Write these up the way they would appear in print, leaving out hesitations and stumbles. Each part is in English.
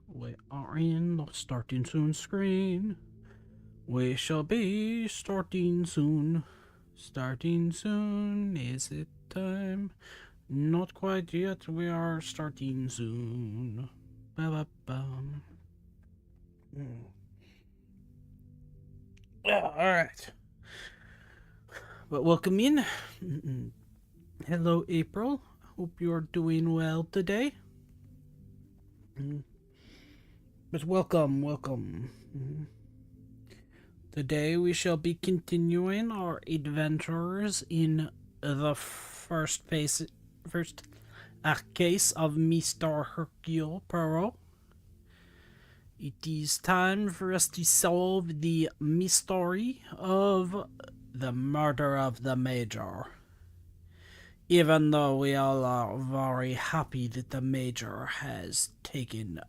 We are in the starting soon screen. We shall be starting soon. Starting soon. Is it time? Not quite yet. We are starting soon. Ba-ba-bum. Alright. But welcome in. Hello, April. Hope you're doing well today. But welcome. Today we shall be continuing our adventures in the first case of Mr. Hercule Poirot. It is time for us to solve the mystery of the murder of the Major. Even though we all are very happy that the Major has taken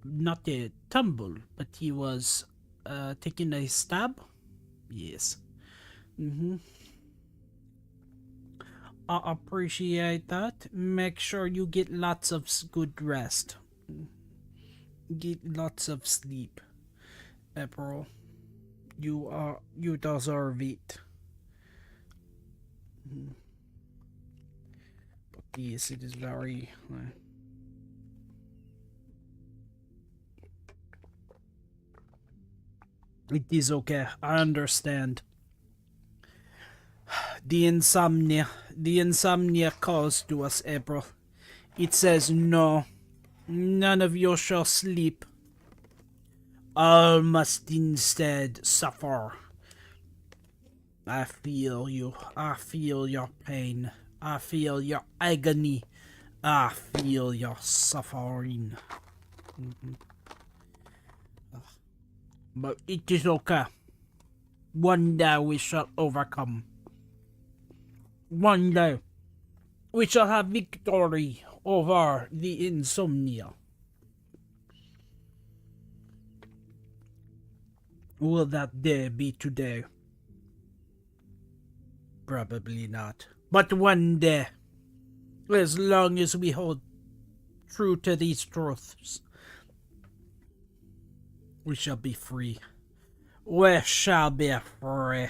not a tumble, but he was taking a stab. Yes. I appreciate that. Make sure you get lots of good rest. Get lots of sleep, April. You deserve it. But yes, it is very. It is okay. I understand. The insomnia calls to us, April. It says no. None of you shall sleep. All must instead suffer. I feel you. I feel your pain. I feel your agony. I feel your suffering. But it is okay. One day we shall overcome. One day we shall have victory over the insomnia. Will that day be today? Probably not. But one day, as long as we hold true to these truths, we shall be free. We shall be free.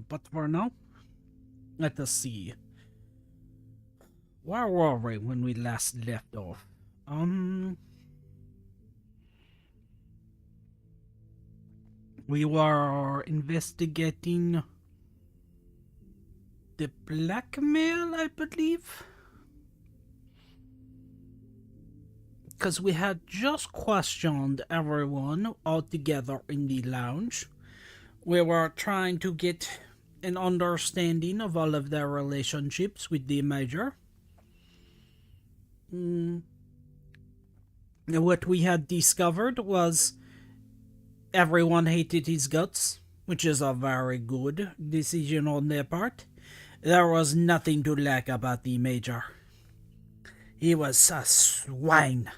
But for now, let us see. Where were we when we last left off? We were investigating the blackmail, I believe. Because we had just questioned everyone all together in the lounge. We were trying to get an understanding of all of their relationships with the Major. What we had discovered was everyone hated his guts, which is a very good decision on their part. There was nothing to like about the Major. He was a swine.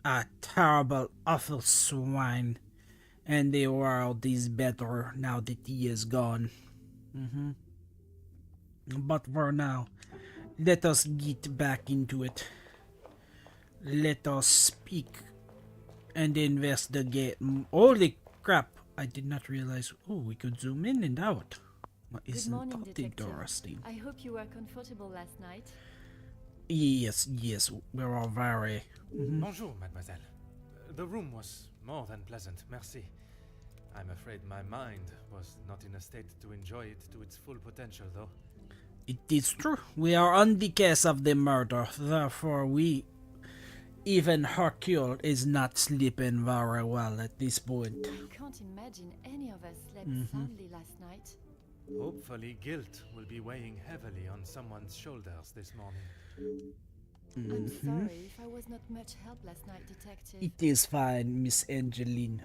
A terrible, awful swine. And the world is better now that he is gone. But for now, let us get back into it. Let us speak and investigate. Holy crap! I did not realize. Oh, we could zoom in and out. Isn't that interesting? I hope you were comfortable last night. Yes, we were very. Bonjour, mademoiselle. The room was more than pleasant, merci. I'm afraid my mind was not in a state to enjoy it to its full potential, though. It is true. We are on the case of the murder, therefore even Hercule is not sleeping very well at this point. I can't imagine any of us slept soundly last night. Hopefully guilt will be weighing heavily on someone's shoulders this morning. I'm sorry if I was not much help last night, Detective. It is fine, Miss Angeline.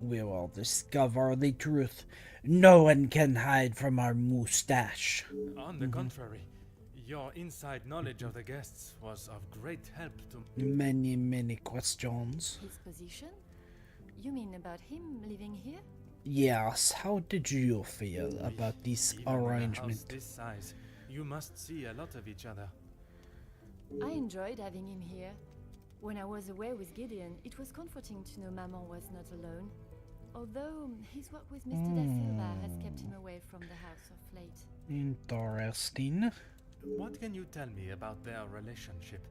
We will discover the truth. No one can hide from our moustache. On the contrary, your inside knowledge of the guests was of great help to Many, many questions. His position? You mean about him living here? Yes, how did you feel about this Even in a house arrangement? this size, you must see a lot of each other. I enjoyed having him here. When I was away with Gideon, it was comforting to know Maman was not alone. Although his work with Mr. Da Silva has kept him away from the house of late. Interesting. What can you tell me about their relationship,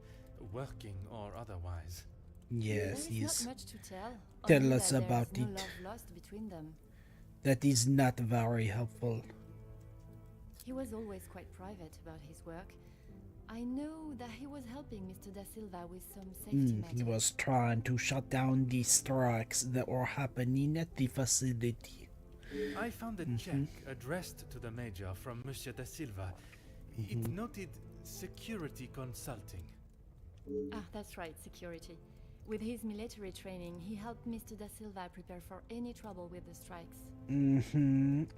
working or otherwise? Yes, There is yes. not much to tell. Tell only us that about there is it. no love lost between them. That is not very helpful. He was always quite private about his work. I know that he was helping Mr. Da Silva with some safety He matters. was trying to shut down the strikes that were happening at the facility. I found a check addressed to the Major from Monsieur Da Silva. It noted security consulting. Ah, that's right, security. With his military training, he helped Mr. Da Silva prepare for any trouble with the strikes.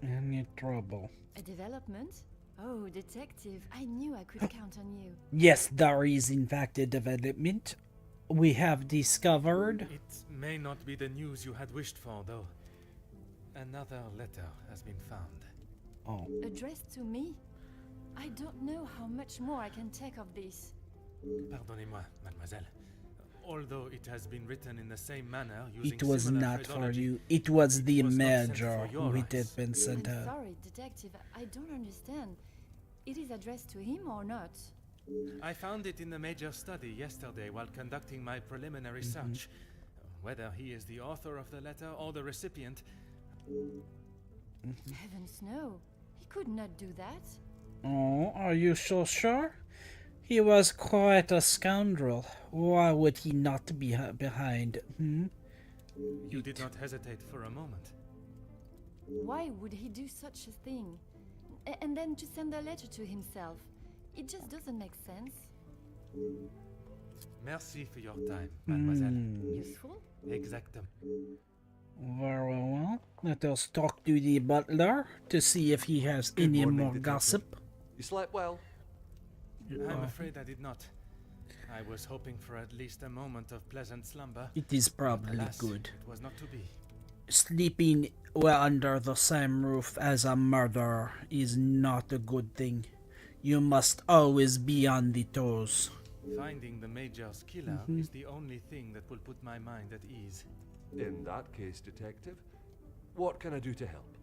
Any trouble? A development? Oh, detective, I knew I could count on you. Yes, there is in fact a development. We have discovered. It may not be the news you had wished for, though. Another letter has been found. Oh, Addressed to me? I don't know how much more I can take of this. Pardonnez-moi, mademoiselle. Although it has been written in the same manner, using it was similar not for phraseology, you. It was the was not sent major for your who it had eyes. been sent I'm out. sorry, detective, I don't understand. It is addressed to him or not? I found it in the Major's study yesterday while conducting my preliminary search. Whether he is the author of the letter or the recipient, Heavens no. He could not do that. Oh, are you so sure? He was quite a scoundrel. Why would he not be behind? you did not hesitate for a moment. Why would he do such a thing? And then to send a letter to himself? It just doesn't make sense. Merci for your time, mademoiselle. Useful? Exactement. Very well. Let us talk to the butler to see if he has any morning, more detective. gossip. You slept well? I'm afraid I did not. I was hoping for at least a moment of pleasant slumber. It is probably Alas, good. it was not to be. Sleeping well under the same roof as a murderer is not a good thing. You must always be on the toes. Finding the Major's killer is the only thing that will put my mind at ease. In that case, detective, what can I do to help?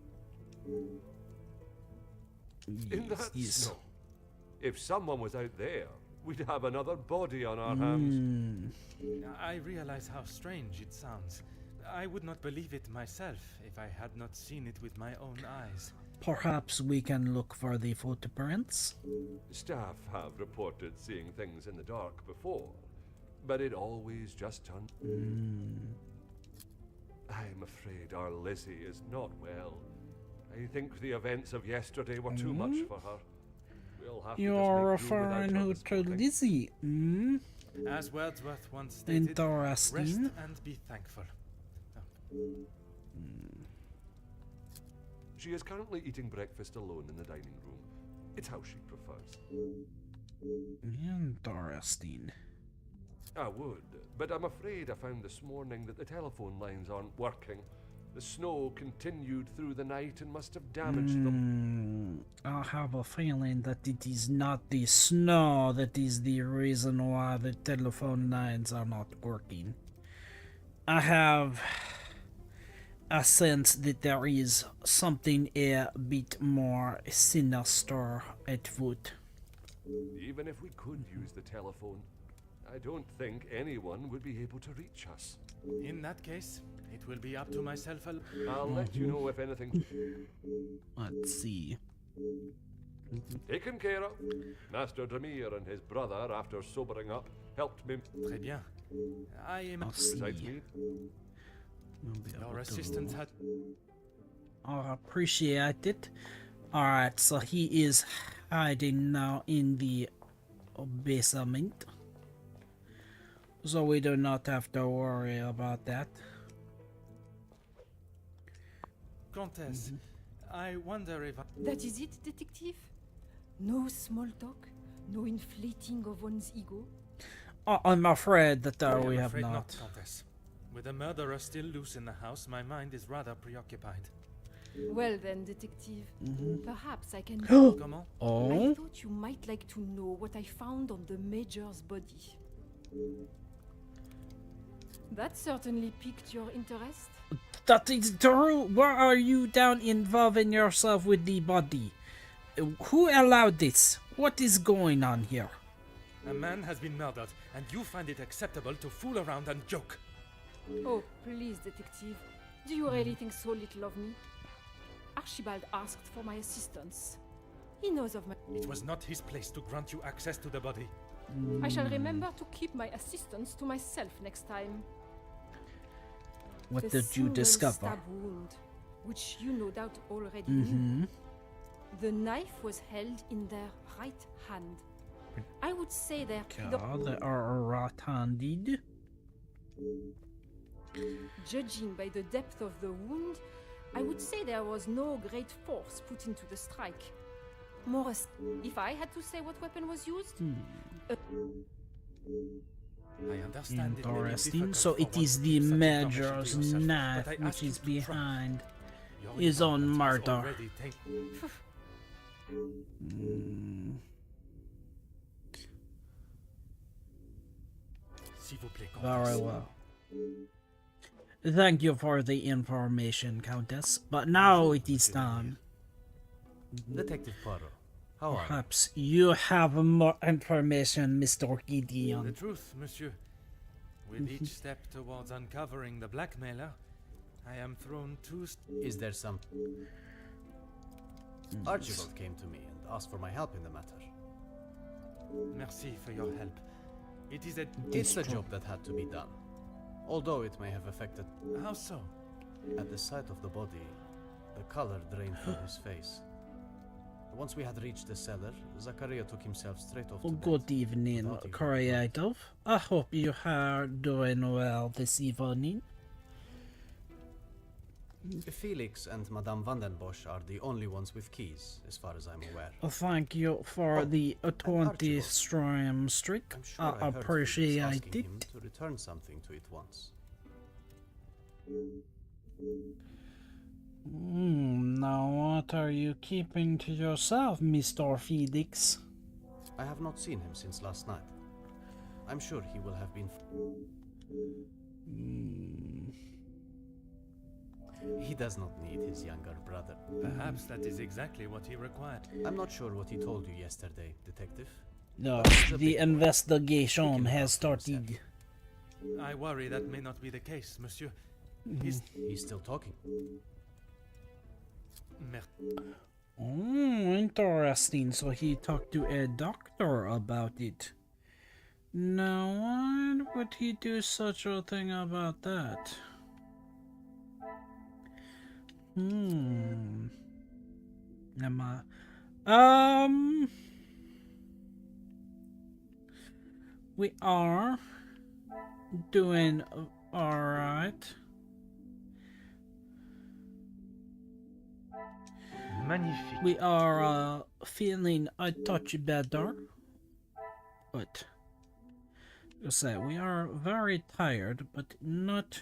In that yes. snow. If someone was out there, we'd have another body on our hands. I realize how strange it sounds. I would not believe it myself if I had not seen it with my own eyes. Perhaps we can look for the footprints. Staff have reported seeing things in the dark before, but it always just turned. I'm afraid our Lizzie is not well. I think the events of yesterday were too much for her. We'll have You to just are make do without referring her who this to morning. Lizzie? As Wordsworth once stated, rest Interesting. and be thankful. She is currently eating breakfast alone in the dining room. It's how she prefers. Interesting. I would, but I'm afraid I found this morning that the telephone lines aren't working. The snow continued through the night and must have damaged them. I have a feeling that it is not the snow that is the reason why the telephone lines are not working. I have a sense that there is something a bit more sinister at foot. Even if we could use the telephone, I don't think anyone would be able to reach us. In that case, it will be up to myself alone. I'll let you know if anything Let's see. taken care of. Master Demir and his brother, after sobering up, helped me. Très bien. I am. I'll see. Besides me, We'll be able Your to- assistant had. I appreciate it. Alright, so he is hiding now in the basement. So we do not have to worry about that. Countess, I wonder if That is it, detective? No small talk? No inflating of one's ego? I'm afraid that I am we have afraid not. Countess. With the murderer still loose in the house, my mind is rather preoccupied. Well then, detective, perhaps I can... Comment? Oh? I thought you might like to know what I found on the Major's body. That certainly piqued your interest. That is true. Why are you down involving yourself with the body? Who allowed this? What is going on here? A man has been murdered, and you find it acceptable to fool around and joke. Oh, please, detective. Do you really think so little of me? Archibald asked for my assistance. He knows of my... It was not his place to grant you access to the body. I shall remember to keep my assistance to myself next time. What The did you single discover? stab wound, which you no doubt already knew. The knife was held in their right hand. I would say their God, they are right-handed. Judging by the depth of the wound, I would say there was no great force put into the strike. More if I had to say what weapon was used, I understand it may be Interesting. difficult So for it one is to the keep such information Major's to yourself, knife but I which ask you is to try. behind Your his own involvement has murder. already taken- S'il vous plaît, Very Countess. well. Thank you for the information, Countess. But now it is time. Detective Poirot, how are you? Perhaps you have more information, Mr. The Gideon. truth, monsieur. With each step towards uncovering the blackmailer, I am thrown too... Is there some... Archibald came to me and asked for my help in the matter. Merci for your help. It is a... It's a job that had to be done. Although it may have affected... How so? At the sight of the body, the color drained from his face. Once we had reached the cellar, Zachariah took himself straight off to bed. Good evening, Without even Creative. I hope you are doing well this evening. Felix and Madame Vandenbosch are the only ones with keys, as far as I'm aware. Thank you for Oh, the and 20 Archibald. stream streak. I'm sure I I heard Felix appreciate asking it. him to return something to it once. Now what are you keeping to yourself, Mr. Felix? I have not seen him since last night. I'm sure he will have been... He does not need his younger brother. Perhaps that is exactly what he required. I'm not sure what he told you yesterday, detective. No, He's a the big boy. He investigation can has look after started. I worry that may not be the case, monsieur. He's still talking. Mer- Interesting. So he talked to a doctor about it. Now, why would he do such a thing about that? Am I... We are doing alright. Magnifique. We are feeling a touch better, but I say we are very tired, but not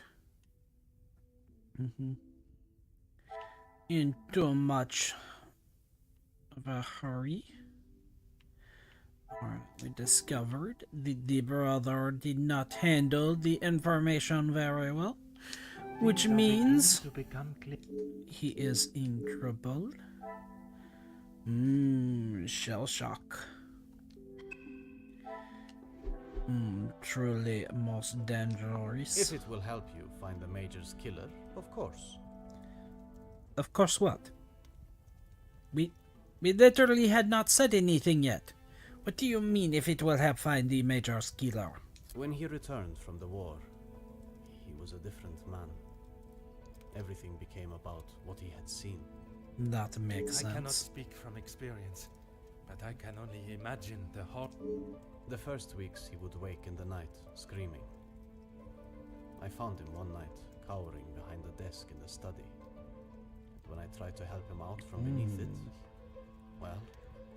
in too much of a hurry. Alright, we discovered the brother did not handle the information very well, which means To become clear. he is in trouble. Shell shock. Truly most dangerous. If it will help you find the Major's killer, of course. Of course, what? We literally had not said anything yet. What do you mean if it will help find the Major's killer? When he returned from the war, he was a different man. Everything became about what he had seen. That makes I cannot sense. speak from experience, but I can only imagine the horror. The first weeks he would wake in the night, screaming. I found him one night, cowering behind a desk in the study. When I tried to help him out from beneath it, well,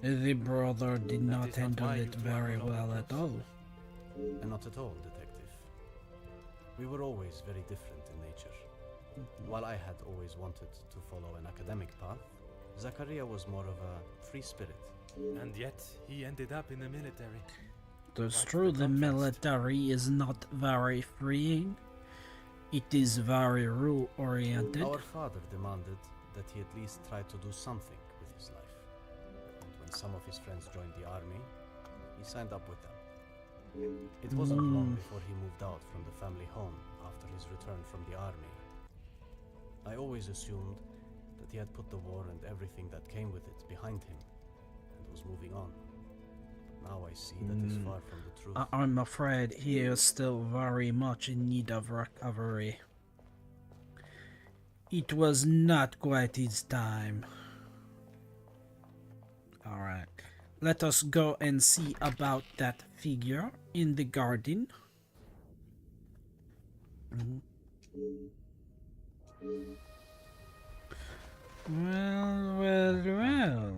The brother did That not is not handle why it you very travel well alone, at all. and not at all, detective. We were always very different in nature. While I had always wanted to follow an academic path, Zakaria was more of a free spirit. And yet, he ended up in the military. That's Quite true, the contrast. military is not very freeing. It is very rule-oriented. Our father demanded that he at least try to do something with his life. And when some of his friends joined the army, he signed up with them. It wasn't long before he moved out from the family home after his return from the army. I always assumed that he had put the war and everything that came with it behind him and was moving on. But now I see that is far from the truth. I'm afraid he is still very much in need of recovery. It was not quite his time. Alright, let us go and see about that figure in the garden. Well.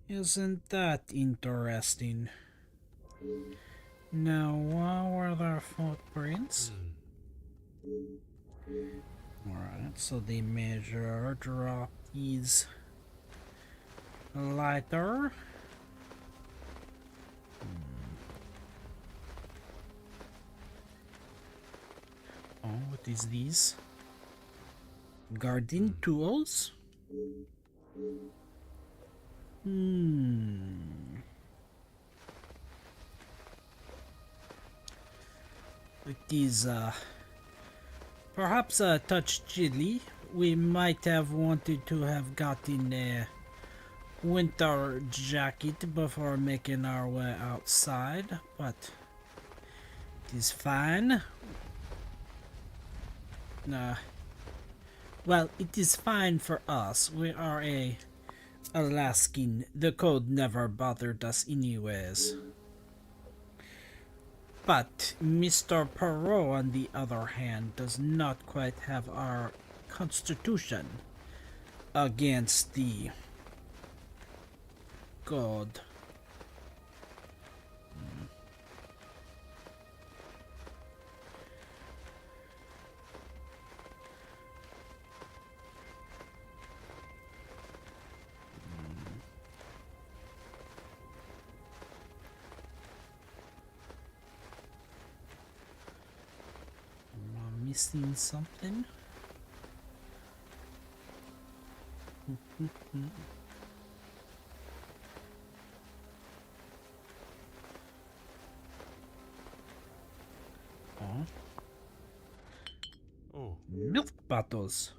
Isn't that interesting? Now, what were their footprints? Alright, so the major drop is lighter. Oh, what is these? Garden tools? It is perhaps a touch chilly. We might have wanted to have gotten a winter jacket before making our way outside, but it is fine. Well, it is fine for us. We are a Alaskan. The cold never bothered us anyways. But Mr. Perot, on the other hand, does not quite have our constitution against the god. Missing something? Oh, Milk bottles.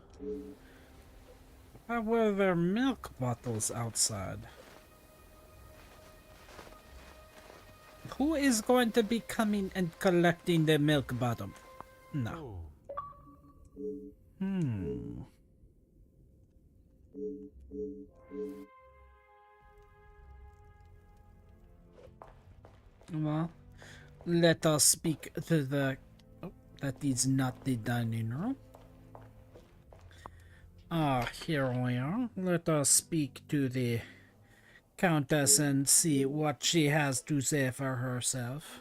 Why were there milk bottles outside? Who is going to be coming and collecting the milk bottle? No. oh. Well, let us speak to the... Oh, that is not the dining room. Ah, here we are. Let us speak to the Countess and see what she has to say for herself.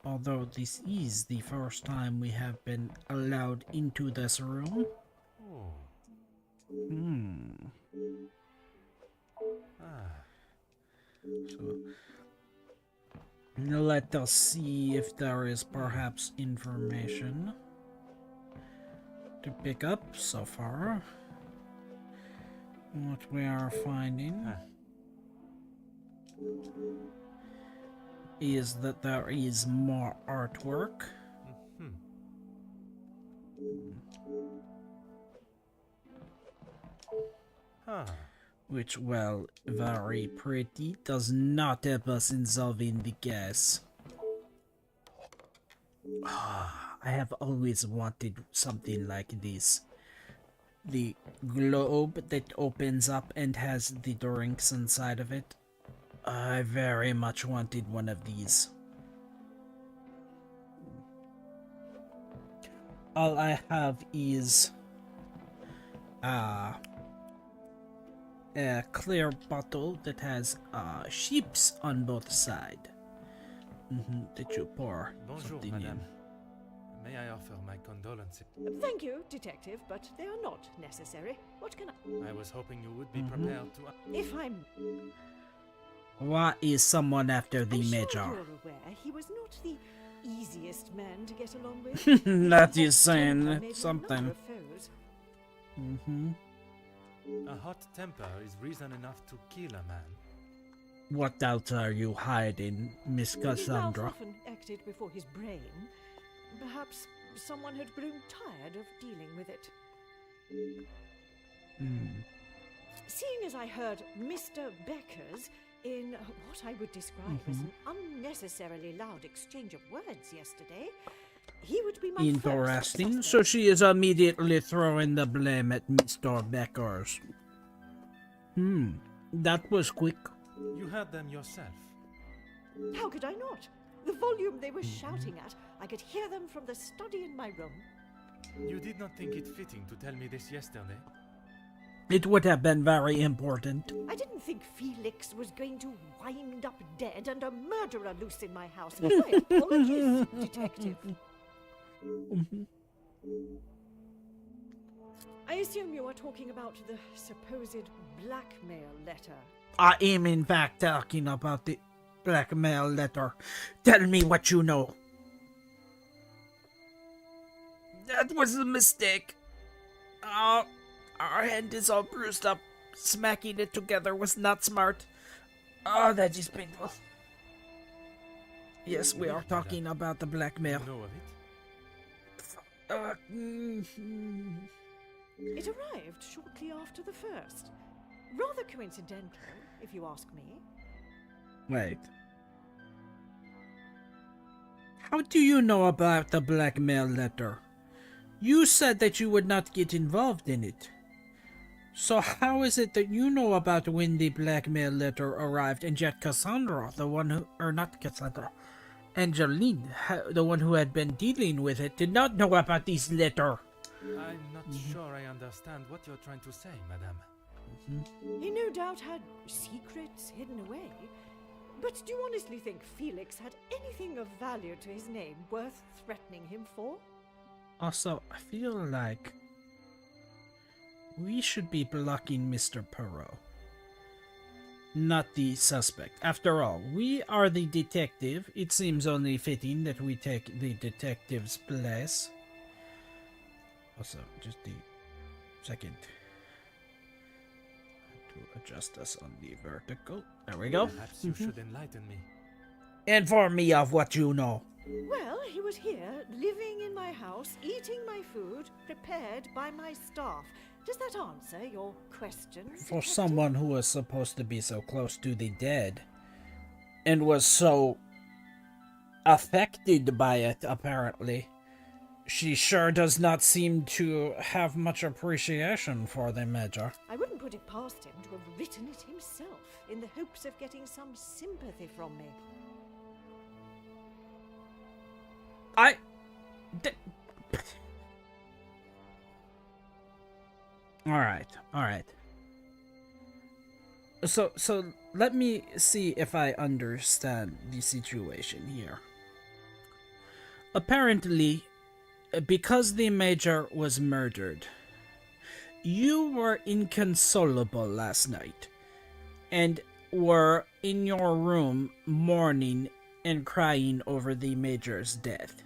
Although this is the first time we have been allowed into this room. Oh. Ah. So, let us see if there is perhaps information to pick up so far. What we are finding is that there is more artwork. Ah. Which, well, very pretty, does not help us in solving the case. I have always wanted something like this. the globe that opens up and has the drinks inside of it. I very much wanted one of these. All I have is a clear bottle that has sheeps on both sides. That you pour Bonjour, something madame. in. May I offer my condolences? Thank you, Detective, but they are not necessary. What can I... I was hoping you would be prepared to... If I'm... Why is someone after the I'm major? sure you're aware he was not the easiest man to get along with. That His is hot temper saying made him a something. number of foes. A hot temper is reason enough to kill a man. What else are you hiding, Miss His mouth Cassandra? often acted before his brain. Perhaps someone had grown tired of dealing with it. Seeing as I heard Mr. Becker's in what I would describe as an unnecessarily loud exchange of words yesterday, he would be my first Interesting. suspect. So she is immediately throwing the blame at Mr. Beckers. That was quick. You heard them yourself. How could I not? The volume they were shouting at, I could hear them from the study in my room. You did not think it fitting to tell me this yesterday? It would have been very important. I didn't think Felix was going to wind up dead and a murderer loose in my house. My apologies, Detective. I assume you are talking about the supposed blackmail letter. I am in fact talking about the blackmail letter. Tell me what you know. That was a mistake. Our hand is all bruised up. Smacking it together was not smart. Oh, that is painful. Yes, we are talking about the blackmail. You know of it? It arrived shortly after the first. Rather coincidental, if you ask me. Wait. How do you know about the blackmail letter? You said that you would not get involved in it. So how is it that you know about when the blackmail letter arrived and yet Cassandra, the one who, or not Cassandra, Angeline, the one who had been dealing with it, did not know about this letter? I'm not sure I understand what you're trying to say, madame. He no doubt had secrets hidden away. But do you honestly think Felix had anything of value to his name worth threatening him for? Also, I feel like we should be blocking Mr. Perot, not the suspect. After all, we are the detective. It seems only fitting that we take the detective's place. Also, just the second to adjust us on the vertical. There we go. Perhaps you should enlighten me. Inform me of what you know. Well, he was here, living in my house, eating my food, prepared by my staff. Does that answer your question? For Detective? someone who was supposed to be so close to the dead and was so affected by it, apparently, she sure does not seem to have much appreciation for the Major. I wouldn't put it past him to have written it himself in the hopes of getting some sympathy from me. Alright. So let me see if I understand the situation here. Apparently, because the Major was murdered, you were inconsolable last night and were in your room mourning and crying over the Major's death.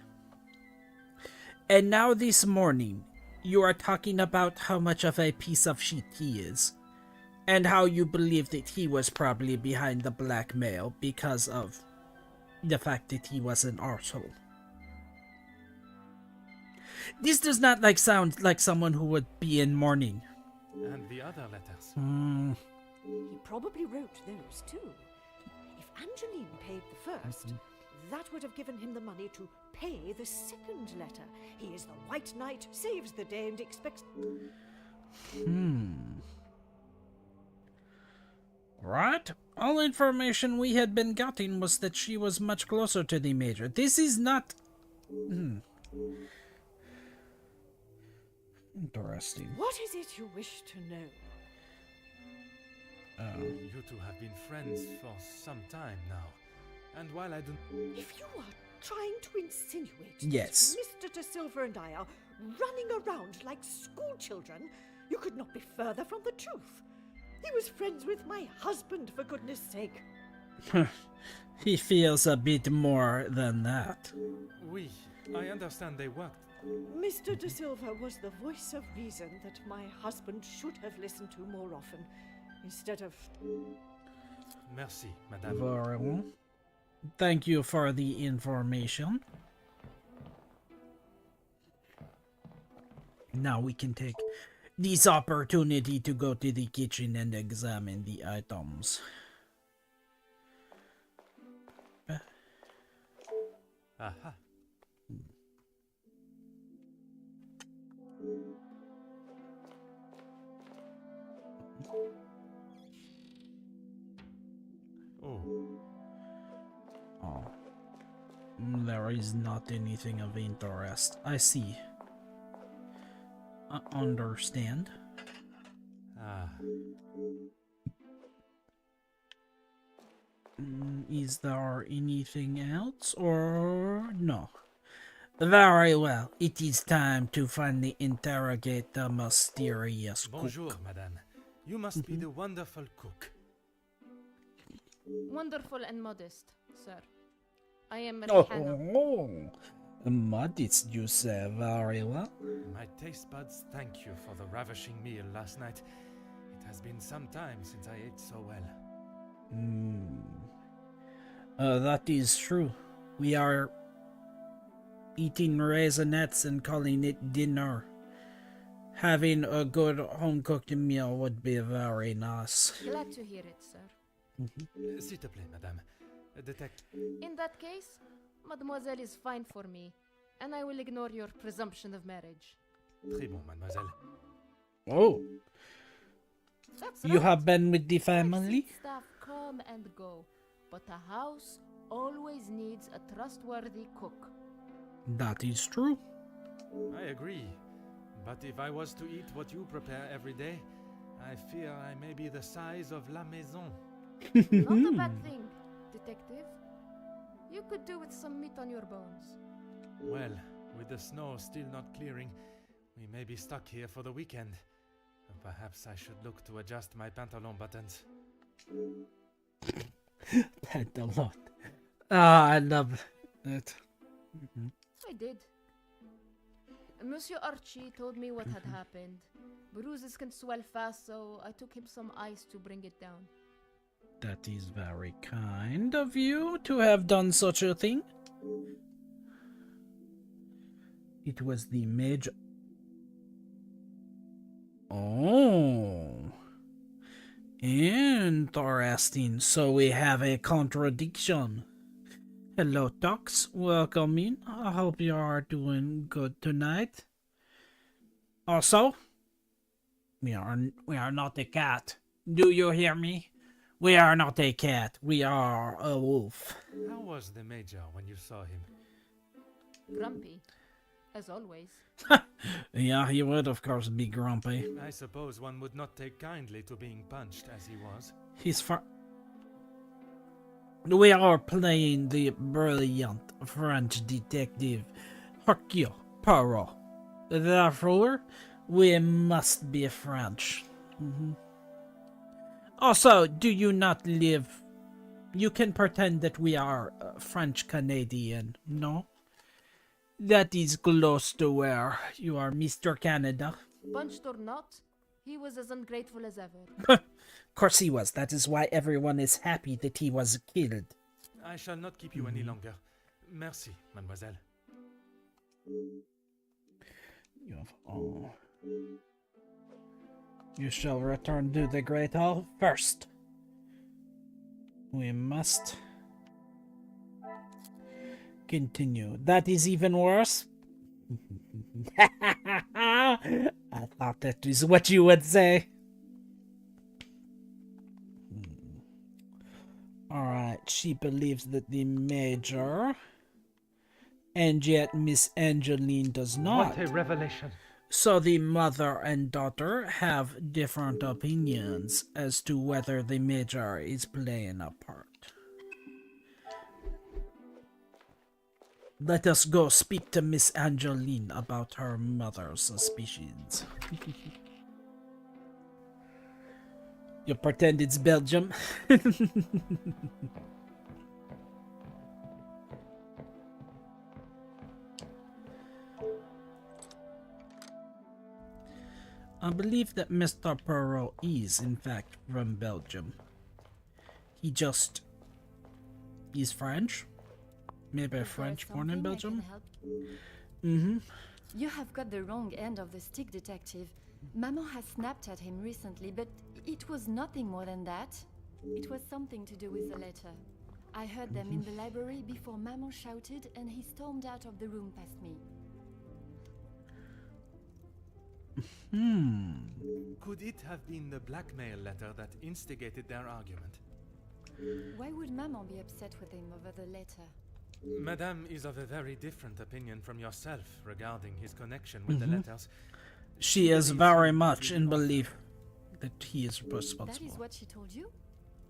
And now this morning, you are talking about how much of a piece of shit he is, and how you believe that he was probably behind the blackmail because of the fact that he was an arsehole. This does not sound like someone who would be in mourning. And the other letters. He probably wrote those too. If Angeline paid the first, that would have given him the money to pay the second letter. He is the White Knight, saves the day, and expects... Right. All information we had been getting was that she was much closer to the Major. This is not... Interesting. What is it you wish to know? You two have been friends for some time now. And while I do... If you are trying to insinuate Yes. that Mr. De Silva and I are running around like schoolchildren, you could not be further from the truth. He was friends with my husband, for goodness sake. He feels a bit more than that. Oui, I understand they worked. Mr. De Silva was the voice of reason that my husband should have listened to more often, instead of... Merci, madame. Very well. Thank you for the information. Now we can take this opportunity to go to the kitchen and examine the items. Aha. Oh. Oh. There is not anything of interest. I see. I understand. Ah. Is there anything else or no? Very well. It is time to finally interrogate the mysterious Bonjour, cook. madame. You must be the wonderful cook. Wonderful and modest, sir. I am Rihanna. Oh, modest, you say. Very well. My taste buds thank you for the ravishing meal last night. It has been some time since I ate so well. That is true. We are eating raisinets and calling it dinner. Having a good home-cooked meal would be very nice. Glad to hear it, sir. S'il te plaît, madame. Detect. In that case, mademoiselle is fine for me, and I will ignore your presumption of marriage. Très bon, mademoiselle. Oh, That's you right. have been with the family? Exit staff come and go, but a house always needs a trustworthy cook. That is true. I agree. But if I was to eat what you prepare every day, I fear I may be the size of La Maison. Not a bad thing, detective. You could do with some meat on your bones. Well, with the snow still not clearing, we may be stuck here for the weekend. Perhaps I should look to adjust my pantalon buttons. Pantalon. Ah, I love it. I did. Monsieur Archie told me what had happened. Bruises can swell fast, so I took him some ice to bring it down. That is very kind of you to have done such a thing. It was the Major. Oh. Interesting. So we have a contradiction. Hello, Tux. Welcome in. I hope you are doing good tonight. Also, we are not a cat. Do you hear me? We are not a cat. We are a wolf. How was the Major when you saw him? Grumpy, as always. Yeah, he would of course be grumpy. I suppose one would not take kindly to being punched as he was. He's far. We are playing the brilliant French detective Hercule Poirot. Therefore, we must be French. Also, do you not live... You can pretend that we are French-Canadian, no? That is close to where you are, Mr. Canada. Punched or not, he was as ungrateful as ever. Of course he was. That is why everyone is happy that he was killed. I shall not keep you any longer. Merci, mademoiselle. You have all. You shall return to the Great Hall first. We must continue. That is even worse. I thought that is what you would say. Alright, she believes that the Major, and yet Miss Angeline does not. What a revelation. So the mother and daughter have different opinions as to whether the Major is playing a part. Let us go speak to Miss Angeline about her mother's suspicions. You pretend it's Belgium? I believe that Mr. Perrault is, in fact, from Belgium. He's French? Maybe Is there French born in something I Belgium? can help? Mm-hmm. You have got the wrong end of the stick, Detective. Maman has snapped at him recently, but it was nothing more than that. It was something to do with the letter. I heard them in the library before Maman shouted and he stormed out of the room past me. Could it have been the blackmail letter that instigated their argument? Why would Maman be upset with him over the letter? Madame is of a very different opinion from yourself regarding his connection with the letters. She is very much in belief that he is That responsible. is what she told you?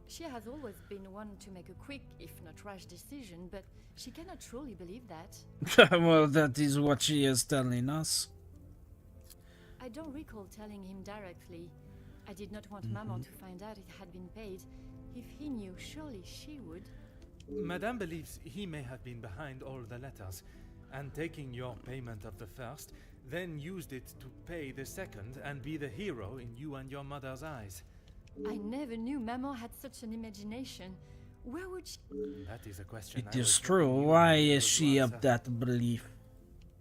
She has always been one to make a quick, if not rash decision, but she cannot truly believe that. Well, that is what she is telling us. I don't recall telling him directly. I did not want Maman to find out it had been paid. If he knew, surely she would. Madame believes he may have been behind all the letters, and taking your payment of the first, then used it to pay the second and be the hero in you and your mother's eyes. I never knew Maman had such an imagination. Where would she... That is a question It I is was true. hoping you Why would be is able to she of answer. that belief?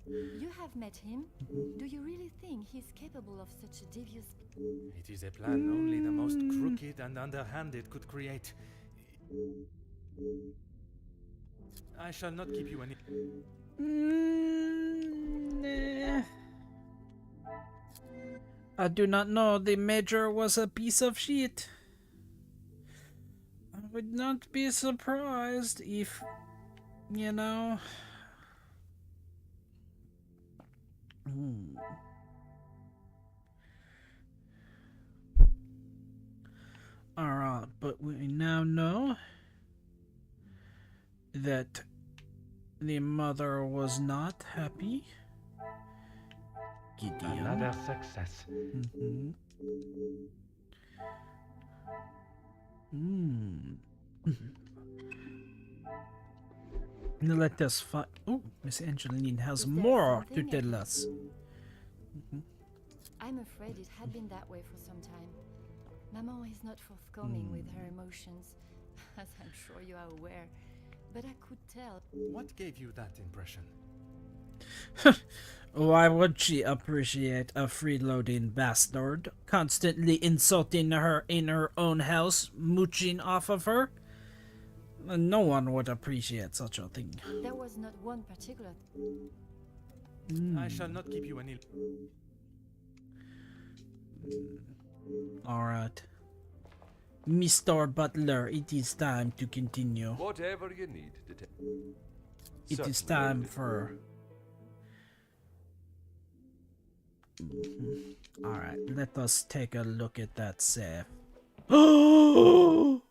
You have met him. Do you really think he's capable of such a devious... It is a plan only the most crooked and underhanded could create. I shall not keep you any... Nah. I do not know. The Major was a piece of shit. I would not be surprised if, you know... Alright, but we now know that the mother was not happy. Gideon. Another success. Now let us find. Oh, Miss Angeline has Is there more to something I tell can- us. I'm afraid it had been that way for some time. Maman is not forthcoming with her emotions, as I'm sure you are aware. But I could tell. What gave you that impression? Why would she appreciate a freeloading bastard constantly insulting her in her own house, mooching off of her? No one would appreciate such a thing. There was not one particular. I shall not keep you any... Alright. Mr. Butler, it is time to continue. Whatever you need, Detective. It is Certainly, time Lady. for... Alright, let us take a look at that safe. Oh!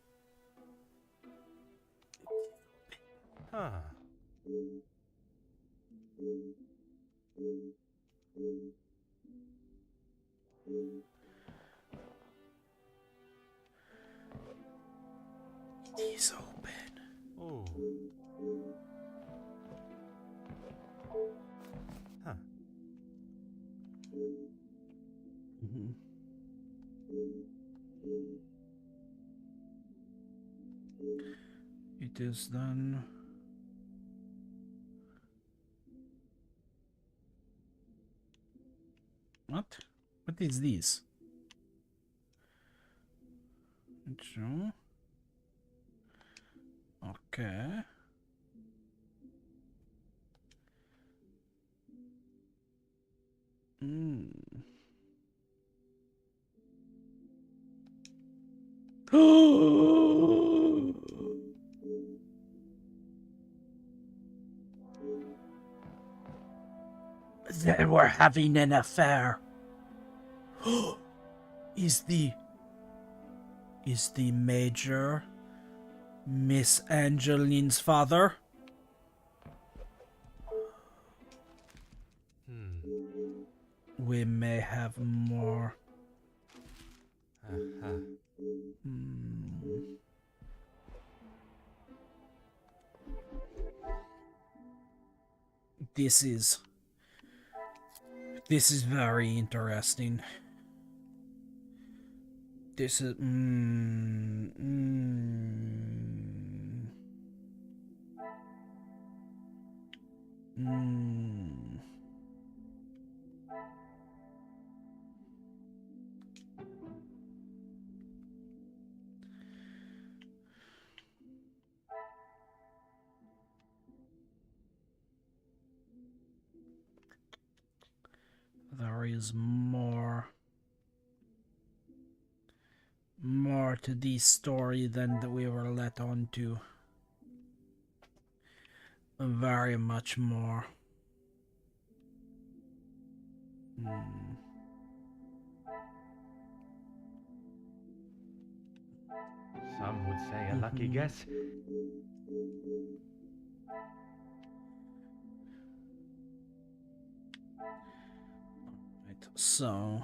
Ah. It is open. Oh. Huh. It is done. What? What is this? True. Okay. They were having an affair. Is the Major Miss Angeline's father? We may have more. This is very interesting. This is there is more to this story than that we were let on to. Very much more. Some would say a lucky guess. Right, so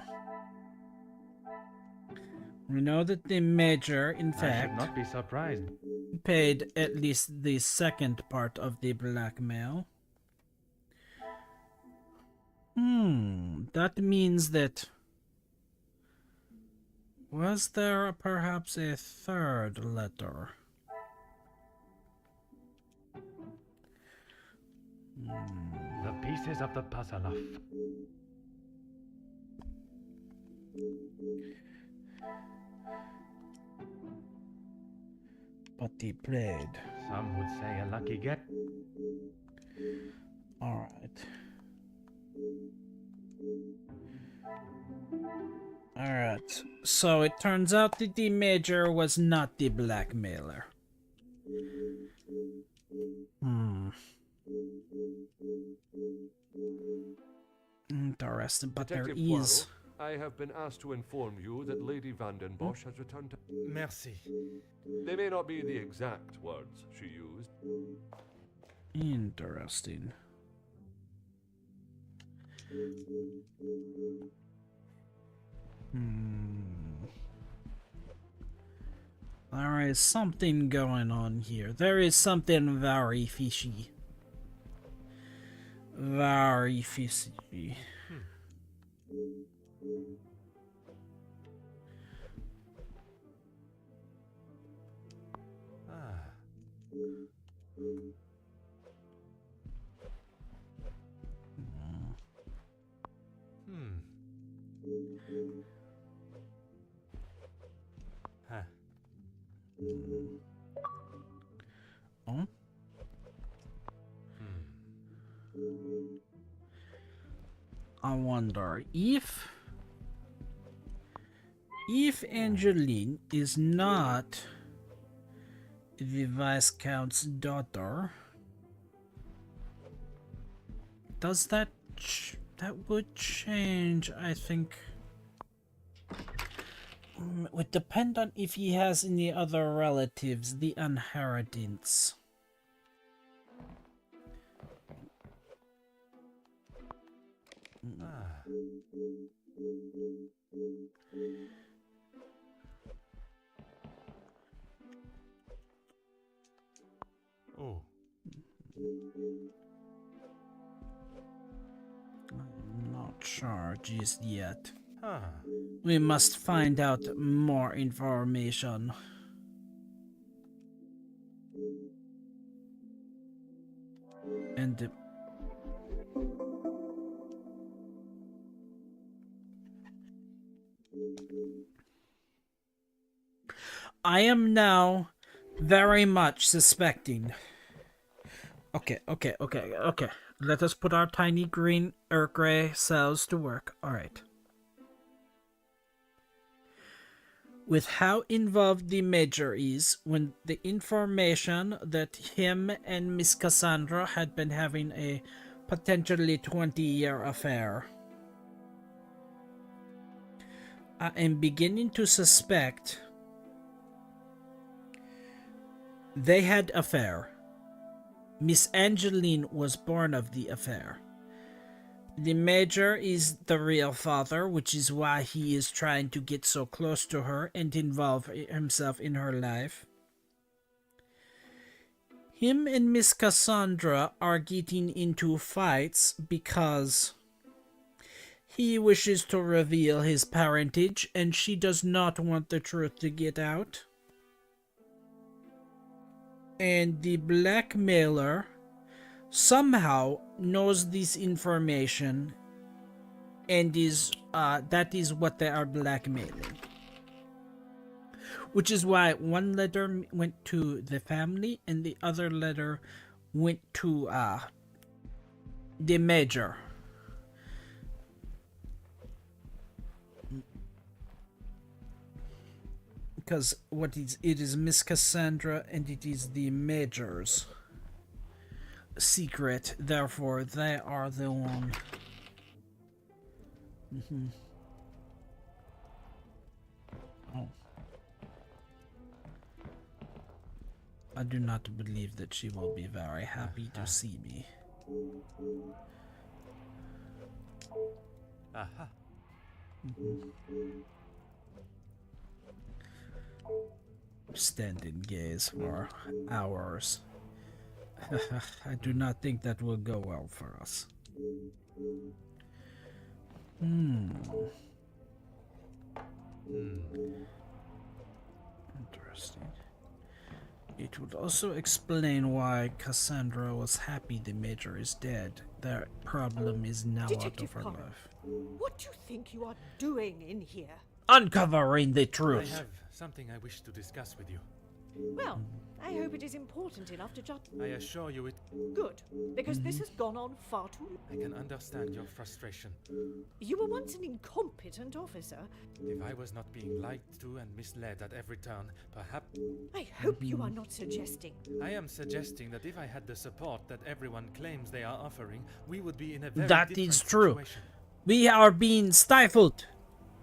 we know that the Major, in I should fact, not be surprised. paid at least the second part of the blackmail. That means that... Was there perhaps a third letter? The pieces of the puzzle of... But he played. Some would say a lucky guess. Alright. Alright, so it turns out that the Major was not the blackmailer. Interesting, but there Detective is... Poirot, I have been asked to inform you that Lady Vanden Bosch has returned to... Merci. They may not be the exact words she used. Interesting. There is something going on here. There is something very fishy. Very fishy. Oh? I wonder if Angeline is not the Viscount's daughter, does that that would change, I think. It would depend on if he has any other relatives, the inheritance. Oh. I'm not sure just yet. Huh. We must find out more information. And I am now very much suspecting. Okay. Let us put our tiny green or gray cells to work. Alright. with how involved the Major is, when the information that him and Miss Cassandra had been having a potentially 20-year affair. I am beginning to suspect they had affair. Miss Angeline was born of the affair. The Major is the real father, which is why he is trying to get so close to her and involve himself in her life. Him and Miss Cassandra are getting into fights because he wishes to reveal his parentage and she does not want the truth to get out. And the blackmailer somehow knows this information and is that is what they are blackmailing, which is why one letter went to the family and the other letter went to the Major. Because it is Miss Cassandra and it is the Major's secret, therefore they are the one. Oh. I do not believe that she will be very happy to see me. Aha. Stand and gaze for hours. I do not think that will go well for us. Interesting. It would also explain why Cassandra was happy the Major is dead. Their problem is now Detective out of her Connor, life. what do you think you are doing in here? Uncovering the I truth. have something I wish to discuss with you. Well, I hope it is important enough to judge. I assure you it. Good, because this has gone on far too long. I can understand your frustration. You were once an incompetent officer. If I was not being lied to and misled at every turn, perhaps. I hope you are not suggesting. I am suggesting that if I had the support that everyone claims they are offering, we would be in a very That different is true. situation. We are being stifled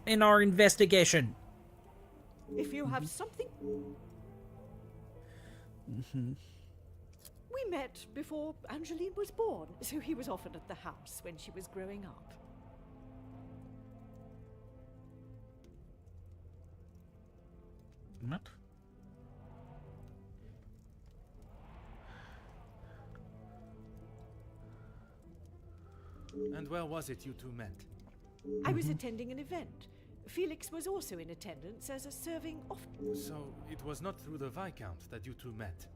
in our investigation. If you have something. We met before Angeline was born, so he was often at the house when she was growing up. What? And where was it you two met? I was attending an event. Felix was also in attendance as a serving officer. So it was not through the Viscount that you two met.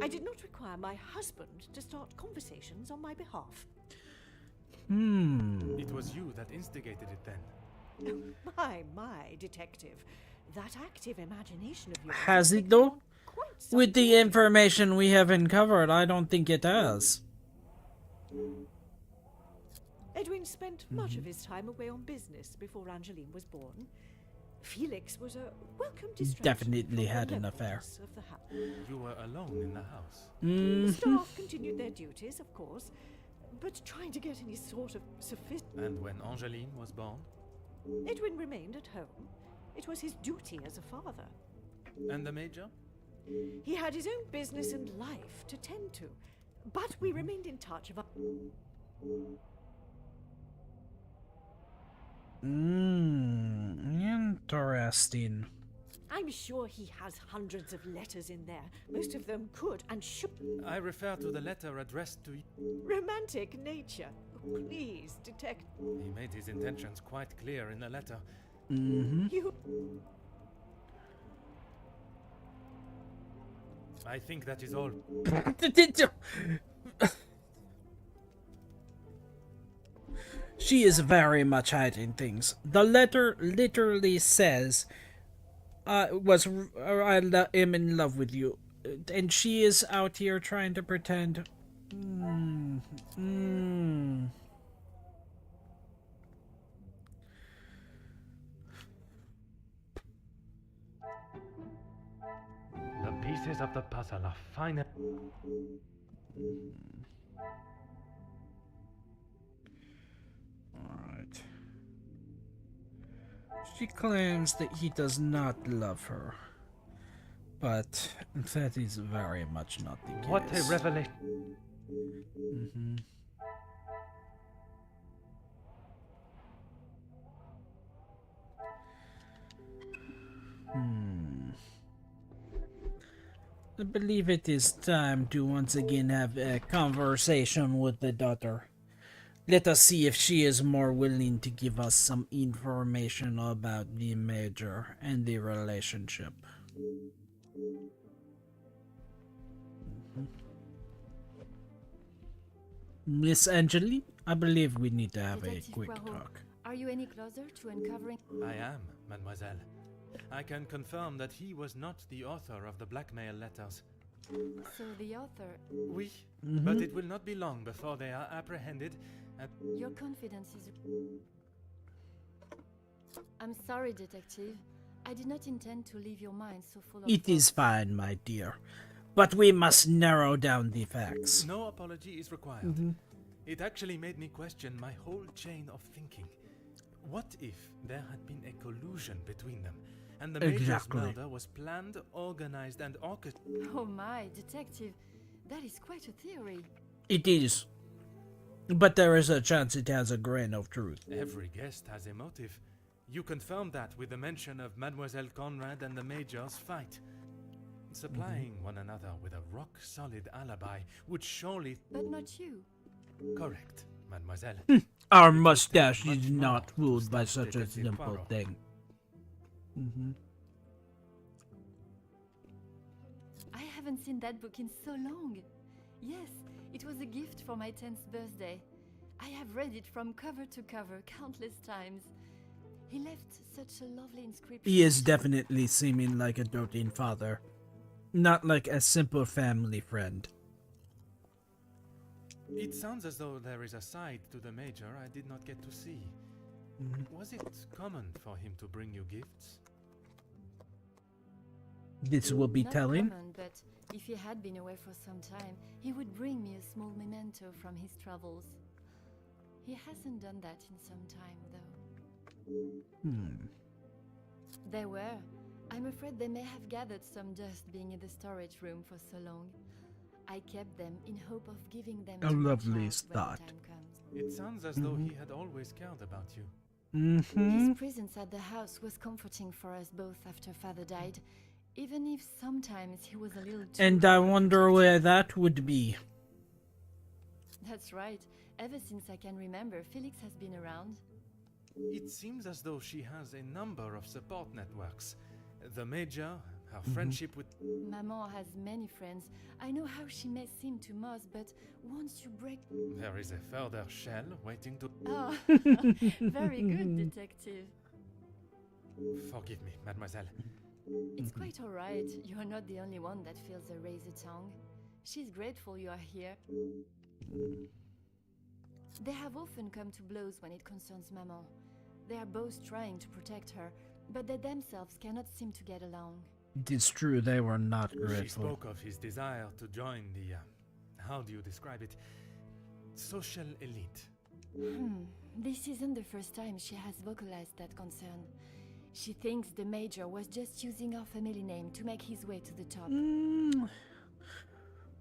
I did not require my husband to start conversations on my behalf. It was you that instigated it then. My, detective. That active imagination of yours. Has it taken though? on quite some With the form. information we have uncovered, I don't think it has. Edwin spent much of his time away on business before Angeline was born. Felix was a welcome distraction. Definitely from had the an affair. loneliness of the house. You were alone in the house. The staff continued their duties, of course, but trying to get any sort of sophisticated. And when Angeline was born? Edwin remained at home. It was his duty as a father. And the Major? He had his own business and life to tend to, but we remained in touch. Interesting. I'm sure he has hundreds of letters in there. Most of them could and should. I refer to the letter addressed to you. Romantic nature. Please, detect. He made his intentions quite clear in the letter. You. I think that is all. She is very much hiding things. The letter literally says, I am in love with you. And she is out here trying to pretend. pieces of the puzzle are fine. Alright. She claims that he does not love her. But that is very much not the case. What a revelation! Mhm. I believe it is time to once again have a conversation with the daughter. Let us see if she is more willing to give us some information about the Major and the relationship. Miss Angeline, I believe we need to have a Detective quick Poirot, talk. are you any closer to uncovering? I am, mademoiselle. I can confirm that he was not the author of the blackmail letters. So the author, Oui, but it will not be long before they are apprehended and... your confidence is... I'm sorry, Detective. I did not intend to leave your mind so full of It is thoughts. fine, my dear. But we must narrow down the facts. No apology is required. It actually made me question my whole chain of thinking. What if there had been a collusion between them, and the Major's Exactly. murder was planned, organized, and orchestrated? Oh my, Detective. That is quite a theory. It is. But there is a chance it has a grain of truth. Every guest has a motive. You confirmed that with the mention of Mademoiselle Conrad and the Major's fight. Supplying one another with a rock-solid alibi would surely... But not you. Correct, mademoiselle. Our It would mustache take much is more not to ruled by stop such a Detective simple Poirot. thing. I haven't seen that book in so long. Yes, it was a gift for my 10th birthday. I have read it from cover to cover countless times. He left such a lovely inscription. He is definitely seeming like a doting father, not like a simple family friend. It sounds as though there is a side to the Major I did not get to see. Was it common for him to bring you gifts? This will be Not telling. common, but if he had been away for some time, he would bring me a small memento from his travels. He hasn't done that in some time, though. There were. I'm afraid they may have gathered some dust being in the storage room for so long. I kept them in hope of giving them A to my lovely child thought. when the time comes. It sounds as though he had always cared about you. His presence at the house was comforting for us both after Father died, even if sometimes he was a little too... And I wonder where that would be. That's right. Ever since I can remember, Felix has been around. It seems as though she has a number of support networks. The Major, her friendship with... Maman has many friends. I know how she may seem to Moss, but once you break... There is a further shell waiting to... Oh, very good, Detective. Forgive me, mademoiselle. It's quite all right. You are not the only one that feels a razor tongue. She's grateful you are here. They have often come to blows when it concerns Maman. They are both trying to protect her, but they themselves cannot seem to get along. It is true they were not She grateful. spoke of his desire to join the... how do you describe it? Social elite. This isn't the first time she has vocalized that concern. She thinks the Major was just using our family name to make his way to the top.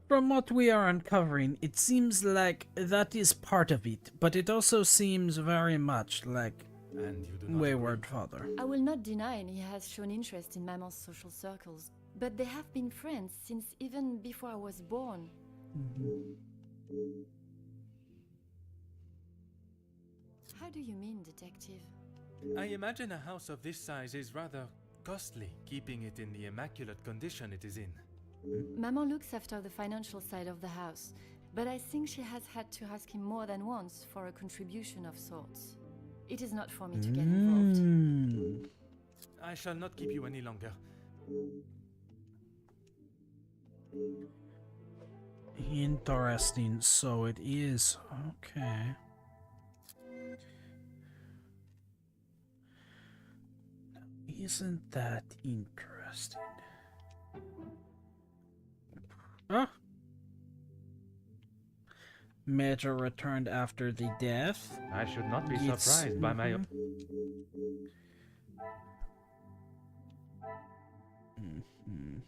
From what we are uncovering, it seems like that is part of it, but it also seems very much like And you do not Wayward Father. I will not deny he has shown interest in Maman's social circles, but they have been friends since even before I was born. How do you mean, Detective? I imagine a house of this size is rather costly, keeping it in the immaculate condition it is in. Maman looks after the financial side of the house, but I think she has had to ask him more than once for a contribution of sorts. It is not for me to get involved. I shall not keep you any longer. Interesting, so it is. Okay. Isn't that interesting? Oh. Major returned after the death. I should not be It's- surprised by my... Mhm.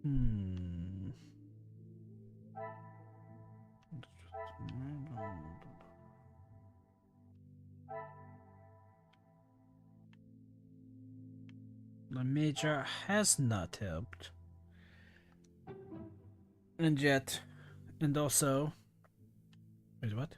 Hmm. The major has not helped. And yet, and also... Wait, what?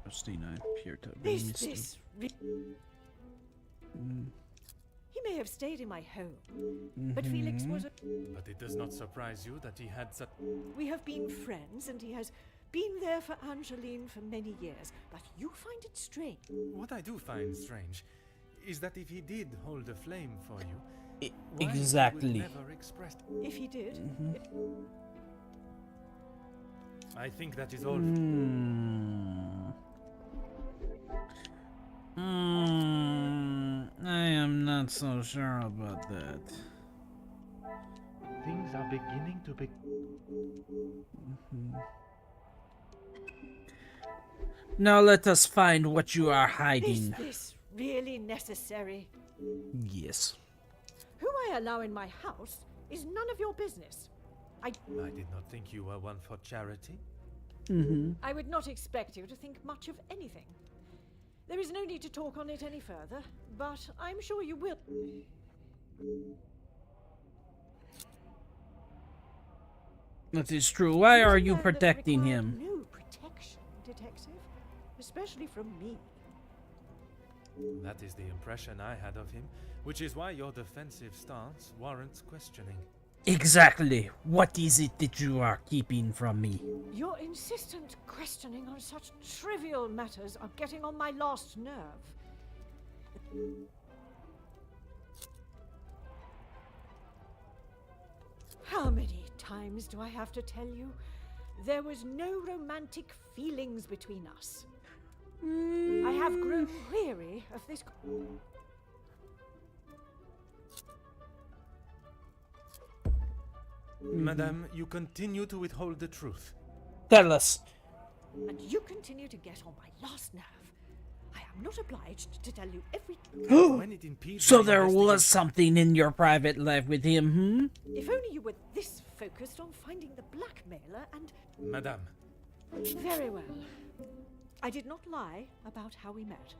Christina appeared to have been Is missing. this He may have stayed in my home, but Felix was a... But it does not surprise you that he had such... We have been friends, and he has been there for Angeline for many years. But you find it strange. What I do find strange is that if he did hold a flame for you, why he would Exactly. never expressed... If he did, I think that is all... I am not so sure about that. Things are beginning to be... Now let us find what you are is hiding. this really necessary? Yes. Who I allow in my house is none of your business. I did not think you were one for charity. I would not expect you to think much of anything. There is no need to talk on it any further, but I'm sure you will. That is true. Why are It's a you man that protecting required him? No protection, detective, especially from me. That is the impression I had of him, which is why your defensive stance warrants questioning. Exactly. What is it that you are keeping from me? Your insistent questioning on such trivial matters are getting on my last nerve. How many times do I have to tell you? There was no romantic feelings between us. I have grown weary of this. Madame, you continue to withhold the truth. Tell us. And you continue to get on my last nerve. I am not obliged to tell you every. When it impedes So my there was investigation- something in your private life with him, hmm? If only you were this focused on finding the blackmailer and. Madame, Very well. I did not lie about how we met.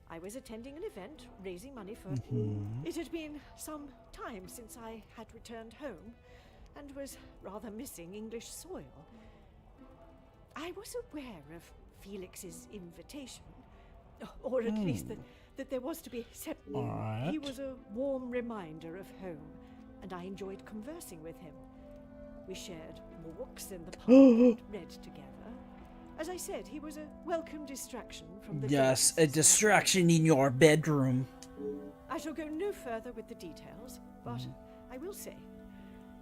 I was attending an event, raising money for. It had been some time since I had returned home, and was rather missing English soil. I was aware of Felix's invitation, or at least that there was to be. Alright. He was a warm reminder of home, and I enjoyed conversing with him. We shared walks in the park and read together. As I said, he was a welcome distraction from the. Yes, dangers a of distraction in your bedroom. I shall go no further with the details, but I will say,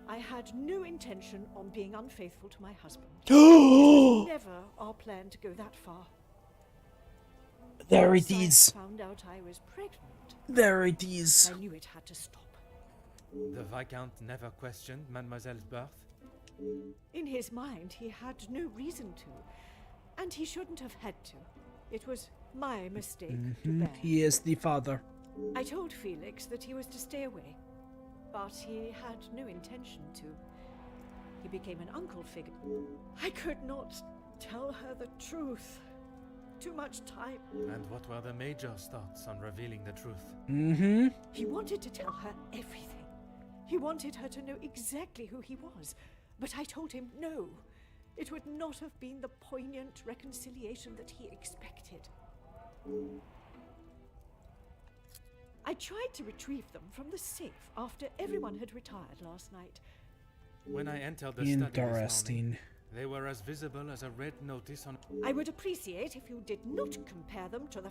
I had no intention on being unfaithful to my husband. Never our plan to go that far. There it Once I is. found out I was pregnant, There it is. I knew it had to stop. the Viscount never questioned Mademoiselle's birth? In his mind, he had no reason to, and he shouldn't have had to. It was my mistake to bear. He is the father. I told Felix that he was to stay away, but he had no intention to. He became an uncle figure. I could not tell her the truth. Too much time. And what were the Major's thoughts on revealing the truth? Mm-hmm. He wanted to tell her everything. He wanted her to know exactly who he was. But I told him no. It would not have been the poignant reconciliation that he expected. I tried to retrieve them from the safe after everyone had retired last night. When I entered the study this morning, Interesting. They were as visible as a red notice on... I would appreciate if you did not compare them to the...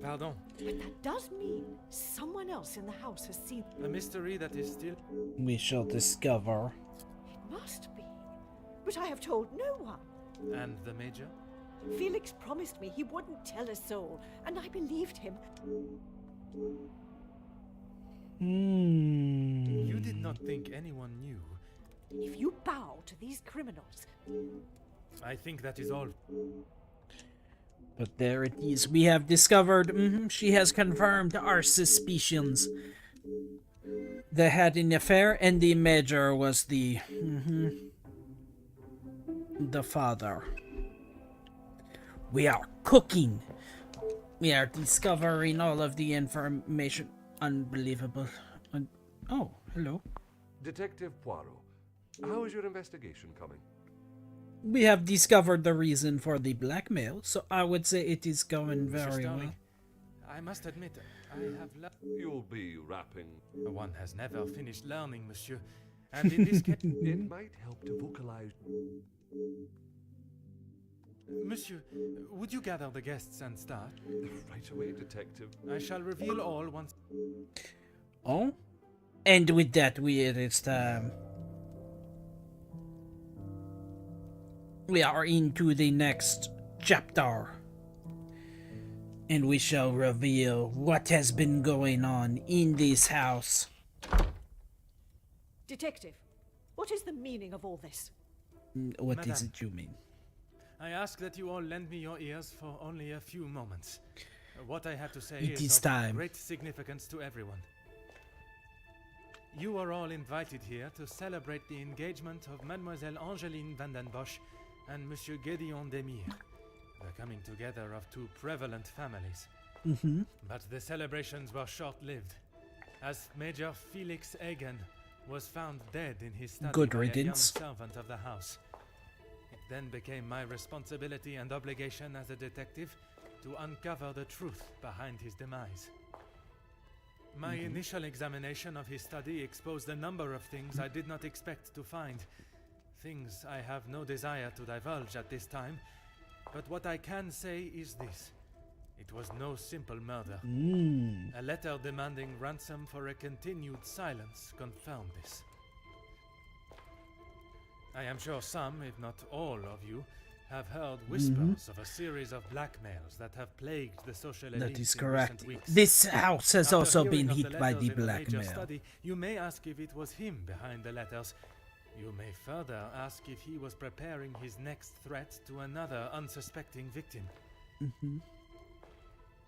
Pardon. But that does mean someone else in the house has seen... A mystery that is still... We shall discover. It must be. But I have told no one. And the Major? Felix promised me he wouldn't tell a soul, and I believed him. You did not think anyone knew. If you bow to these criminals... I think that is all. But there it is. We have discovered. She has confirmed our suspicions. They had an affair, and the Major was the father. We are cooking. We are discovering all of the information. Unbelievable. Oh, hello. Detective Poirot, how is your investigation coming? We have discovered the reason for the blackmail, so I would say it is going Mr. very well. Sterling, I must admit, I have You'll be rapping. One has never finished learning, monsieur. And in this case... It might help to vocalize. Monsieur, would you gather the guests and start? Right away, detective. I shall reveal all once... Oh? And with that, it is time. We are into the next chapter. And we shall reveal what has been going on in this house. Detective, what is the meaning of all this? What is Madame. it you mean? I ask that you all lend me your ears for only a few moments. What I have to say It is is of time. great significance to everyone. You are all invited here to celebrate the engagement of Mademoiselle Angeline van den Bosch and Monsieur Gédéon Demire, the coming together of two prevalent families. But the celebrations were short-lived, as Major Felix Egan was found dead in his study Good by a young riddance. servant of the house. It then became my responsibility and obligation as a detective to uncover the truth behind his demise. My initial examination of his study exposed a number of things I did not expect to find. Things I have no desire to divulge at this time, but what I can say is this. It was no simple murder. A letter demanding ransom for a continued silence confirmed this. I am sure some, if not all of you, have heard whispers of a series of blackmails that have plagued the social elite That is in correct. recent weeks. This house has After also hearing been of hit by letters the in Major blackmail. study, you may ask if it was him behind the letters. You may further ask if he was preparing his next threat to another unsuspecting victim.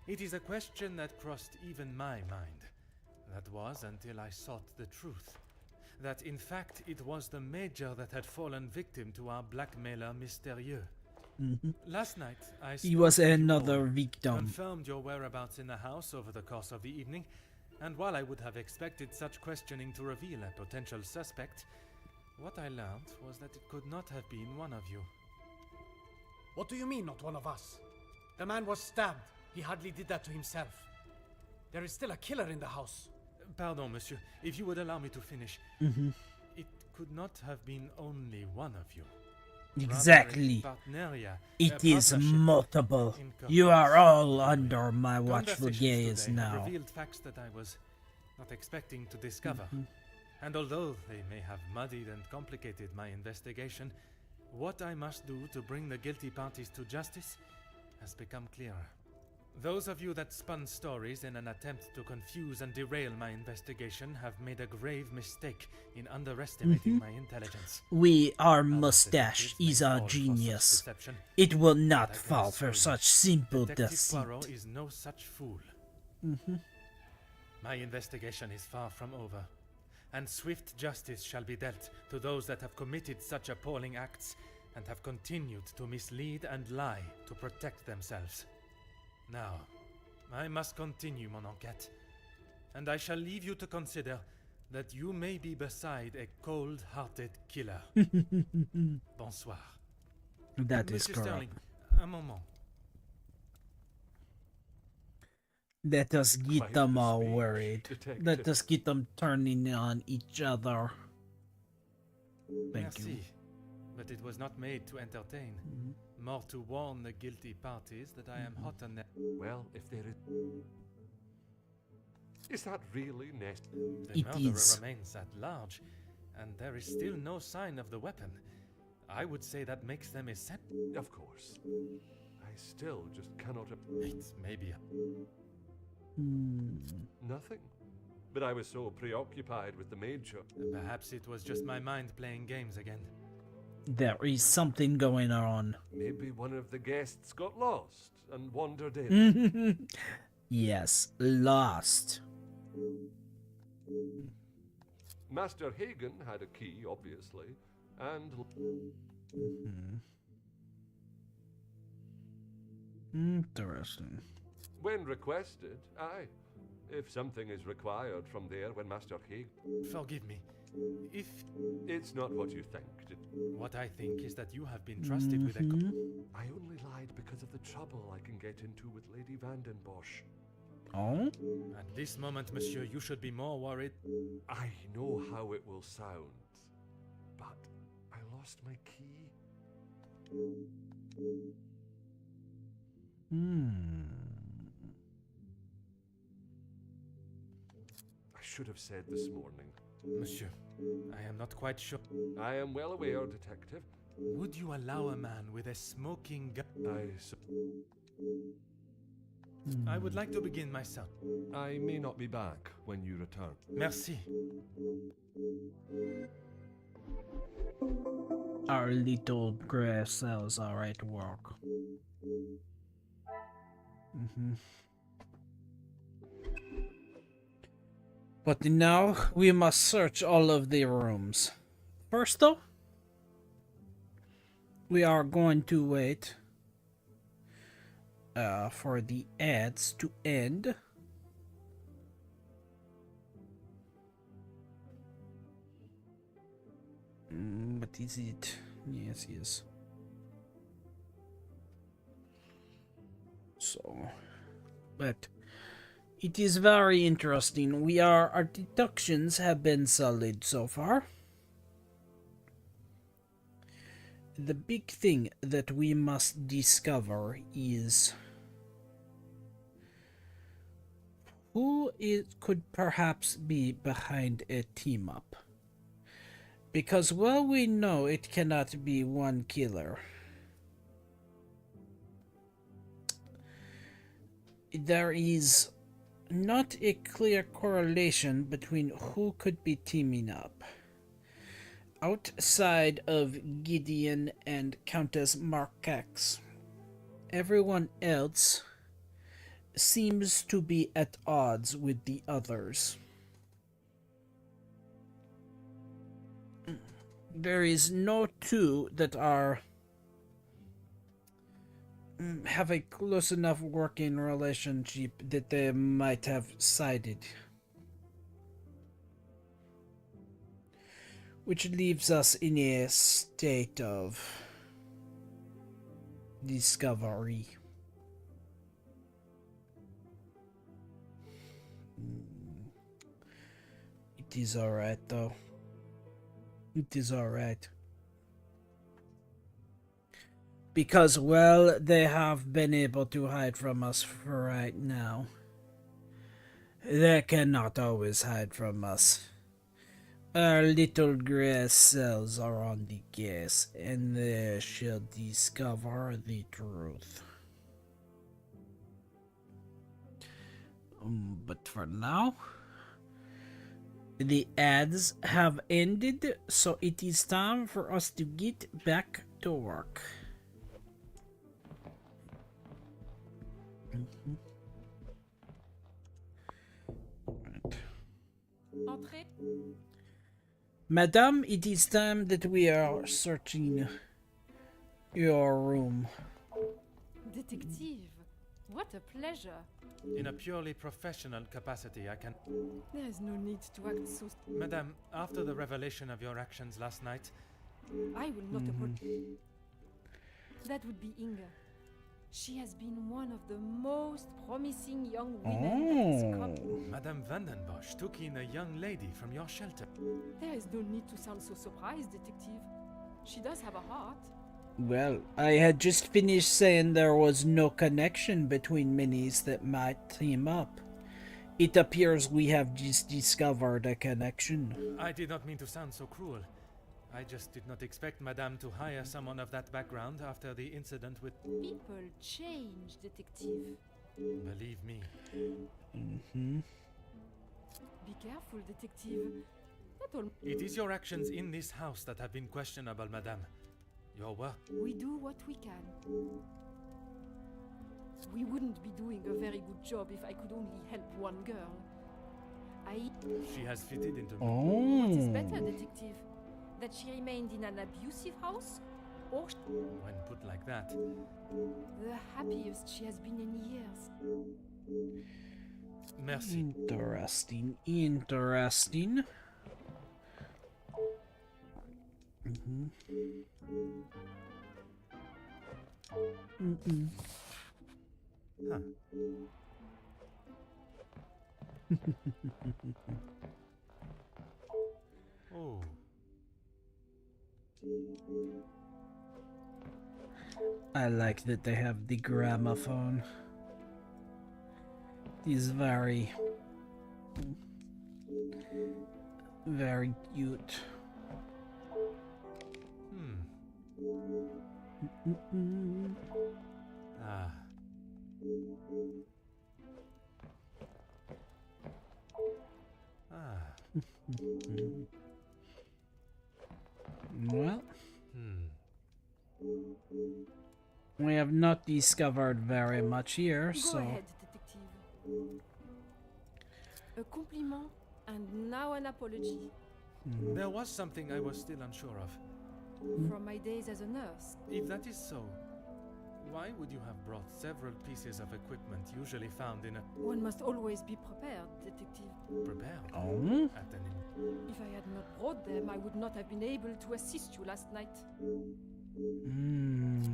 It is a question that crossed even my mind. That was until I sought the truth. That in fact it was the Major that had fallen victim to our blackmailer Mysterieux. Last night I He spoke was with you another all, victim. confirmed your whereabouts in the house over the course of the evening, and while I would have expected such questioning to reveal a potential suspect, what I learned was that it could not have been one of you. What do you mean, not one of us? The man was stabbed. He hardly did that to himself. There is still a killer in the house. Pardon, monsieur, if you would allow me to finish. It could not have been only one of you. Exactly. Rather a partneria, It a is partnership multiple. in You cahoots. are all under my watchful Conversations gaze today have now. revealed facts that I was not expecting to discover. And although they may have muddied and complicated my investigation, what I must do to bring the guilty parties to justice has become clearer. Those of you that spun stories in an attempt to confuse and derail my investigation have made a grave mistake in underestimating my intelligence. Our Other mustache detectives is may a fall for such genius. deception. It will But not I can fall for assure you, such simple Detective deceit. Poirot is no such fool. My investigation is far from over, and swift justice shall be dealt to those that have committed such appalling acts and have continued to mislead and lie to protect themselves. Now, I must continue mon enquête, and I shall leave you to consider that you may be beside a cold-hearted killer. Bonsoir. That is Monsieur correct. Sterling, un moment. Let us get Quite them the all speech, worried. detective. Let us get them turning on each other. Thank you. Merci. but it was not made to entertain. More to warn the guilty parties that I am hot on their... Well, if there is that really necessary? The It murderer is. remains at large, and there is still no sign of the weapon. I would say that makes them essential. Of course. I still just cannot. It may be Nothing. But I was so preoccupied with the major. perhaps it was just my mind playing games again. There is something going on. Maybe one of the guests got lost and wandered in. Yes, lost. Master Hagen had a key, obviously, and Interesting. when requested, aye. If something is required from there when Master Hagen... Forgive me. If It's not what you think. what I think is that you have been trusted with a... I only lied because of the trouble I can get into with Lady Vandenbosch. Oh? At this moment, monsieur, you should be more worried. I know how it will sound, but I lost my key. I should have said this morning. Monsieur, I am not quite sure. I am well aware, Detective. Would you allow a man with a smoking gun? I would like to begin myself. I may not be back when you return. Merci. Our little gray cells are at work. But now we must search all of the rooms. First though, we are going to wait for the ads to end. What is it? Yes, yes. So, but it is very interesting. Our deductions have been solid so far. The big thing that we must discover is who could perhaps be behind a team up. Because well, we know it cannot be one killer. There is not a clear correlation between who could be teaming up. Outside of Gideon and Countess Marcax, everyone else seems to be at odds with the others. There is no two that are have a close enough working relationship that they might have sided. Which leaves us in a state of discovery. It is alright though. It is alright. Because, well, they have been able to hide from us for right now. They cannot always hide from us. Our little gray cells are on the case, and they shall discover the truth. But for now, the ads have ended, so it is time for us to get back to work. Entrez. Madame, it is time that we are searching your room. Detective, what a pleasure. In a purely professional capacity, I can... There is no need to act so... Madame, after the revelation of your actions last night, I will not apologize. That would be Inga. She has been one of the most promising young women that has come. Madame Vandenbosch took in a young lady from your shelter. There is no need to sound so surprised, Detective. She does have a heart. Well, I had just finished saying there was no connection between minis that might team up. It appears we have just discovered a connection. I did not mean to sound so cruel. I just did not expect Madame to hire someone of that background after the incident with... People change, detective. Believe me. Mm-hmm. Be careful, detective. That all. It is your actions in this house that have been questionable, Madame. Your work. We do what we can. We wouldn't be doing a very good job if I could only help one girl. She has fitted into... What is Oh. better, detective? That she remained in an abusive house? Or When put like that. the happiest she has been in years? Merci. Interesting. Interesting. Mm-hmm. Mm-mm. Huh. Oh. I like that they have the gramophone. It is very cute. Mm-mm. Ah. Ah. Well, Hmm. we have not discovered very much here, Go so ahead, detective. A compliment and now an apology. There was something I was still unsure of. From my days as a nurse. If that is so, why would you have brought several pieces of equipment usually found in a... One must always be prepared, detective. prepared? Oh. At an If I had not brought them, I would not have been able to assist you last night.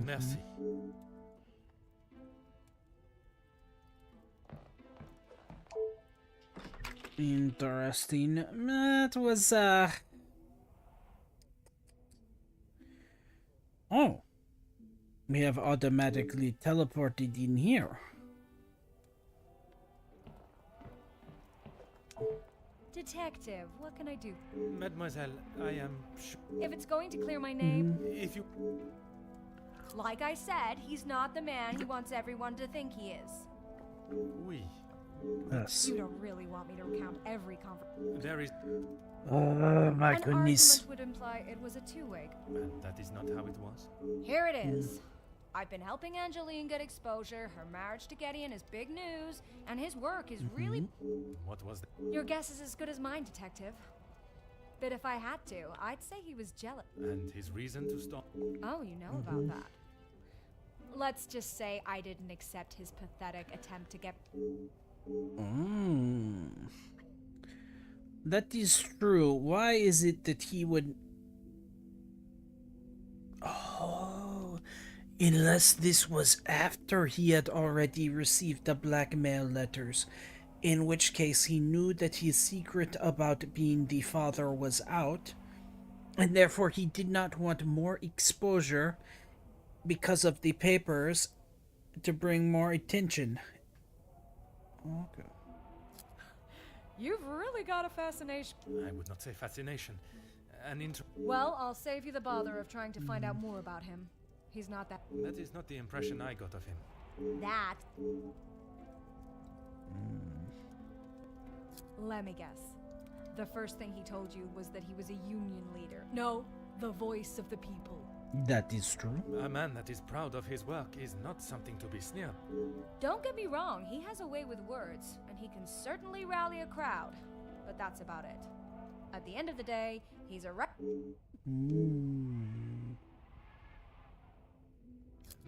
Merci. Interesting. That was Oh. We have automatically teleported in here. Detective, what can I do? Mademoiselle, I am If it's going to clear my name, If you... like I said, he's not the man he wants everyone to think he is. Oui. Yes. You don't really want me to recount every conversation. There is... Oh my An goodness. argument would imply it was a two-way. And that is not how it was? Here it is. I've been helping Angeline get exposure. Her marriage to Gideon is big news, and his work is really... What was that? Your guess is as good as mine, Detective. But if I had to, I'd say he was jealous. And his reason to stop... Oh, you know about that. Let's just say I didn't accept his pathetic attempt to get... Mm. That is true. Why is it that he would... Oh, unless this was after he had already received the blackmail letters, in which case he knew that his secret about being the father was out, and therefore he did not want more exposure because of the papers to bring more attention. Okay. You've really got a fascination. I would not say fascination. An Well, I'll save you the bother of trying to find out more about him. He's not that... That is not the impression I got of him. That. Let me guess. The first thing he told you was that he was a union leader. No, the voice of the people. That is true. A man that is proud of his work is not something to be sneered. Don't get me wrong, he has a way with words, and he can certainly rally a crowd. But that's about it. At the end of the day, he's a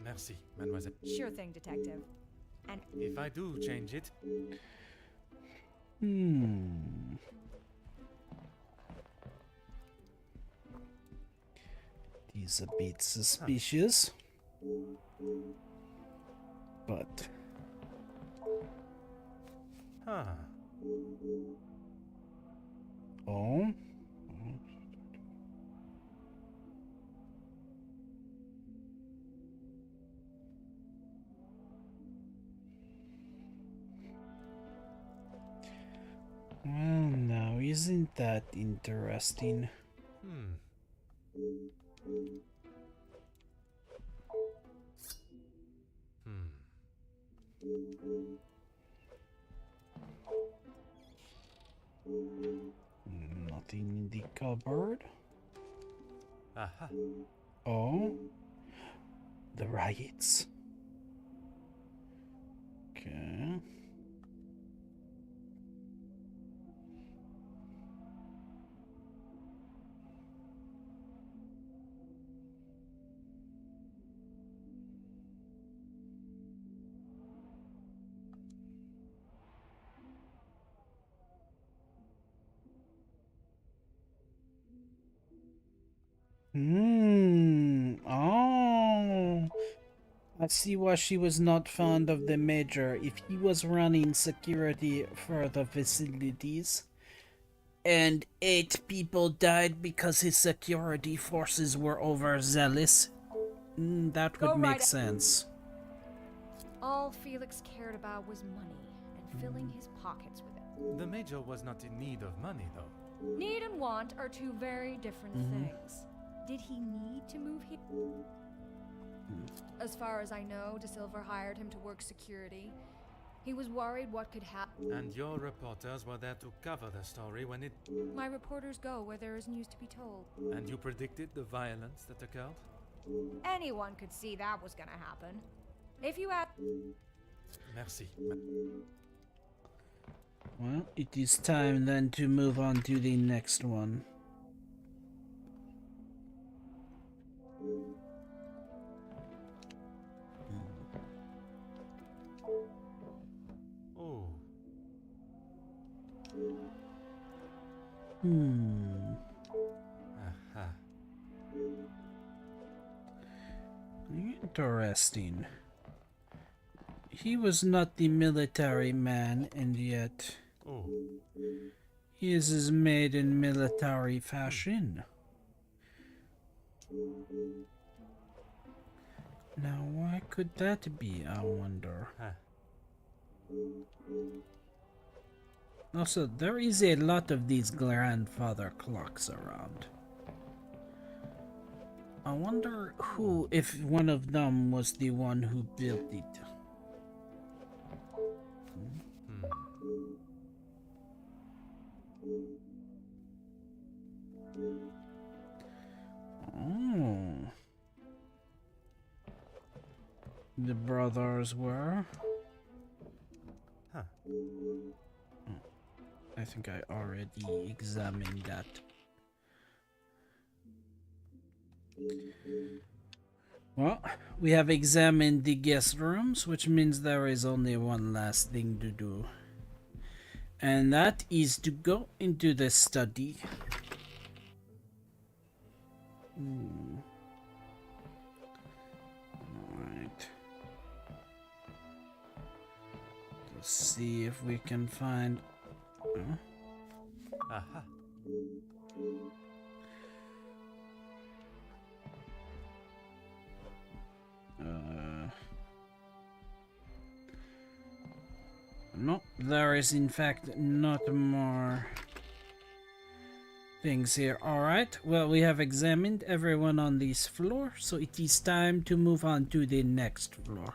Merci, mademoiselle. Sure thing, Detective. And If I do change it, He's a bit suspicious. But huh. Well, now, isn't that interesting? Hmm. Hmm. Nothing in the cupboard. Aha. Oh, the riots. Okay. Oh. I see why she was not fond of the Major. If he was running security for the facilities, and 8 people died because his security forces were overzealous, that would Go make right a- sense. All Felix cared about was money and filling his pockets with it. The Major was not in need of money, though. Need and want are two very different things. Did he need to move here? As far as I know, De Silva hired him to work security. He was worried what could happen. And your reporters were there to cover the story when it... My reporters go where there is news to be told. And you predicted the violence that occurred? Anyone could see that was gonna happen. If you had... Merci. Well, it is time then to move on to the next one. Oh. Aha. Interesting. He was not the military man, and yet Oh. his is made in military fashion. Now, why could that be, I wonder? Huh. Also, there is a lot of these grandfather clocks around. I wonder who, if one of them was the one who built it. Oh. The brothers were. Huh. I think I already examined that. Well, we have examined the guest rooms, which means there is only one last thing to do. And that is to go into the study. Alright. Let's see if we can find... Aha. No, there is in fact not more things here. Alright, well, we have examined everyone on this floor, so it is time to move on to the next floor.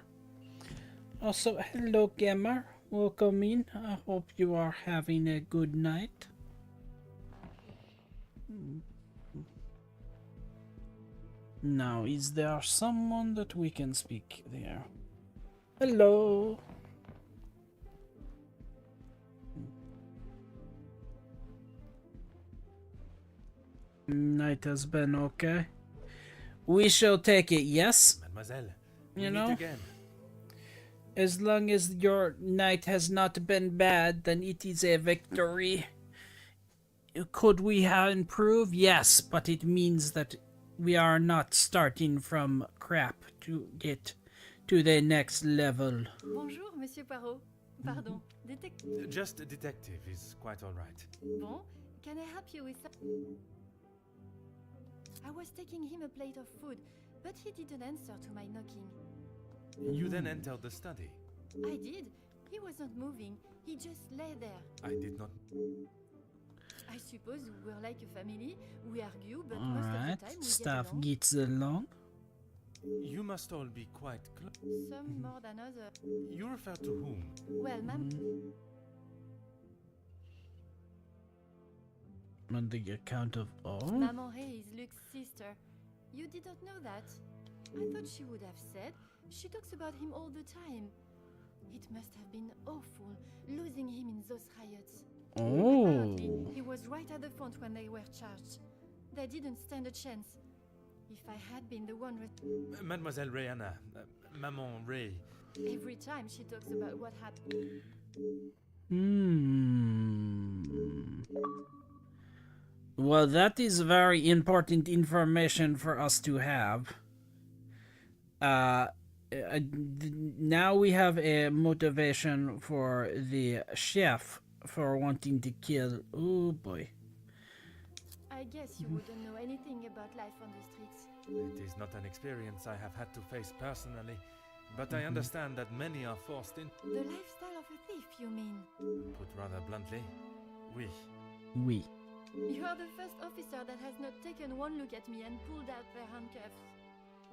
Also, hello gamer, welcome in. I hope you are having a good night. Now, is there someone that we can speak there? Hello. Night has been okay. We shall take it, yes? Mademoiselle, we You meet know? again. As long as your night has not been bad, then it is a victory. Could we improve? Yes, but it means that we are not starting from crap to get to the next level. Bonjour, Monsieur Poirot. Pardon, detective. Just a detective is quite all right. Bon, can I help you with some... I was taking him a plate of food, but he didn't answer to my knocking. You then entered the study. I did, He wasn't moving. He just lay there. I did not. I suppose we're like a family. We argue, but most of Alright, the time we staff get along. gets along. You must all be quite close. Some more than others. You refer to whom? Well, On the account of all. Maman Ray is Luke's sister. You didn't know that? I thought she would have said. She talks about him all the time. It must have been awful, losing him in those riots. Apparently, Oh. he was right at the front when they were charged. They didn't stand a chance. If I had been the one Mademoiselle Rihanna. Maman Ray. every time she talks about what happened. Well, that is very important information for us to have. Now we have a motivation for the chef for wanting to kill. Oh boy. I guess you wouldn't know anything about life on the streets. It is not an experience I have had to face personally, but I understand that many are forced in. The lifestyle of a thief, you mean? Put rather bluntly, oui. Oui. You are the first officer that has not taken one look at me and pulled out their handcuffs.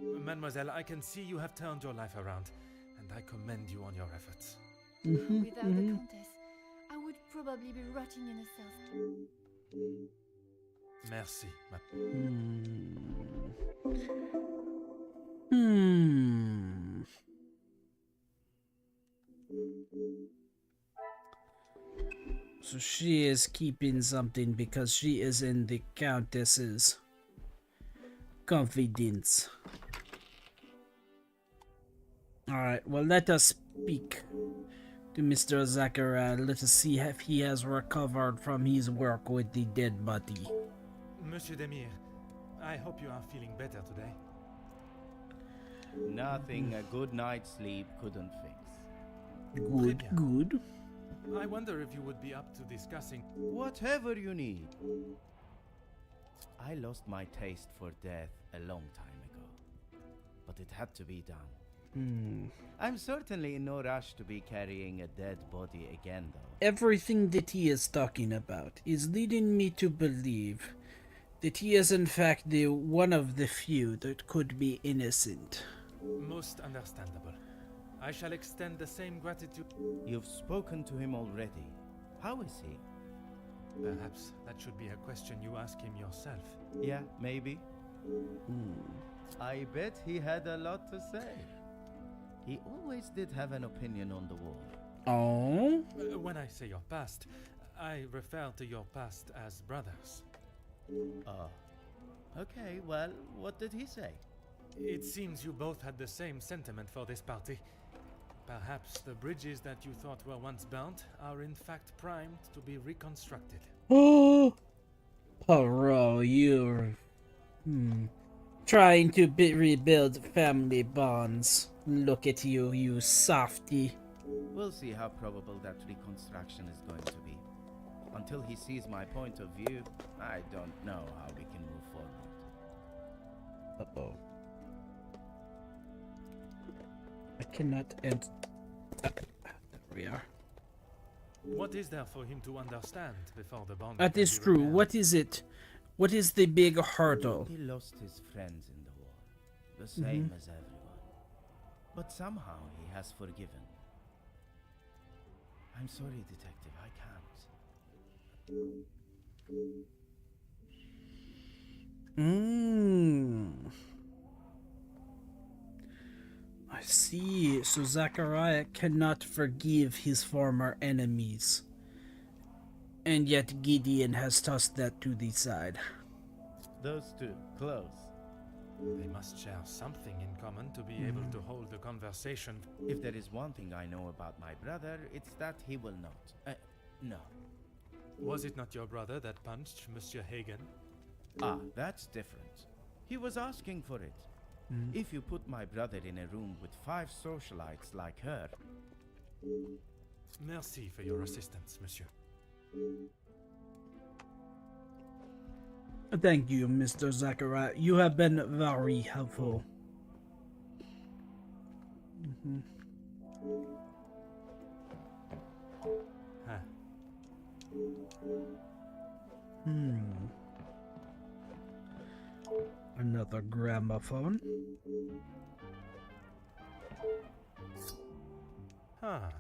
Mademoiselle, I can see you have turned your life around, and I commend you on your efforts. Without the Countess, I would probably be rotting in a cell. Merci. So she is keeping something because she is in the Countess's confidence. Alright, well, let us speak to Mr. Zachariah. Let us see if he has recovered from his work with the dead body. Monsieur Demir, I hope you are feeling better today. Nothing a good night's sleep couldn't fix. Good, good. I wonder if you would be up to discussing. Whatever you need. I lost my taste for death a long time ago, but it had to be done. I'm certainly in no rush to be carrying a dead body again, though. Everything that he is talking about is leading me to believe that he is in fact the one of the few that could be innocent. Most understandable. I shall extend the same gratitude. You've spoken to him already. How is he? Perhaps that should be a question you ask him yourself. Yeah, maybe. I bet he had a lot to say. He always did have an opinion on the war. Oh? When I say your past, I refer to your past as brothers. Okay, well, what did he say? It seems you both had the same sentiment for this party. Perhaps the bridges that you thought were once burnt are in fact primed to be reconstructed. Oh, Poirot, you're trying to rebuild family bonds. Look at you, you softy. We'll see how probable that reconstruction is going to be. Until he sees my point of view, I don't know how we can move forward. Uh-oh. I cannot end. There we are. What is there for him to understand before the bond? That can is be true. repaired? What is it? What is the big hurdle? He lost his friends in the war, the same as everyone. But somehow he has forgiven. I'm sorry, Detective, I can't. I see. So Zachariah cannot forgive his former enemies. And yet Gideon has tossed that to the side. Those two, close. They must share something in common to be able to hold the conversation. If there is one thing I know about my brother, it's that he will not. No. Was it not your brother that punched Monsieur Hagen? Ah, that's different. He was asking for it. If you put my brother in a room with 5 socialites like her... Merci for your assistance, monsieur. Thank you, Mr. Zachariah. You have been very helpful. Huh. Another gramophone. Huh.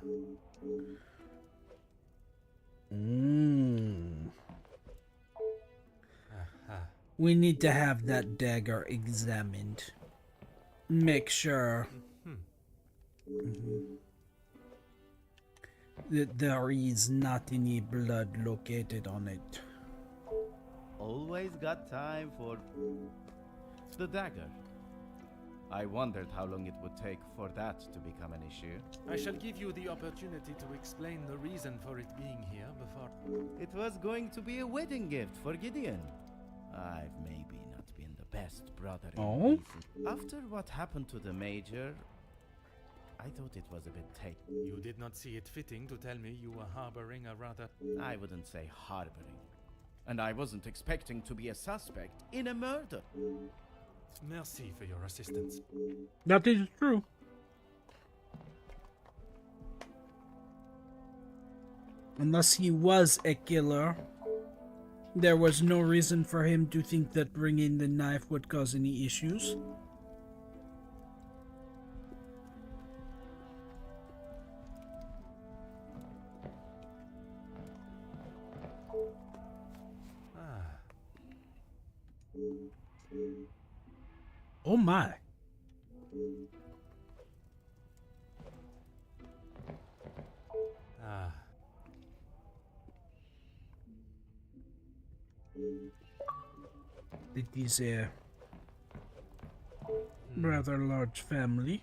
We need to have that dagger examined. Make sure that there is not any blood located on it. Always got time for the dagger. I wondered how long it would take for that to become an issue. I shall give you the opportunity to explain the reason for it being here before. It was going to be a wedding gift for Gideon. I've maybe not been the best brother in recent. After what happened to the Major, I thought it was a bit tight. You did not see it fitting to tell me you were harboring a rather... I wouldn't say harboring. And I wasn't expecting to be a suspect in a murder. Merci for your assistance. That is true. Unless he was a killer, there was no reason for him to think that bringing the knife would cause any issues. Oh my. It is a rather large family.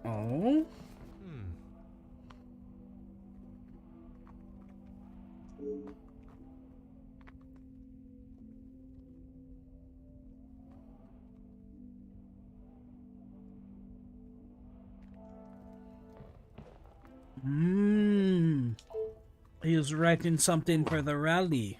Oh. He was writing something for the rally.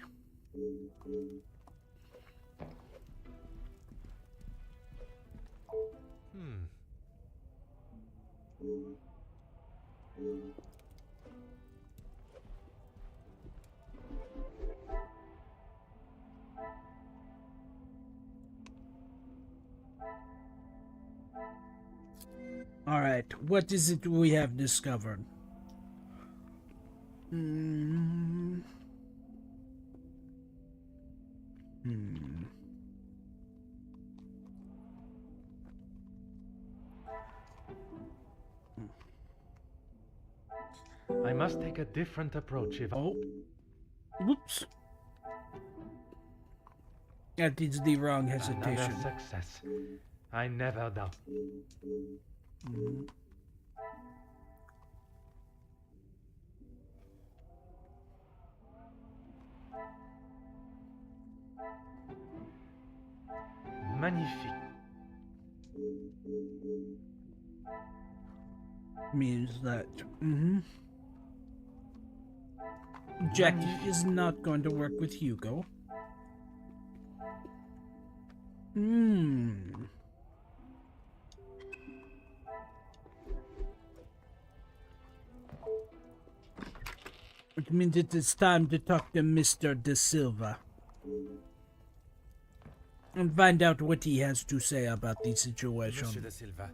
All right, what is it we have discovered? I must take a different approach if... Oh. Whoops. That is the wrong hesitation. Another success. I never doubt. Magnifique. Means that Jackie is not going to work with Hugo. Which means it is time to talk to Mr. De Silva and find out what he has to say about the situation. Monsieur De Silva,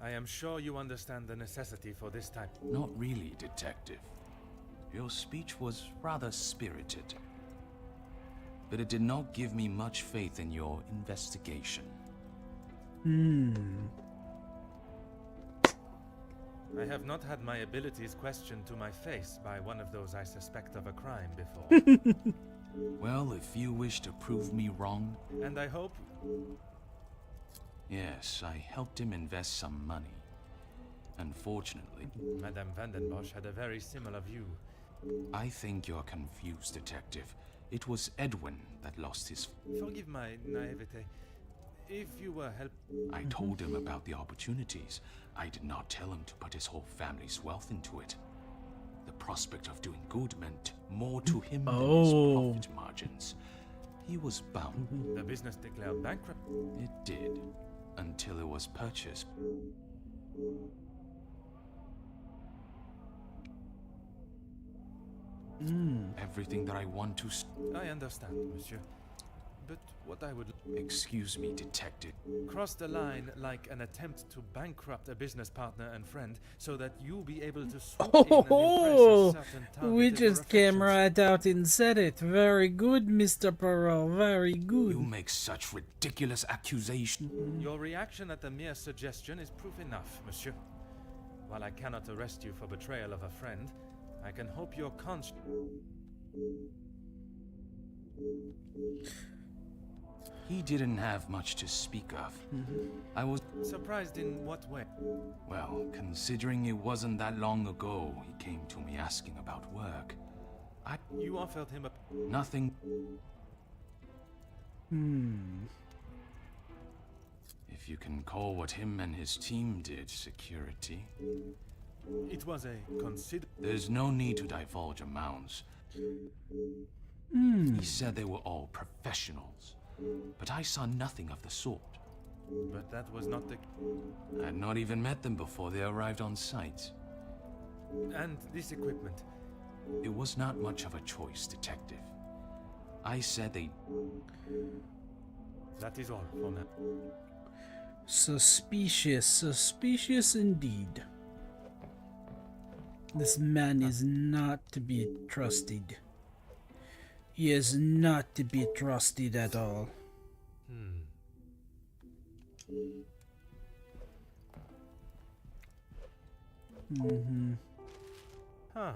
I am sure you understand the necessity for this time. Not really, Detective. Your speech was rather spirited, but it did not give me much faith in your investigation. I have not had my abilities questioned to my face by one of those I suspect of a crime before. Well, if you wish to prove me wrong... And I hope... Yes, I helped him invest some money. Unfortunately... Madame Vandenbosch had a very similar view. I think you're confused, Detective. It was Edwin that lost his... Forgive my naivete. If you were help... I told him about the opportunities. I did not tell him to put his whole family's wealth into it. The prospect of doing good meant more to him than his profit margins. He was bound. The business declared bankrupt? It did, until it was purchased. Everything that I want to. I understand, monsieur. But what I would Excuse me, detective. cross the line like an attempt to bankrupt a business partner and friend so that you'll be able to swoop in and Oh, impress a certain we target just came right out and said it. Very good, Mr. Perot. Very good. You make such ridiculous accusations. Your reaction at the mere suggestion is proof enough, monsieur. While I cannot arrest you for betrayal of a friend, I can hope your conscience. He didn't have much to speak of. I was. Surprised in what way? Well, considering it wasn't that long ago, he came to me asking about work. You offered him a. Nothing. If you can call what him and his team did security. It was a There's no need to divulge amounts. He said they were all professionals, but I saw nothing of the sort. But that was not the. I had not even met them before they arrived on site. And this equipment. It was not much of a choice, detective. I said they. That is all for now. Suspicious, suspicious indeed. This man is not to be trusted. He is not to be trusted at all. Huh.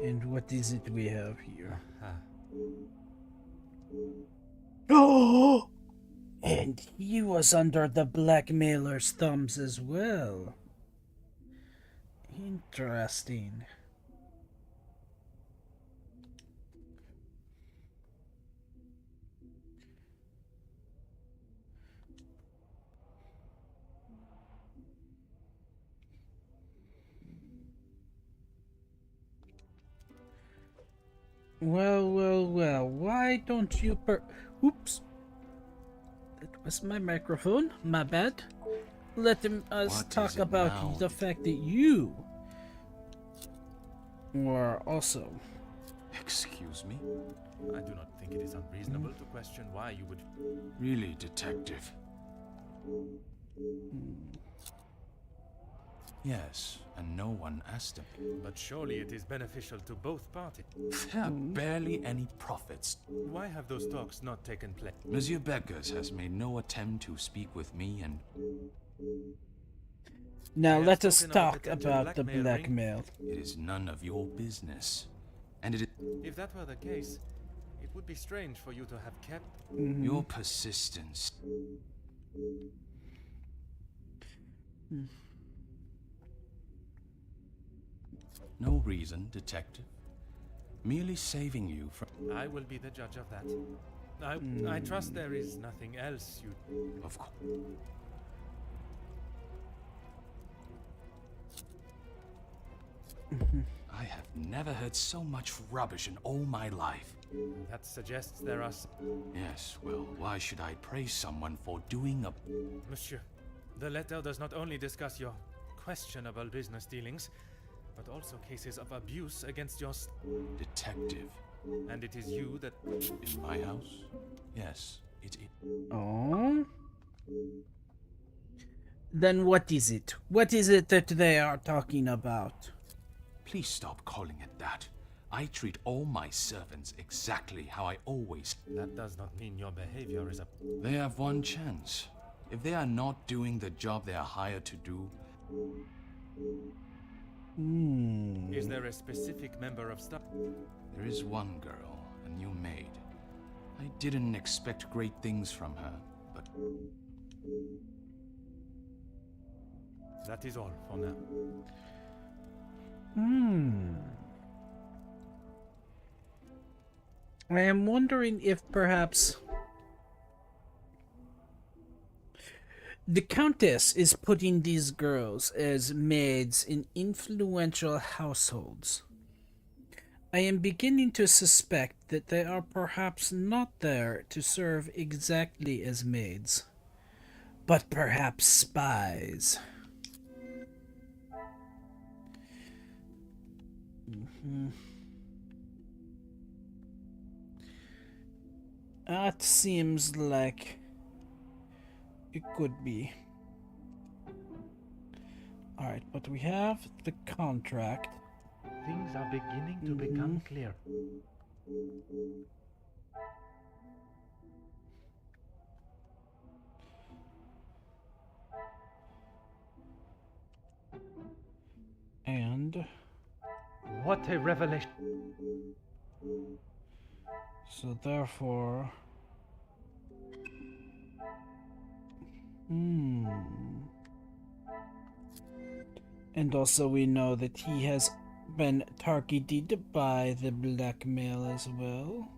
And what is it we have here? Oh! Oh! And he was under the blackmailer's thumbs as well. Interesting. Well, why don't you Oops. That was my microphone, my bad. Let us What talk is it about now? the fact that you were also... Excuse me? I do not think it is unreasonable to question why you would. Really, detective? Yes, and no one asked him. But surely it is beneficial to both parties. There are barely any profits. Why have those talks not taken place? Monsieur Beggars has made no attempt to speak with me and... Now have let us spoken of talk potential about the blackmail ring. blackmail. It is none of your business. And it is... If that were the case, it would be strange for you to have kept. Your persistence. No reason, detective. Merely saving you from... I will be the judge of that. I trust there is nothing else you. Of course. I have never heard so much rubbish in all my life. That suggests there are. Yes, well, why should I praise someone for doing a... Monsieur, the letter does not only discuss your questionable business dealings, but also cases of abuse against your. Detective. And it is you that. In my house? Yes, it is. Oh? Then what is it? What is it that they are talking about? Please stop calling it that. I treat all my servants exactly how I always... That does not mean your behavior is a. They have one chance. If they are not doing the job they are hired to do... Is there a specific member of staff? There is one girl, a new maid. I didn't expect great things from her, but... That is all for now. I am wondering if perhaps The Countess is putting these girls as maids in influential households. I am beginning to suspect that they are perhaps not there to serve exactly as maids, but perhaps spies. That seems like it could be. Alright, but we have the contract. Things are beginning to become clear. And What a revelation! so therefore... And also we know that he has been targeted by the blackmail as well.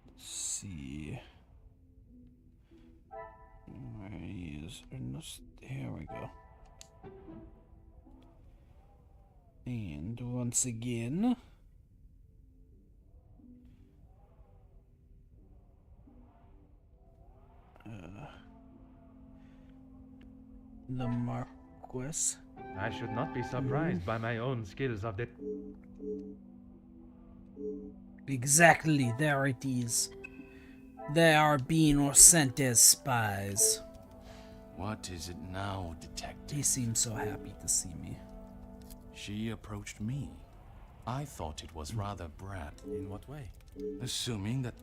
Let's see. Where he is. Here we go. And once again, the Marquess. I should not be surprised by my own skills of the... Exactly, there it is. They are being sent as spies. What is it now, detective? He seems so happy to see me. She approached me. I thought it was rather Brad. In what way? Assuming that...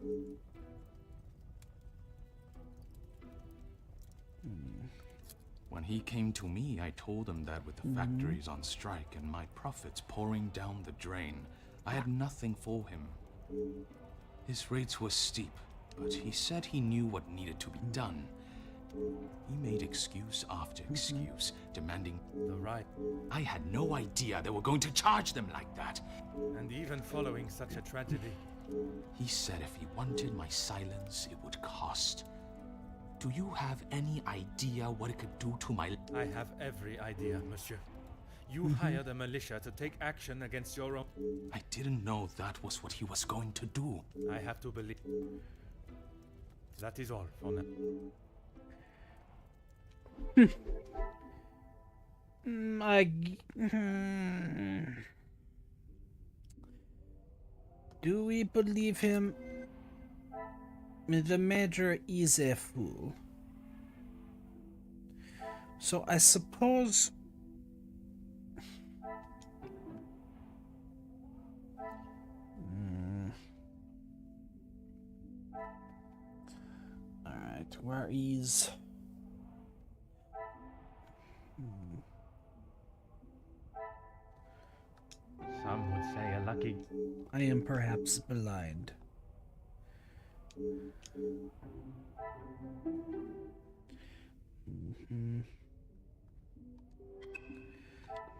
When he came to me, I told him that with the factories on strike and my profits pouring down the drain, I had nothing for him. His rates were steep, but he said he knew what needed to be done. He made excuse after excuse, demanding The right. I had no idea they were going to charge them like that. And even following such a tragedy. He said if he wanted my silence, it would cost. Do you have any idea what it could do to my... I have every idea, monsieur. You hired a militia to take action against your own... I didn't know that was what he was going to do. I have to believe... That is all for now. Do we believe him? The Major is a fool. So I suppose... Alright, where is... Some would say a lucky... I am perhaps blind.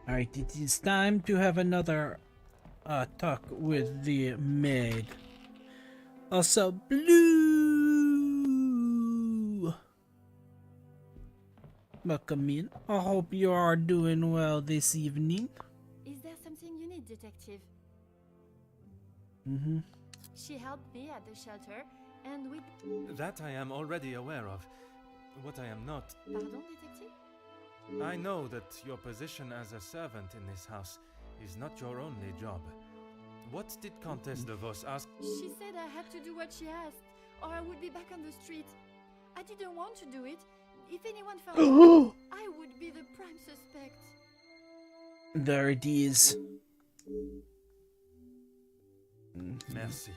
Alright, it is time to have another talk with the maid. Also, Blue! Welcome in. I hope you are doing well this evening. Is there something you need, detective? She helped me at the shelter, and we... That I am already aware of. What I am not... Pardon, detective? I know that your position as a servant in this house is not your only job. What did Countess de Vos ask? She said I had to do what she asked, or I would be back on the street. I didn't want to do it. If anyone found out, I would be the prime suspect. There it is. Merci.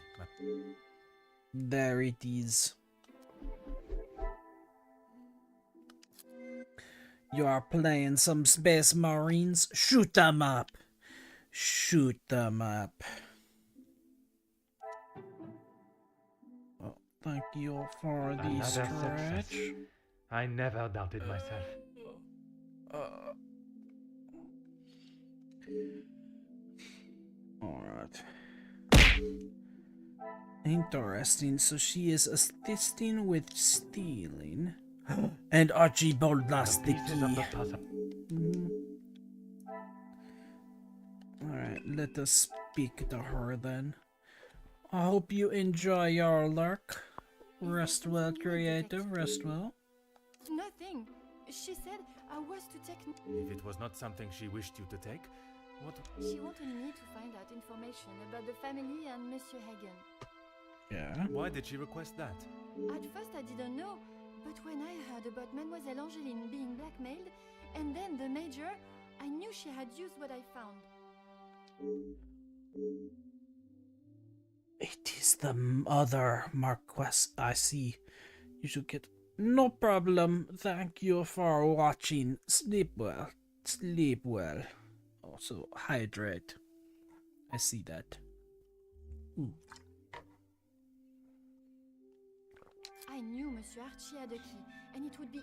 There it is. You are playing some Space Marines? Shoot them up. Shoot them up. Oh, thank you for the Another stretch. success. I never doubted myself. Alright. Interesting. So she is assisting with stealing. And Archibald lost the key. Alright, let us speak to her then. I hope you enjoy your lurk. Rest well, creative. Rest well. Nothing. She said I was to take. If it was not something she wished you to take, what? She wanted me to find out information about the family and Monsieur Hagen. Yeah. Why did she request that? At first I didn't know, but when I heard about Mademoiselle Angeline being blackmailed, and then the Major, I knew she had used what I found. It is the other Marquess. I see. You should get. No problem. Thank you for watching. Sleep well. Sleep well. Also, hydrate. I see that. Ooh. I knew Monsieur Archie had a key, and it would be.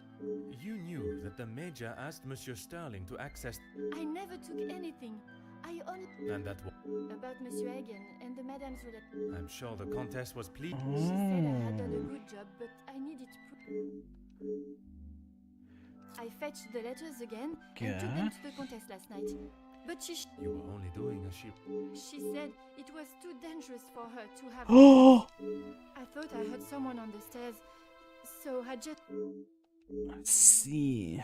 You knew that the Major asked Monsieur Sterling to access. I never took anything. I only. And that was. About Monsieur Hagen and the Madame's relative. I'm sure the Countess was pleased. She said I had done a good job, but I needed I fetched the letters again and took them to the Countess last night. But You were only doing as she said it was too dangerous for her to have. I thought I heard someone on the stairs, so I just. Let's see.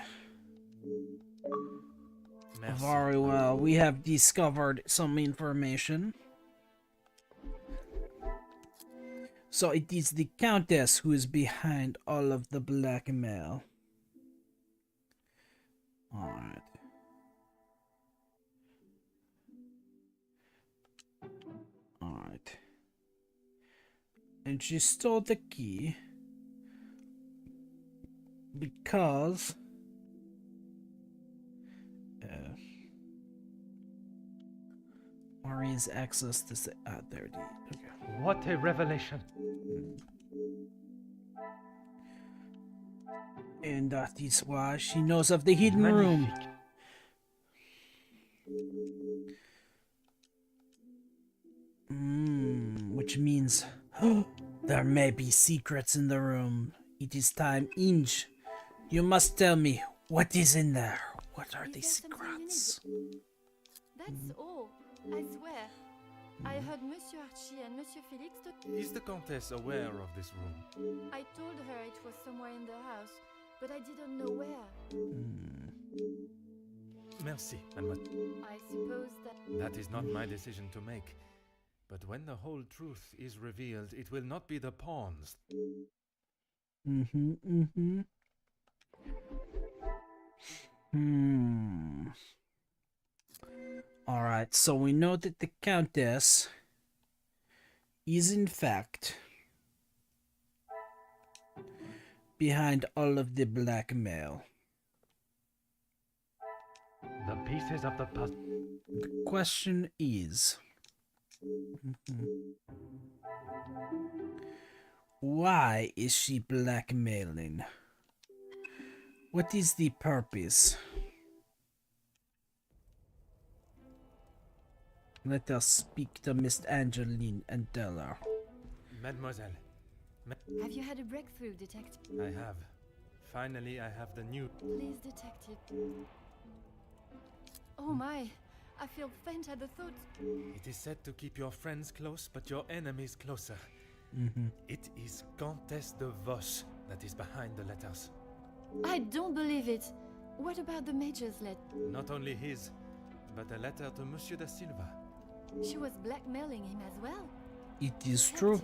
Merci. Very well. We have discovered some information. So it is the Countess who is behind all of the blackmail. Alright. Alright. And she stole the key because Mari's access to say there it is. Okay. What a revelation! And that is why she knows of the hidden room. Which means there may be secrets in the room. It is time, Inge. You must tell me what is in there. What are the secrets? That's all. I swear. I heard Monsieur Archie and Monsieur Felix. Is the Countess aware of this room? I told her it was somewhere in the house, but I didn't know where. Merci, mademoiselle. I suppose that. That is not my decision to make. But when the whole truth is revealed, it will not be the pawns. Alright, so we know that the Countess is in fact behind all of the blackmail. The pieces of the puzzle. The question is, why is she blackmailing? What is the purpose? Let us speak to Miss Angeline and tell her. Mademoiselle. Have you had a breakthrough, detective? I have. Finally, I have the new. Please, detective. Oh my, I feel faint at the thought. It is said to keep your friends close, but your enemies closer. It is Countess de Vos that is behind the letters. I don't believe it. What about the Major's letter? Not only his, but a letter to Monsieur da Silva. She was blackmailing him as well. It is true.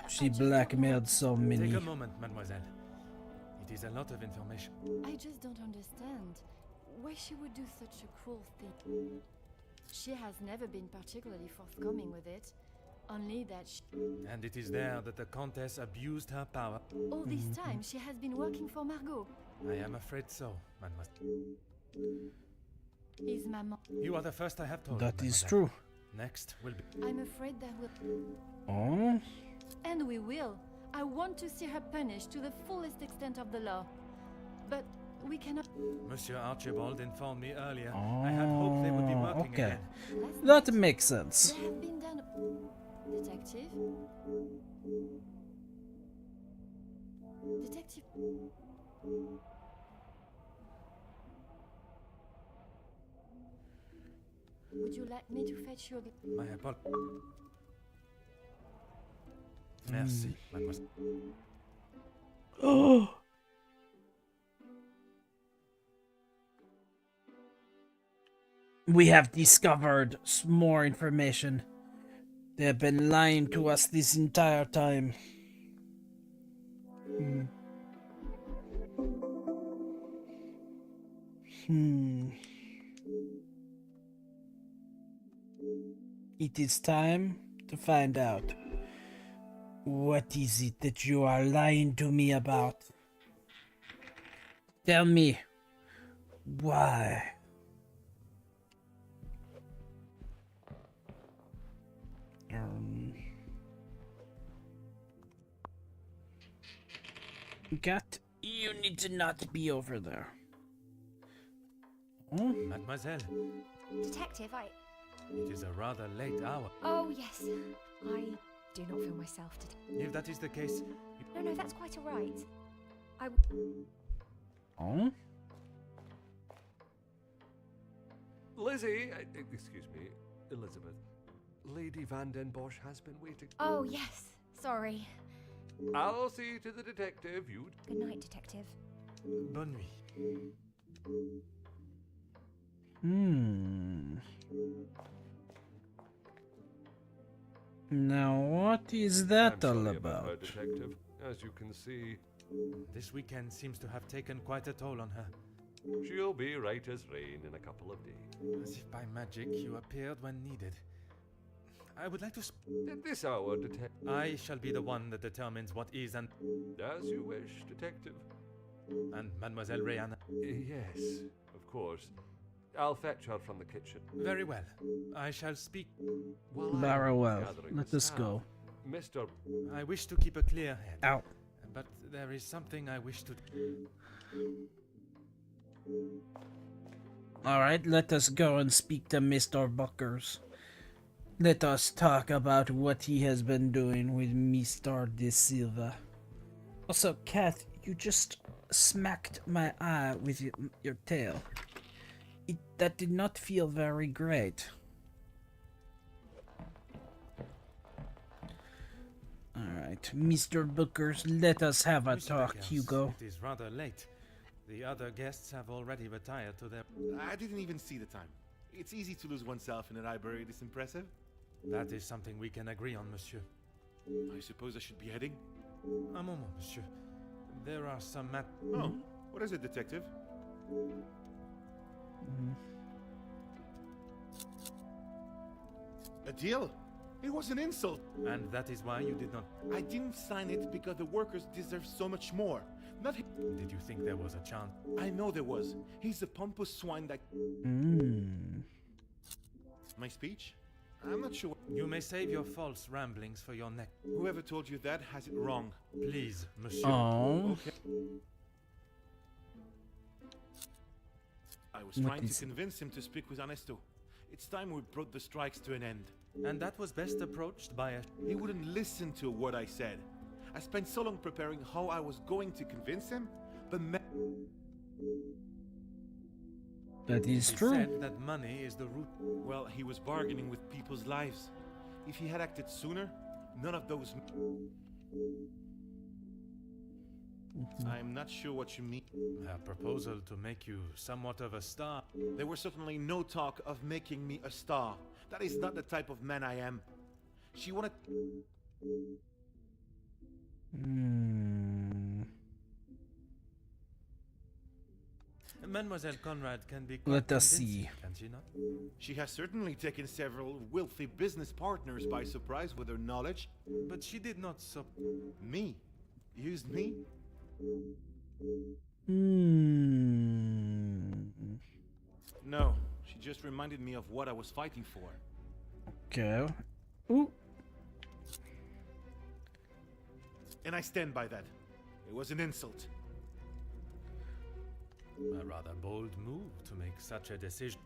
She blackmailed so many. Take a moment, mademoiselle. It is a lot of information. I just don't understand why she would do such a cruel thing. She has never been particularly forthcoming with it. Only that she... And it is there that the Countess abused her power. All this time she has been working for Margot. I am afraid so, mademoiselle. Is Maman... You are the first I have told. That is true. Next will be... I'm afraid that will... Oh? And we will. I want to see her punished to the fullest extent of the law. But We cannot. Monsieur Archibald informed me earlier. I had hoped they would be working okay. again. That makes sense. There have been done. Detective. Detective. Would you like me to fetch your? My apologies. Merci, mademoiselle. Oh. We have discovered more information. They have been lying to us this entire time. It is time to find out. What is it that you are lying to me about? Tell me. Why? Cat, you need to not be over there. Oh? Mademoiselle, Detective, it is a rather late hour. Oh, yes. I do not feel myself to. If that is the case, No, that's quite all right. Oh? Lizzie, excuse me, Elizabeth. Lady Van Den Bosch has been waiting. Oh, yes. Sorry. I'll see to the detective. You. Good night, Detective. bonne nuit. Now, what is that I'm all sorry about? her, Detective. As you can see, This weekend seems to have taken quite a toll on her. she'll be right as rain in a couple of days. As if by magic you appeared when needed. I would like to. At this hour, Detective. I shall be the one that determines what is and As you wish, Detective. Mademoiselle Rihanna. Yes, of course. I'll fetch her from the kitchen. Very well. I shall speak. While I'm Very well. gathering Let the us staff, go. Mr. I wish to keep a clear head. Ow. But there is something I wish to. Alright, let us go and speak to Mr. Buckers. Let us talk about what he has been doing with Mr. De Silva. Also, Cat, you just smacked my eye with your tail. That did not feel very great. Alright, Mr. Buckers, let us have a Monsieur talk, Beckers, Hugo. It is rather late. The other guests have already retired to their. I didn't even see the time. It's easy to lose oneself in a library this impressive. That is something we can agree on, monsieur. I suppose I should be heading? Un moment, monsieur. There are some Oh, what is it, detective? A deal? It was an insult. And that is why you did not. I didn't sign it because the workers deserve so much more. Not he. Did you think there was a chance? I know there was. He's a pompous swine that. My speech? I'm not sure. You may save your false ramblings for your next. Whoever told you that has it wrong. Please, monsieur. Oh. Okay. I was What trying to is- convince him to speak with Ernesto. It's time we brought the strikes to an end. And that was best approached by a. He wouldn't listen to what I said. I spent so long preparing how I was going to convince him, but That is He true. said that money is the root. well, he was bargaining with people's lives. If he had acted sooner, none of those. I'm not sure what you mean. Her proposal to make you somewhat of a star. There was certainly no talk of making me a star. That is not the type of man I am. She wanted. Mademoiselle Conrad can be quite Let us convincing, see. can she not? She has certainly taken several wealthy business partners by surprise with her knowledge. But she did not so. Me? Used me? No, she just reminded me of what I was fighting for. Okay. Ooh. And I stand by that. It was an insult. A rather bold move to make such a decision.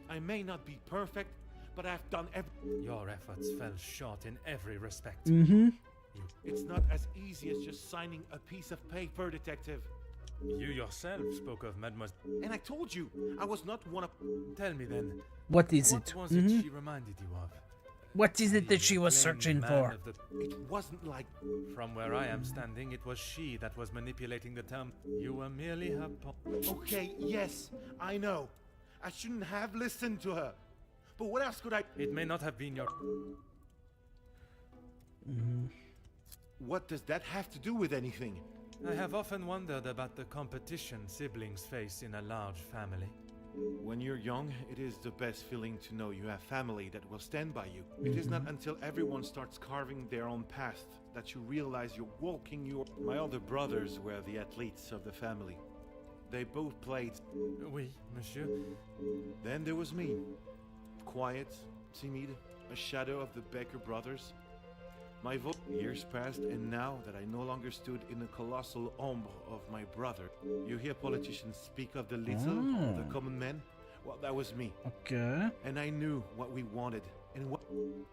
I may not be perfect, but I've done everything. Your efforts fell short in every respect. It's not as easy as just signing a piece of paper, Detective. You yourself spoke of Mademoiselle. And I told you, I was not one of... Tell me then, What is what it? was it she reminded you of? What is it that The she was acclaimed searching man for? of the- It wasn't like... From where I am standing, it was she that was manipulating the term. You were merely her Okay, yes, I know. I shouldn't have listened to her. But what else could I... It may not have been your... What does that have to do with anything? I have often wondered about the competition siblings face in a large family. When you're young, it is the best feeling to know you have family that will stand by you. It is not until everyone starts carving their own path that you realize you're walking your... My older brothers were the athletes of the family. They both played. Oui, monsieur. Then there was me. Quiet, timid, a shadow of the Becker brothers. My years passed, and now that I no longer stood in the colossal ombre of my brother, you hear politicians speak of the little, of the common man. Well, that was me. Okay. And I knew what we wanted, and what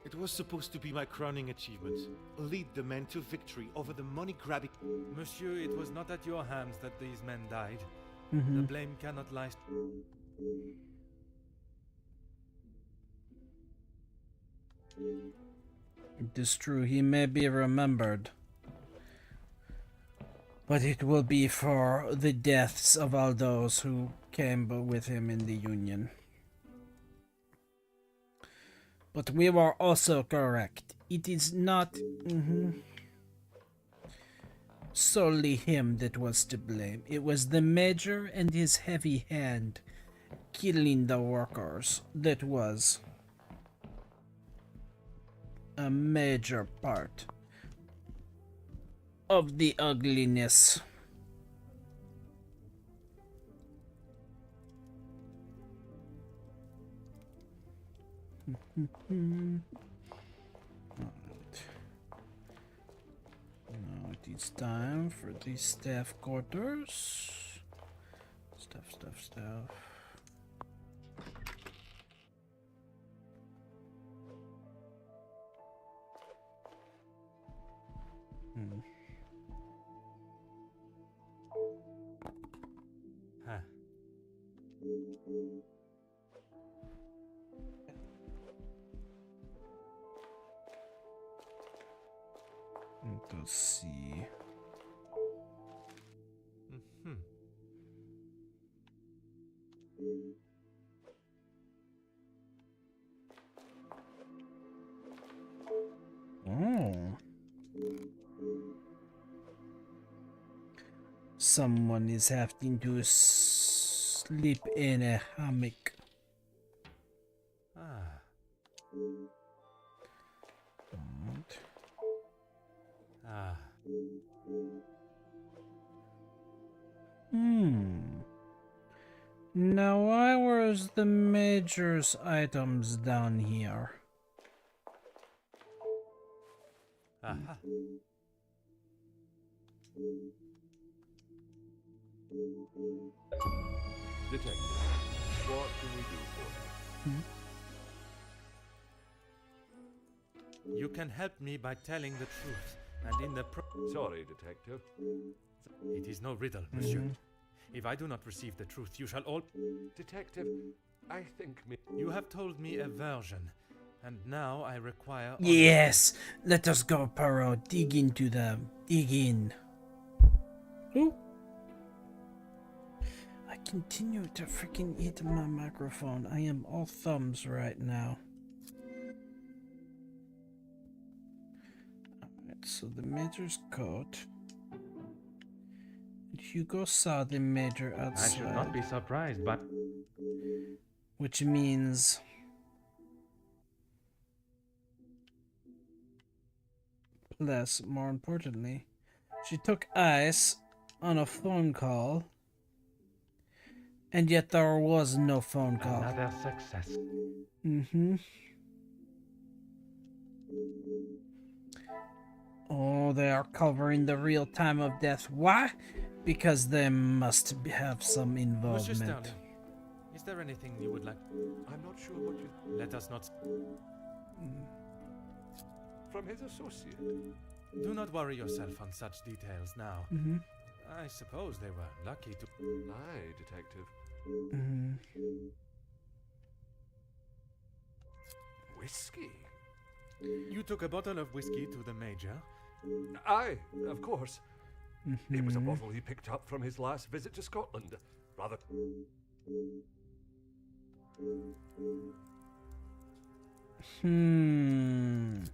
it was supposed to be my crowning achievement. Lead the men to victory over the money-grabbing... Monsieur, it was not at your hands that these men died. The blame cannot lie. It is true, he may be remembered. But it will be for the deaths of all those who came with him in the Union. But we were also correct. It is not solely him that was to blame. It was the Major and his heavy hand killing the workers that was a major part of the ugliness. Now it is time for the staff quarters. Stuff. Huh. Let's see. Oh. Someone is having to sleep in a hammock. Ah. Right. Ah. Now why was the Major's items down here? Aha. Detective, what can we do for you? You can help me by telling the truth, and in the Sorry, Detective. It is no riddle, monsieur. If I do not receive the truth, you shall all... Detective, I think You have told me a version, and now I require... Yes! Let us go, Poirot. Dig into them. Dig in. Ooh. I continue to freaking eat my microphone. I am all thumbs right now. Alright, so the Major's coat. Hugo saw the Major outside. I should not be surprised, but... Which means... Plus, more importantly, she took Ice on a phone call, and yet there was no phone call. Another success. Oh, they are covering the real time of death. Why? Because they must have some Monsieur involvement. Sterling, is there anything you would like? I'm not sure what you... Let us not... From his associate. Do not worry yourself on such details now. Mm-hmm. I suppose they were lucky to... Aye, detective. Mm-hmm. Whiskey? You took a bottle of whiskey to the Major? Aye, of course. It was a Mhm. bottle he picked up from his last visit to Scotland. Rather...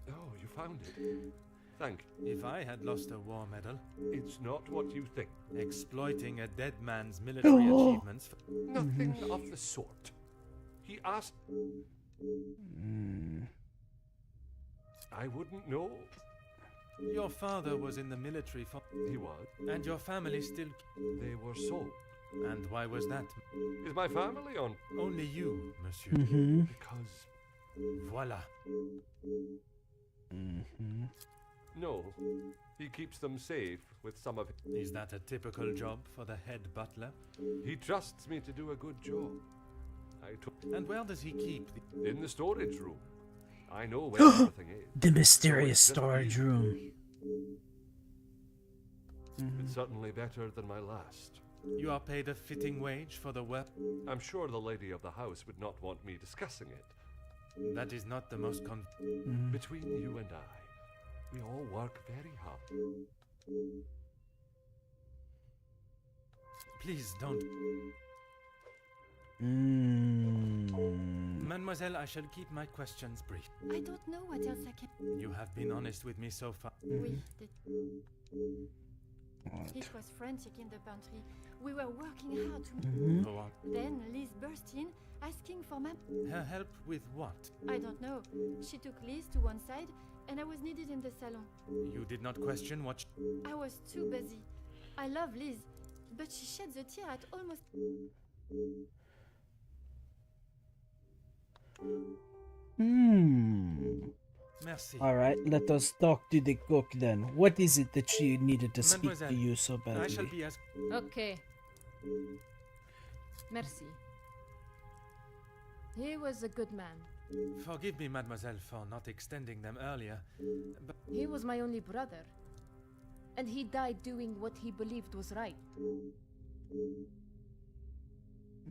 Oh, you found it. Thank you. If I had lost a war medal, It's not what you think. exploiting a dead man's military achievements... Nothing of the sort. He asked... I wouldn't know. Your father was in the military for... He was. And your family still... They were sold. And why was that? Is my family on? Only you, monsieur. Mm-hmm. Because... Voila. Mm-hmm. No. He keeps them safe with some of... Is that a typical job for the head butler? He trusts me to do a good job. I took... And where does he keep the... In the storage room. I know where everything is. The mysterious So it's just storage easy. room. It's certainly better than my last. You are paid a fitting wage for the work? I'm sure the lady of the house would not want me discussing it. That is not the most Between you and I, we all work very hard. Please don't. Mademoiselle, I shall keep my questions brief. I don't know what else I can. You have been honest with me so far. Oui, it was frantic in the pantry. We were working hard to. Go on. Then Liz burst in, asking for my. Her help with what? I don't know. She took Liz to one side, and I was needed in the salon. You did not question what... I was too busy. I love Liz, but she sheds a tear at almost. Merci. Alright, let us talk to the cook then. What is it that she needed to speak to Mademoiselle, you so I shall badly? be as... Okay. Merci. He was a good man. Forgive me, mademoiselle, for not extending them earlier, but He was my only brother. And he died doing what he believed was right.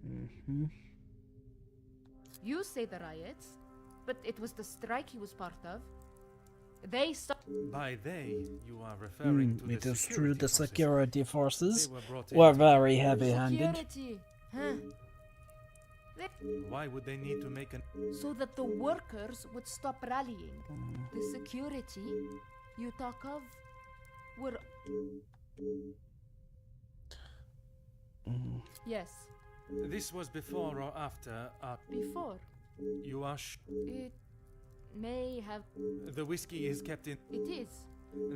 Mm-hmm. You say the riots, but it was the strike he was part of. They stopped. by they, you are referring to It the is true the forces. security forces They were brought in were to- very heavy-handed. Security. Huh? Why would they need to make an... So that the workers would stop rallying. The security you talk of were. Yes, This was before or after our... before. You are It may have. The whiskey is kept in... It is.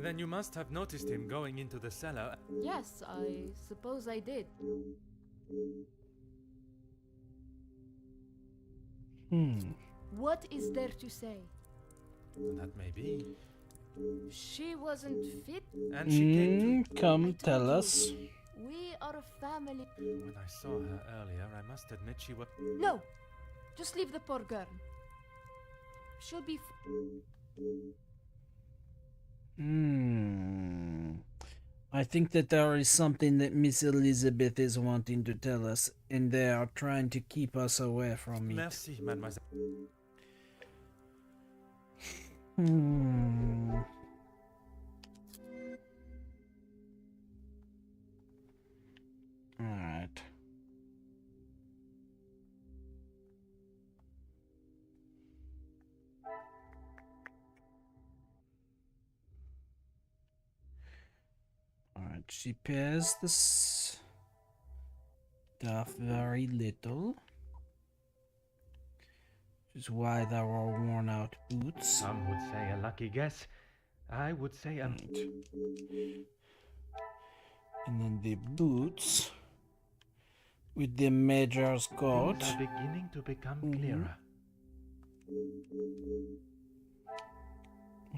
Then you must have noticed him going into the cellar. Yes, I suppose I did. What is there to say? That may be. She wasn't fit. And she came to... Come, tell us. We are a family. When I saw her earlier, I must admit she was... No, just leave the poor girl. She'll be. I think that there is something that Miss Elizabeth is wanting to tell us, and they are trying to keep us away from it. Merci, mademoiselle. Alright. Alright, she pays the stuff very little. Which is why there are worn out boots. Some would say a lucky guess. I would say a... And then the boots with the major's coat. Things are beginning to become clearer.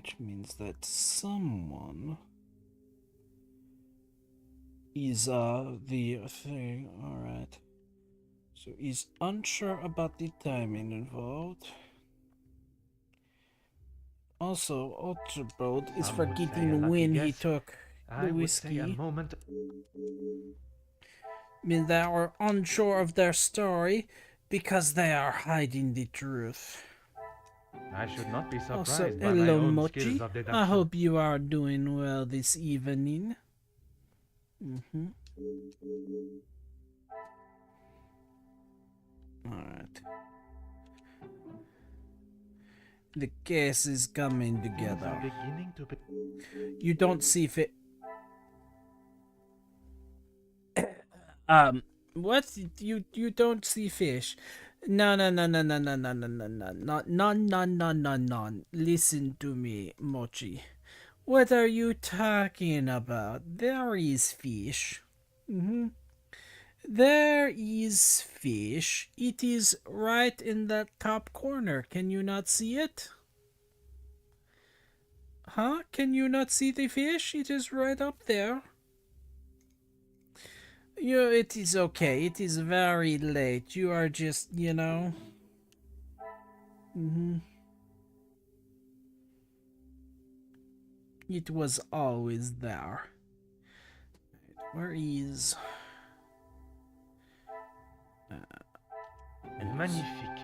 Which means that someone is the thing. Alright. So he's unsure about the timing involved. Also, Archibald is Some would say a forgetting lucky when he guess. took I the would say a whiskey. moment. Mean they are unsure of their story because they are hiding the truth. I should not be surprised Also, by my hello own Mochi. skills of deduction. I hope you are doing well this evening. Alright. The case is coming Things together. are beginning to be. You don't see fit. What? You don't see fish? No. Listen to me, Mochi. What are you talking about? There is fish. There is fish. It is right in that top corner. Can you not see it? Huh? Can you not see the fish? It is right up there. It is okay. It is very late. You are just, you know. It was always there. Where is... Magnifique.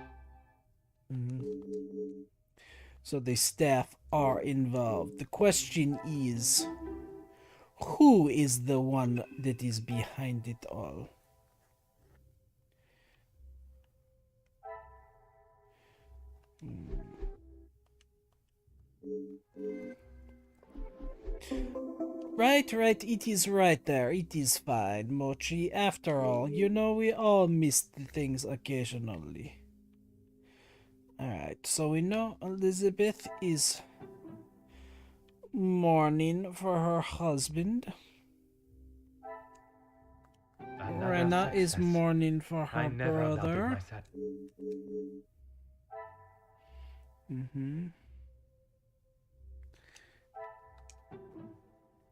So the staff are involved. The question is, who is the one that is behind it all? Right, it is right there. It is fine, Mochi. After all, you know we all miss the things occasionally. Alright, so we know Elizabeth is mourning for her husband. Another Rena is success. mourning for I her never doubted brother. myself.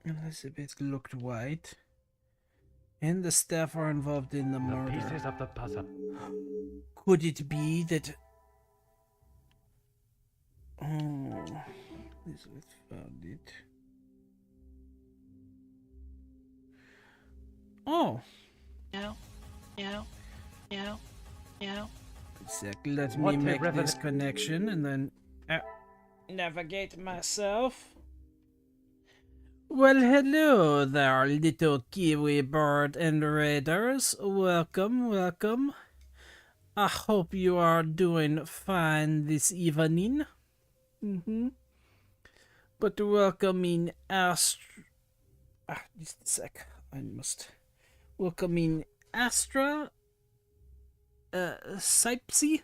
Elizabeth looked white. And the staff are involved in the The murder. pieces of the puzzle. Could it be that... Oh, Elizabeth found it. Oh. No. A sec, let What me a make this revel- connection and then navigate myself. Well, hello there, little kiwi bird and raiders. Welcome. I hope you are doing fine this evening. But welcoming just a sec. I must welcoming Astra, Sipsy,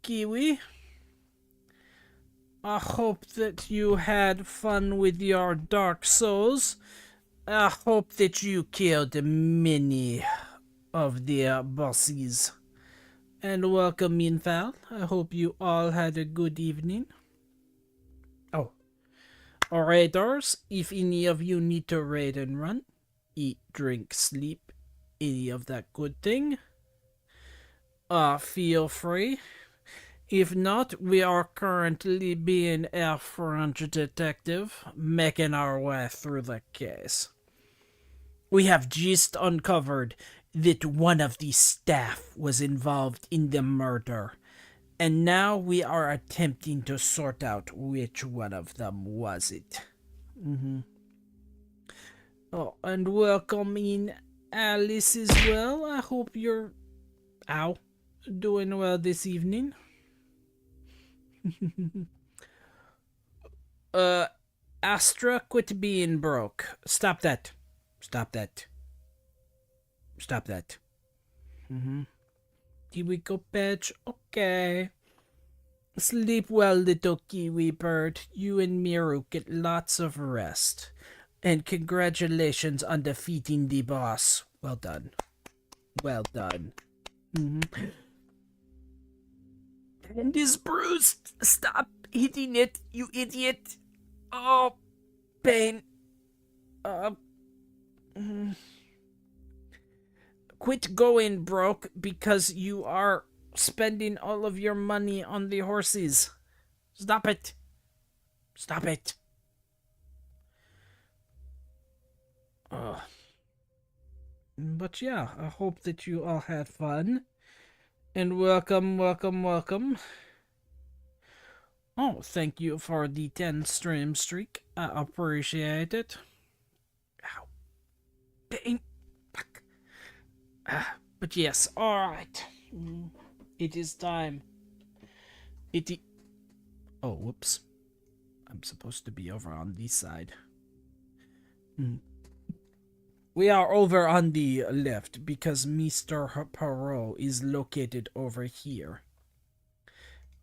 Kiwi. I hope that you had fun with your Dark Souls. I hope that you killed many of the bosses. And welcome, Minfal. I hope you all had a good evening. Oh. Raiders, if any of you need to raid and run, eat, drink, sleep, any of that good thing, feel free. If not, we are currently being a French detective, making our way through the case. We have just uncovered that one of the staff was involved in the murder, and now we are attempting to sort out which one of them was it. Oh, and welcoming Alice as well. I hope you're doing well this evening. Astra, quit being broke. Stop that. Kiwi go patch. Okay. Sleep well, little kiwi bird. You and Miru get lots of rest. And congratulations on defeating the boss. Well done. And is bruised. Stop eating it, you idiot! Oh, pain. Quit going broke because you are spending all of your money on the horses. Stop it. Stop it. But yeah, I hope that you all had fun. And welcome. Oh, thank you for the 10 stream streak. I appreciate it. Ow. Pain. Fuck. But yes, alright. It is time. Oh, whoops. I'm supposed to be over on this side. We are over on the left because Mr. Poirot is located over here.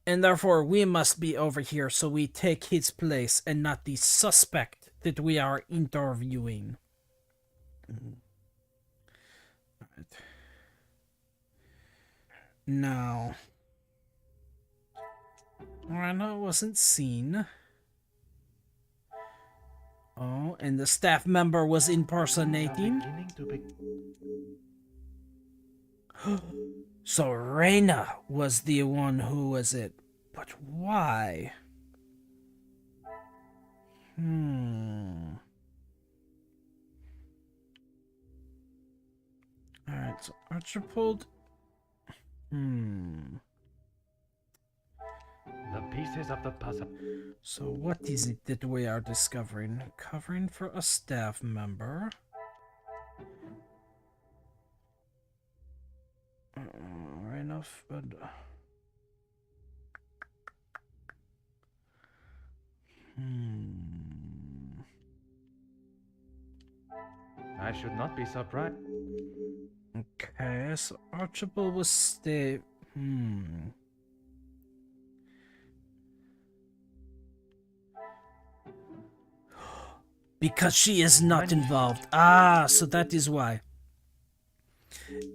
And therefore we must be over here so we take his place and not the suspect that we are interviewing. Alright. Now, Rana wasn't seen. Oh, and the staff member was impersonating. So Reyna was the one who was it. But why? Alright, so Archibald. The pieces of the puzzle. So what is it that we are discovering? Covering for a staff member. Right enough, but I should not be surprised. Okay, so Archibald was Because she is not involved. Ah, so that is why.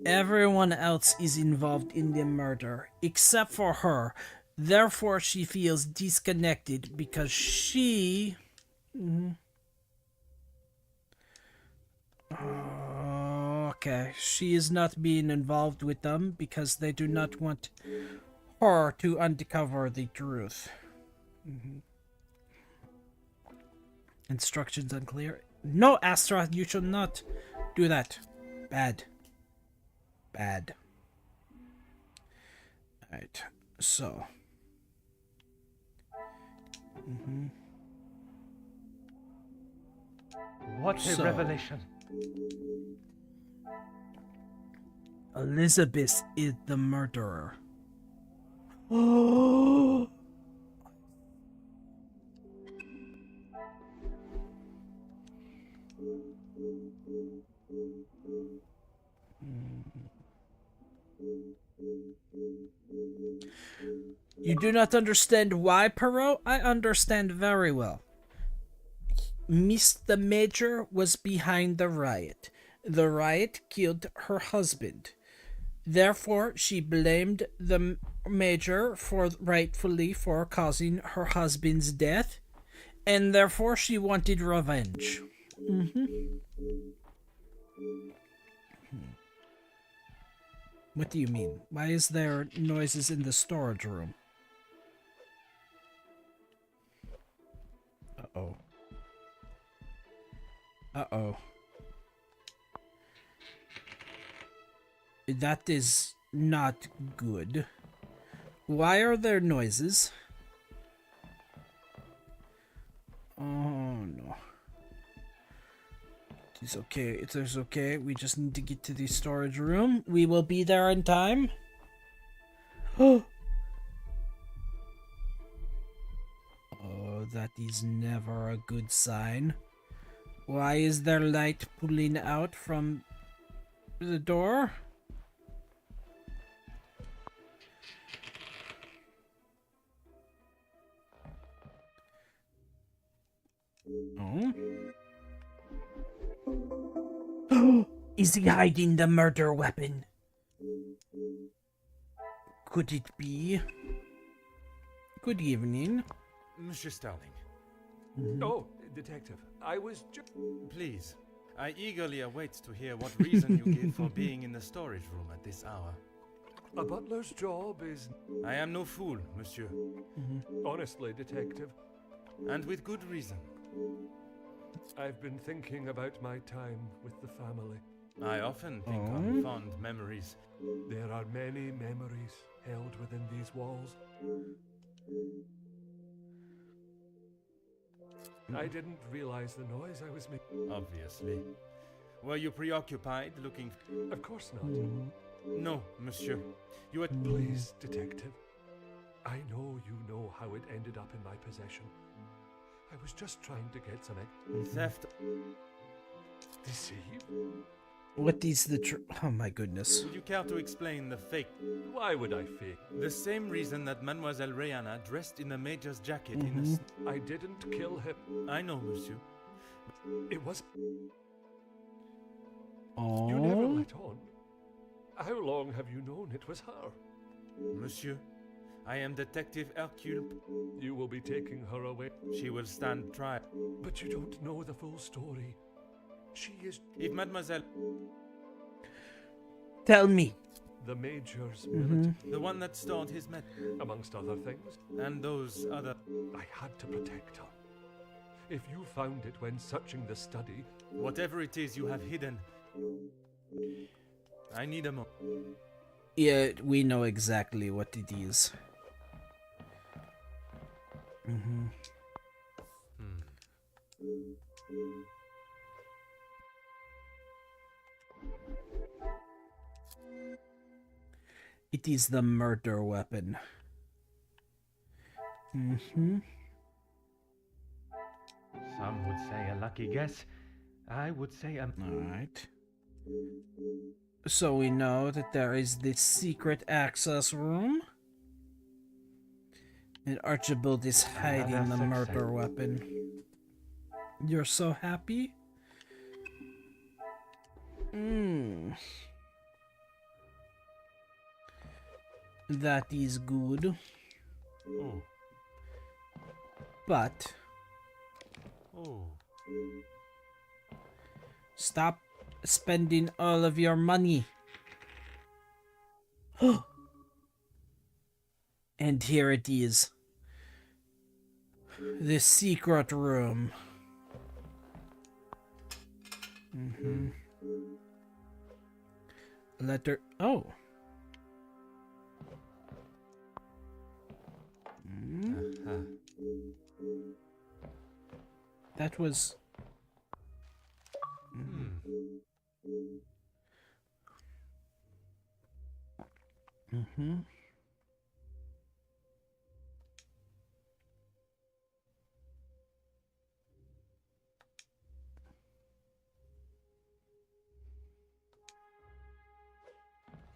Everyone else is involved in the murder, except for her. Therefore, she feels disconnected because she... Okay, she is not being involved with them because they do not want her to uncover the truth. Instructions unclear. No, Astra, you should not do that. Bad. Alright, so. What a revelation. Elizabeth is the murderer. Oh! You do not understand why, Poirot? I understand very well. Mr. Major was behind the riot. The riot killed her husband. Therefore, she blamed the Major rightfully for causing her husband's death, and therefore she wanted revenge. What do you mean? Why is there noises in the storage room? Uh-oh. Uh-oh. That is not good. Why are there noises? Oh, no. It's okay. It is okay. We just need to get to the storage room. We will be there in time. Oh, that is never a good sign. Why is there light pulling out from the door? Oh? Is he hiding the murder weapon? Could it be? Good evening. Monsieur Starling, Oh, Detective, I was just... please. I eagerly await to hear what reason you give for being in the storage room at this hour. A butler's job is... I am no fool, monsieur. Honestly, Detective, And with good reason. I've been thinking about my time with the family. I often think on fond memories. There are many memories held within these walls. I didn't realize the noise I was making. Obviously. Were you preoccupied looking... Of course not. No, monsieur. You had... Please, Detective. I know you know how it ended up in my possession. I was just trying to get some Theft... deceive. What is the oh my goodness. Would you care to explain the fake? Why would I fake? The same reason that Mademoiselle Rihanna dressed in the Major's jacket in a... I didn't kill him. I know, monsieur. It was... Oh. You never let on. How long have you known it was her? Monsieur, I am Detective Hercule. You will be taking her away. She will stand trial. But you don't know the full story. She is... If Mademoiselle... Tell me. The Major's militant, The one that stored his med... amongst other things. And those other... I had to protect her. If you found it when searching the study... Whatever it is you have hidden... I need a mo... Yeah, we know exactly what it is. It is the murder weapon. Some would say a lucky guess. I would say a... Alright. So we know that there is this secret access room. And Archibald is hiding the murder weapon. You're so happy? That is good. Oh. But Oh. stop spending all of your money. And here it is. The secret room. Letter... Oh. That was...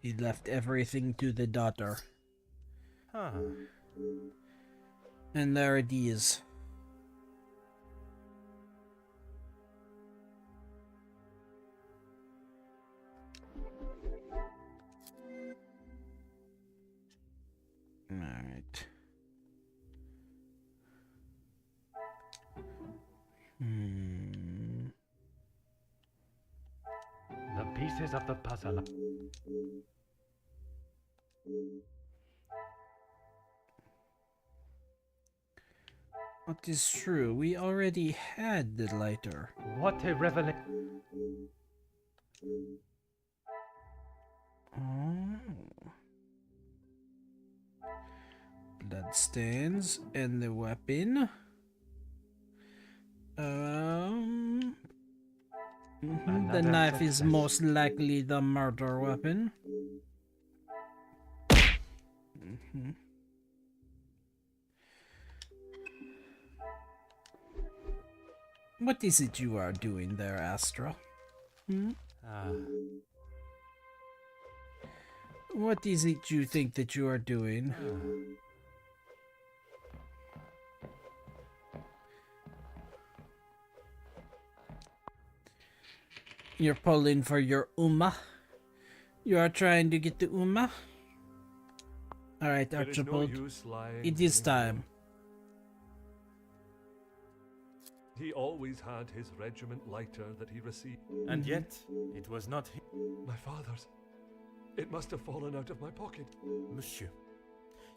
He left everything to the daughter. Huh. And there it is. Alright. The pieces of the puzzle. What is true? We already had the lighter. What a revelation. Oh. Bloodstains and the weapon. The knife is most likely the murder weapon. What is it you are doing there, Astra? What is it you think that you are doing? You're pulling for your Uma? You are trying to get the Uma? Alright, There is no Archibald. use lying It to is me. time. He always had his regiment lighter that he received. And yet, it was not him. My father's. It must have fallen out of my pocket. Monsieur,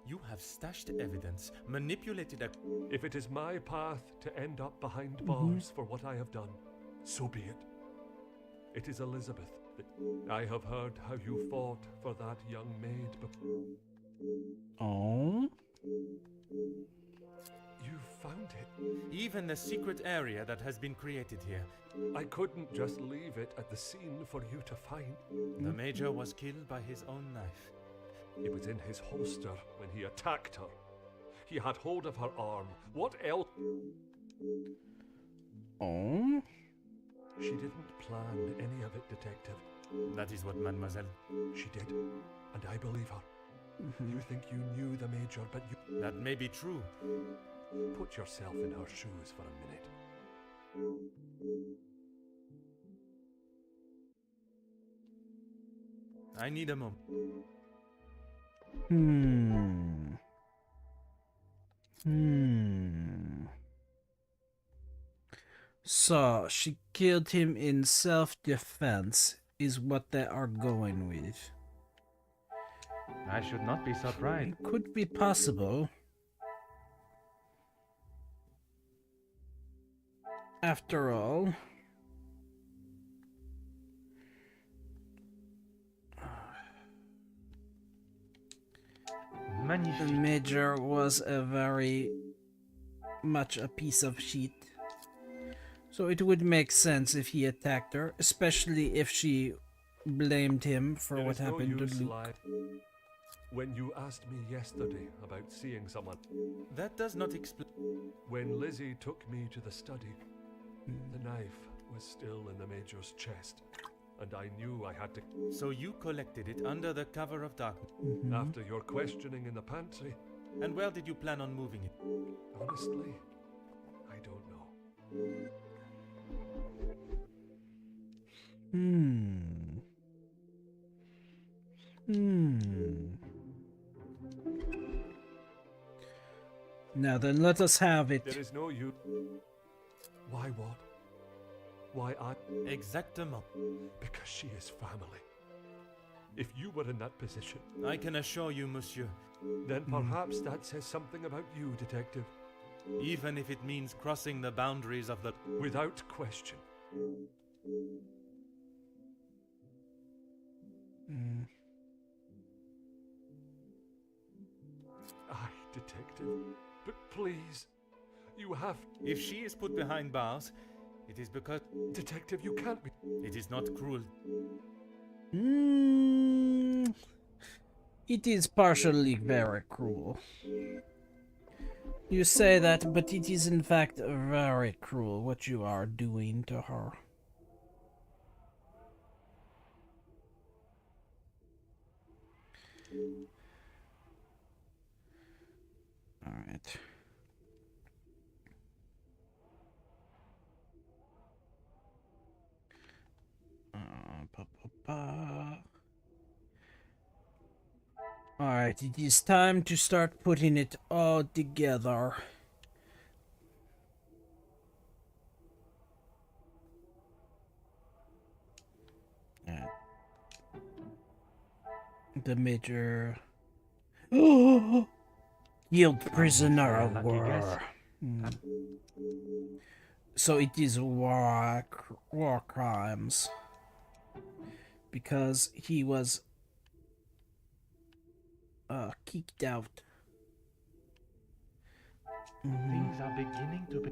you have stashed evidence, manipulated a... If it is my path to end up behind bars for what I have done, so be it. It is Elizabeth. I have heard how you fought for that young maid before. Oh? You found it. Even the secret area that has been created here. I couldn't just leave it at the scene for you to find. The Major was killed by his own knife. It was in his holster when he attacked her. He had hold of her arm. What else? Oh? She didn't plan any of it, Detective. That is what Mademoiselle... She did, and I believe her. You think you knew the Major, but you... That may be true. Put yourself in her shoes for a minute. I need a moment. So, she killed him in self-defense, is what they are going with. I should not be surprised. It could be possible. After all... Magnifique. The Major was a very much a piece of shit. So it would make sense if he attacked her, especially if she blamed him for There what is no happened to use Luke. lying. When you asked me yesterday about seeing someone, That does not explain... when Lizzie took me to the study, the knife was still in the Major's chest, and I knew I had to... So you collected it under the cover of darkness. After your questioning in the pantry, And where did you plan on moving it? honestly, I don't know. Now then, let us have it. There is no use. Why what? Why I? Exactement. Because she is family. If you were in that position, I can assure you, monsieur, then perhaps that says something about you, Detective. even if it means crossing the boundaries of the... Without question. Aye, Detective, but please, you have... If she is put behind bars, it is because... Detective, you can't be... It is not cruel. It is partially very cruel. You say that, but it is in fact very cruel what you are doing to her. Alright. Alright, it is time to start putting it all together. The major... Yield prisoner of war. So it is war crimes. Because he was kicked out. Things are beginning to be...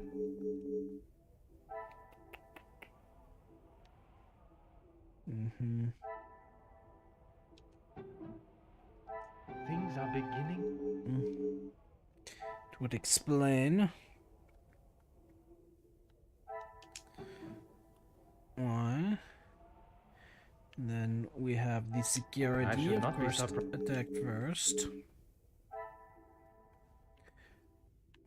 Things are beginning... It would explain why. Then we have the security, of course, attacked first.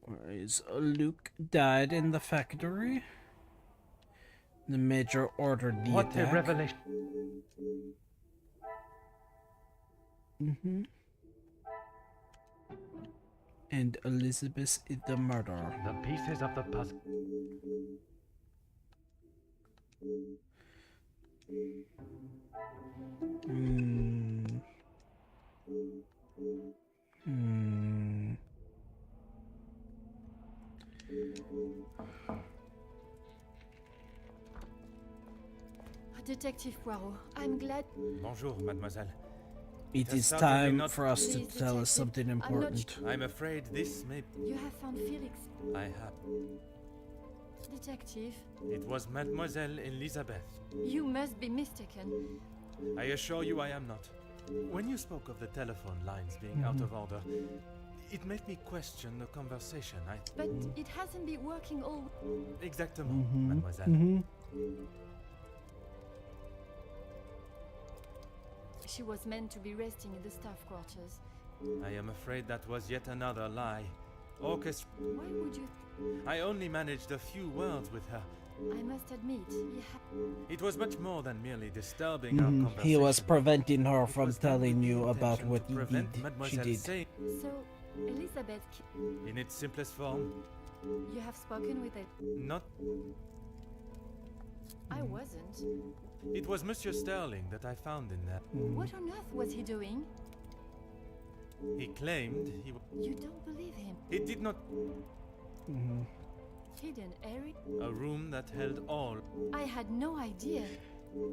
Where is Luke died in the factory? The major ordered the What attack. a revelation! And Elizabeth is the murderer. The pieces of the puzzle... Detective Poirot, I'm glad. Bonjour, mademoiselle. It has is certainly time not- for us to Please, tell us detective, something I'm not important. I'm afraid this may... You have found Felix. I have. Detective, It was Mademoiselle Elizabeth. you must be mistaken. I assure you I am not. When you spoke of the telephone lines being out of order, it made me question the conversation. But it hasn't been working all. Exactement, mademoiselle. She was meant to be resting in the staff quarters. I am afraid that was yet another lie. Orchestra. Why would you? I only managed a few words with her. I must admit, It was much more than merely disturbing our conversation. He was preventing her It from was done telling with you the about intention what to he prevent did. She Mademoiselle did. saying, So, Elizabeth, in its simplest form, you have spoken with a. not. I wasn't. It was Monsieur Sterling that I found in there. What on earth was he doing? He claimed he. You don't believe him. He did not. Hidden Eric? A room that held all. I had no idea.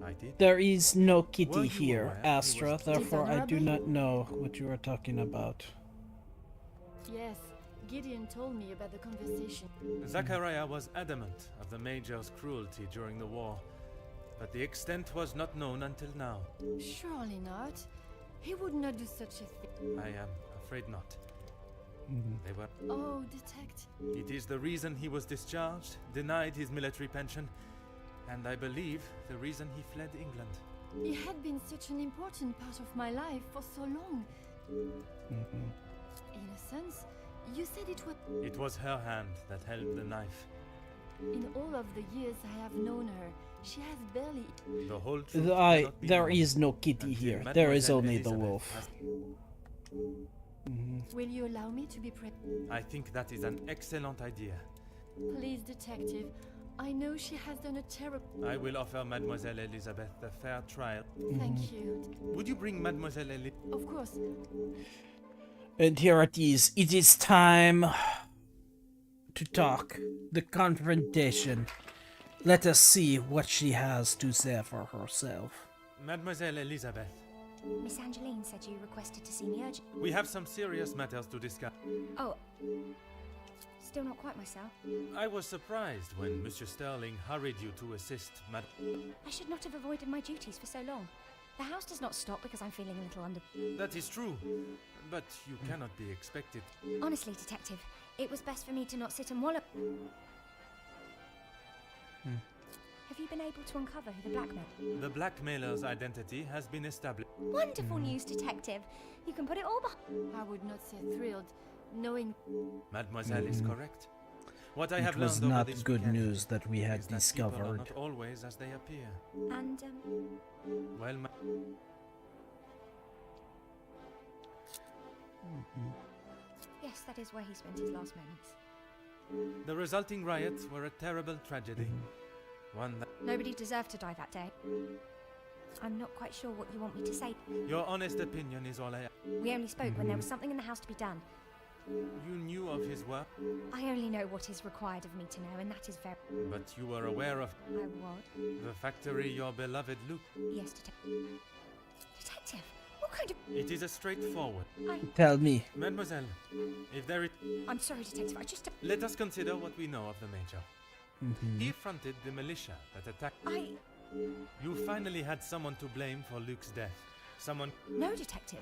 I did. There is no kitty Were you here, aware he Astra, was- therefore I do Dishonorably? not know what you are talking about. Yes, Gideon told me about the conversation. Zachariah was adamant of the Major's cruelty during the war, but the extent was not known until now. Surely not. He would not do such a thing. I am afraid not. They were. Oh, detective. It is the reason he was discharged, denied his military pension, and I believe the reason he fled England. He had been such an important part of my life for so long. In a sense, you said it was. It was her hand that held the knife. In all of the years I have known her, she has barely. The whole truth cannot be There known is no kitty until here. There is Mademoiselle only the Elizabeth wolf. has- Will you allow me to be I think that is an excellent idea. Please, detective. I know she has done a terrible. I will offer Mademoiselle Elizabeth a fair trial. Thank you. Would you bring Mademoiselle Elizabeth? Of course. And here it is. It is time to talk. The confrontation. Let us see what she has to say for herself. Mademoiselle Elizabeth, Miss Angeline said you requested to see me urgent. we have some serious matters to discuss. Oh, still not quite myself. I was surprised when Monsieur Sterling hurried you to assist Mad. I should not have avoided my duties for so long. The house does not stop because I'm feeling a little under. That is true, but you cannot be expected. Honestly, detective, it was best for me to not sit and wallop. Have you been able to uncover who the blackmail? The blackmailer's identity has been established. Wonderful news, detective. You can put it all behind. I would not say thrilled, knowing. Mademoiselle is correct. What I have It was learned over not this good weekend news that we had is that people are discovered. not always as they appear. And, Well, yes, that is where he spent his last moments. the resulting riots were a terrible tragedy. One that Nobody deserved to die that day. I'm not quite sure what you want me to say. your honest opinion is all I. We only spoke when there was something in the house to be done. You knew of his work, I only know what is required of me to know, and that is very. but you were aware of I would. the factory your beloved Luke. Yes, detective. What kind of? It is a straightforward. Tell me. Mademoiselle, if there is. I'm sorry, detective. I just. Let us consider what we know of the Major. He fronted the militia that attacked. You finally had someone to blame for Luke's death. Someone. No, detective.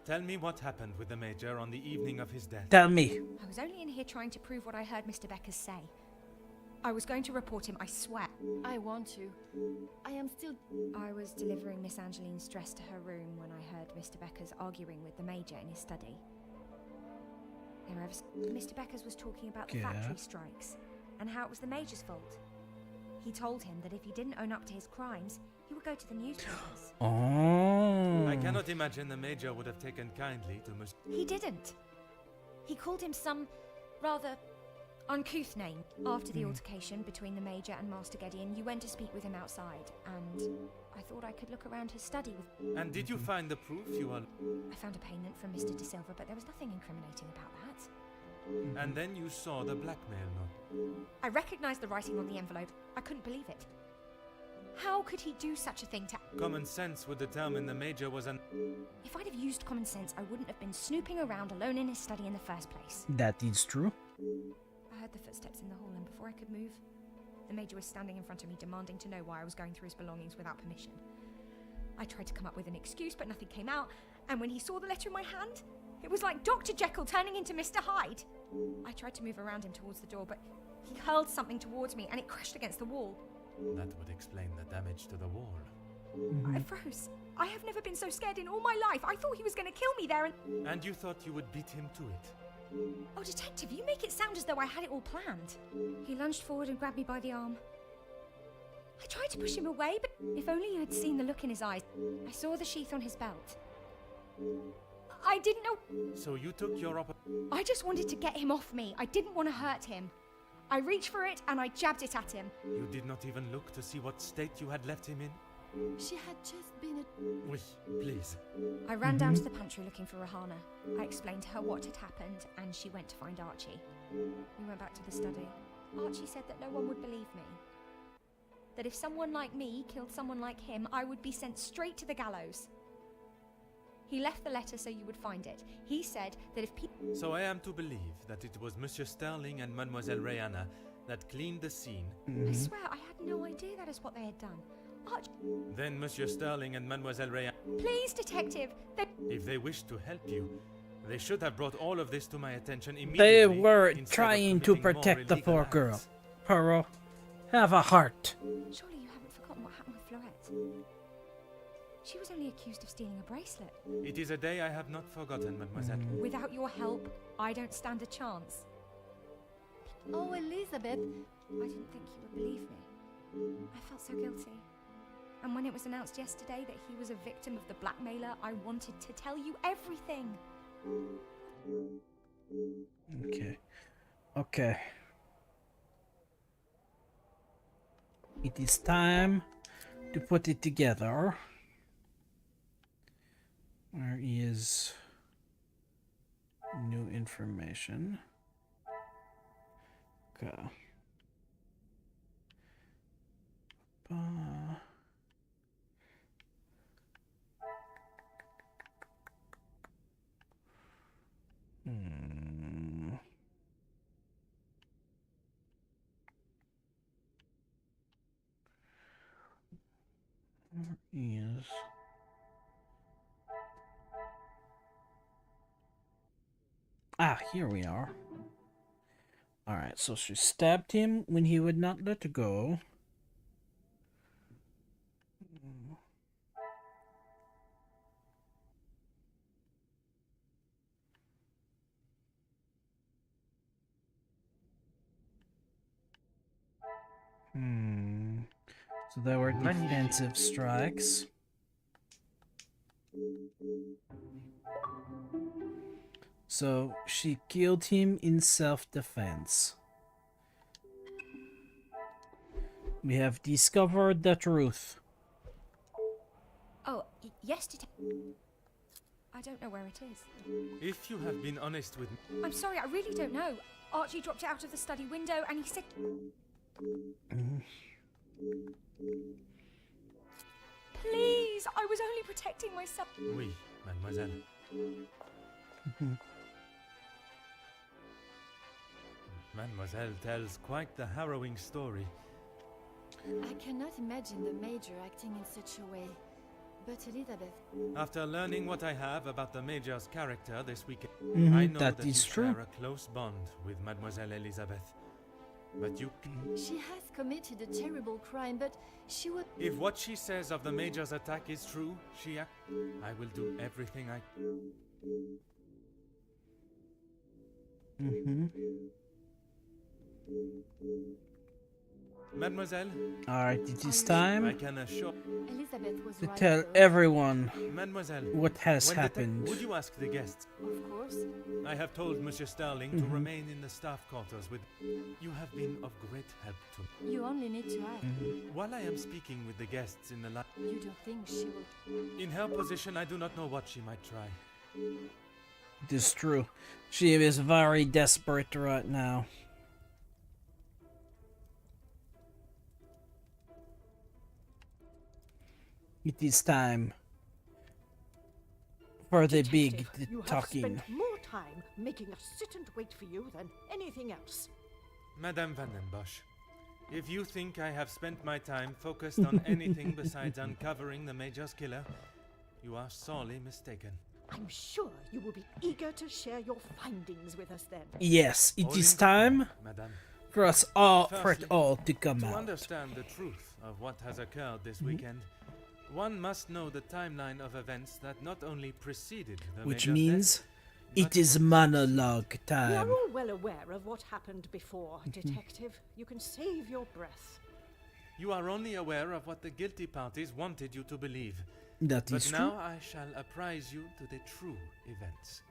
Tell me what happened with the Major on the evening of his death. Tell me. I was only in here trying to prove what I heard Mr. Beckers say. I was going to report him, I swear. I want to. I am still. I was delivering Miss Angeline's dress to her room when I heard Mr. Beckers arguing with the Major in his study. Mr. Beckers was talking about the factory strikes and how it was the Major's fault. He told him that if he didn't own up to his crimes, he would go to the newspapers. Oh. I cannot imagine the Major would have taken kindly to Monsieur. He didn't. He called him some rather Uncouth name. After the altercation between the Major and Master Gideon, you went to speak with him outside, and I thought I could look around his study with... And did you find the proof you are... I found a payment from Mr. De Silva, but there was nothing incriminating about that. And then you saw the blackmail note. I recognized the writing on the envelope. I couldn't believe it. How could he do such a thing to... Common sense would determine the Major was an... If I'd have used common sense, I wouldn't have been snooping around alone in his study in the first place. That is true. I heard the footsteps in the hall, and before I could move, the Major was standing in front of me, demanding to know why I was going through his belongings without permission. I tried to come up with an excuse, but nothing came out, and when he saw the letter in my hand, it was like Dr. Jekyll turning into Mr. Hyde. I tried to move around him towards the door, but he hurled something towards me, and it crashed against the wall. That would explain the damage to the wall. I froze. I have never been so scared in all my life. I thought he was going to kill me there, And you thought you would beat him to it? Oh, Detective, you make it sound as though I had it all planned. He lunged forward and grabbed me by the arm. I tried to push him away, but if only you had seen the look in his eyes. I saw the sheath on his belt. I didn't know... So you took your I just wanted to get him off me. I didn't want to hurt him. I reached for it and I jabbed it at him. You did not even look to see what state you had left him in? She had just been Oui, please. I ran down to the pantry looking for Rahana. I explained to her what had happened, and she went to find Archie. We went back to the study. Archie said that no one would believe me. That if someone like me killed someone like him, I would be sent straight to the gallows. He left the letter so you would find it. He said that if people... So I am to believe that it was Monsieur Sterling and Mademoiselle Rayana that cleaned the scene. I swear, I had no idea that is what they had done. Archie... Then Monsieur Sterling and Mademoiselle Rayana... Please, Detective, If they wished to help you, they should have brought all of this to my attention immediately. They were instead of trying to committing more protect the illegal poor acts. girl. Pearl, have a heart. Surely you haven't forgotten what happened with Florette. She was only accused of stealing a bracelet. It is a day I have not forgotten, mademoiselle. Without your help, I don't stand a chance. Oh, Elizabeth. I didn't think you would believe me. I felt so guilty. And when it was announced yesterday that he was a victim of the blackmailer, I wanted to tell you everything. Okay. It is time to put it together. Where is new information? Okay. Where is... Ah, here we are. Alright, so she stabbed him when he would not let her go. So there were defensive strikes. So she killed him in self-defense. We have discovered the truth. Oh, yes, I don't know where it is. If you have been honest with me... I'm sorry, I really don't know. Archie dropped it out of the study window and he said... Please, I was only protecting myself. Oui, mademoiselle. Mademoiselle tells quite the harrowing story. I cannot imagine the Major acting in such a way. But Elizabeth... After learning what I have about the Major's character this weekend, Mhm, I know that that is you true. share a close bond with Mademoiselle Elizabeth. But you... She has committed a terrible crime, but she would... If what she says of the Major's attack is true, I will do everything I... Mademoiselle? Alright, it is time. I can assure... Elizabeth, Elizabeth was to right, tell though. everyone Mademoiselle, what has when the happened. would you ask the guests? Of course. I have told Monsieur Starling to remain in the staff quarters with... You have been of great help to me. You only need to ask. While I am speaking with the guests in the You don't think she will... in her position, I do not know what she might try. It is true. She is very desperate right now. It is time for the big Detective, you have talking. spent more time making us sit and wait for you than anything else. Madame Van den Bosch, if you think I have spent my time focused on anything besides uncovering the Major's killer, you are sorely mistaken. I'm sure you will be eager to share your findings with us then. Yes, it All is in time Madame. for us all, for it Firstly, all to come To out. understand the truth of what has occurred this weekend, one must know the timeline of events that not only preceded the Which Major's means death, it but is monologue We time. are all well aware of what happened before, Detective. You can save your breath. you are only aware of what the guilty parties wanted you to believe. That But is now true. I shall apprise you to the true events.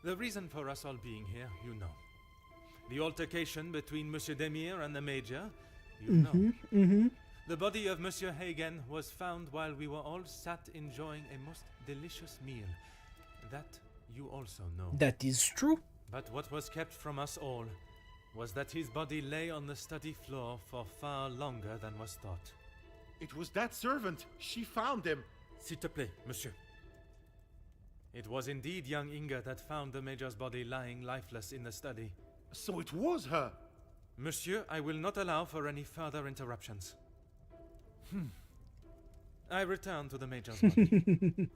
The reason for us all being here, you know. The altercation between Monsieur Demire and the Major, you know. The body of Monsieur Hagen was found while we were all sat enjoying a most delicious meal. That you also know. That is true. But what was kept from us all was that his body lay on the study floor for far longer than was thought. It was that servant. She found him. S'il te plaît, monsieur. It was indeed young Inga that found the Major's body lying lifeless in the study. So it was her. Monsieur, I will not allow for any further interruptions. I return to the Major's body.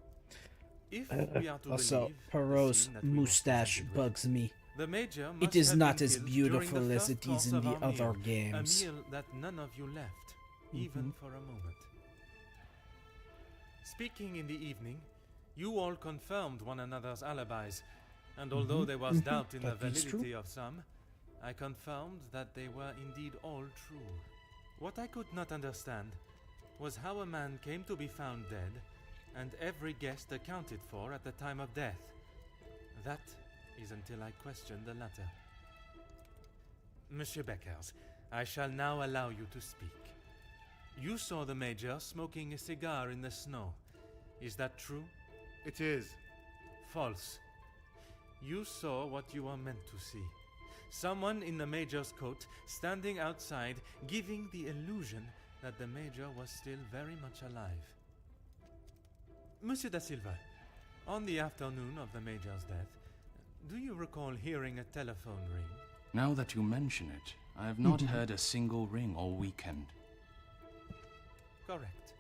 If we are to Also, believe the Perot's scene that we were mustache presented with, bugs me. the Major It must is have not been as killed beautiful during the as first it is course in of the our other meal, games. A meal that none of you left, even for a moment. Speaking in the evening, you all confirmed one another's alibis, and although there was doubt in the That is true. validity of some, I confirmed that they were indeed all true. What I could not understand was how a man came to be found dead, and every guest accounted for at the time of death. That is until I questioned the latter. Monsieur Beckers, I shall now allow you to speak. You saw the Major smoking a cigar in the snow. Is that true? It is. False. You saw what you were meant to see. Someone in the Major's coat standing outside, giving the illusion that the Major was still very much alive. Monsieur da Silva, on the afternoon of the Major's death, do you recall hearing a telephone ring? Now that you mention it, I have not heard a single ring all weekend. Correct.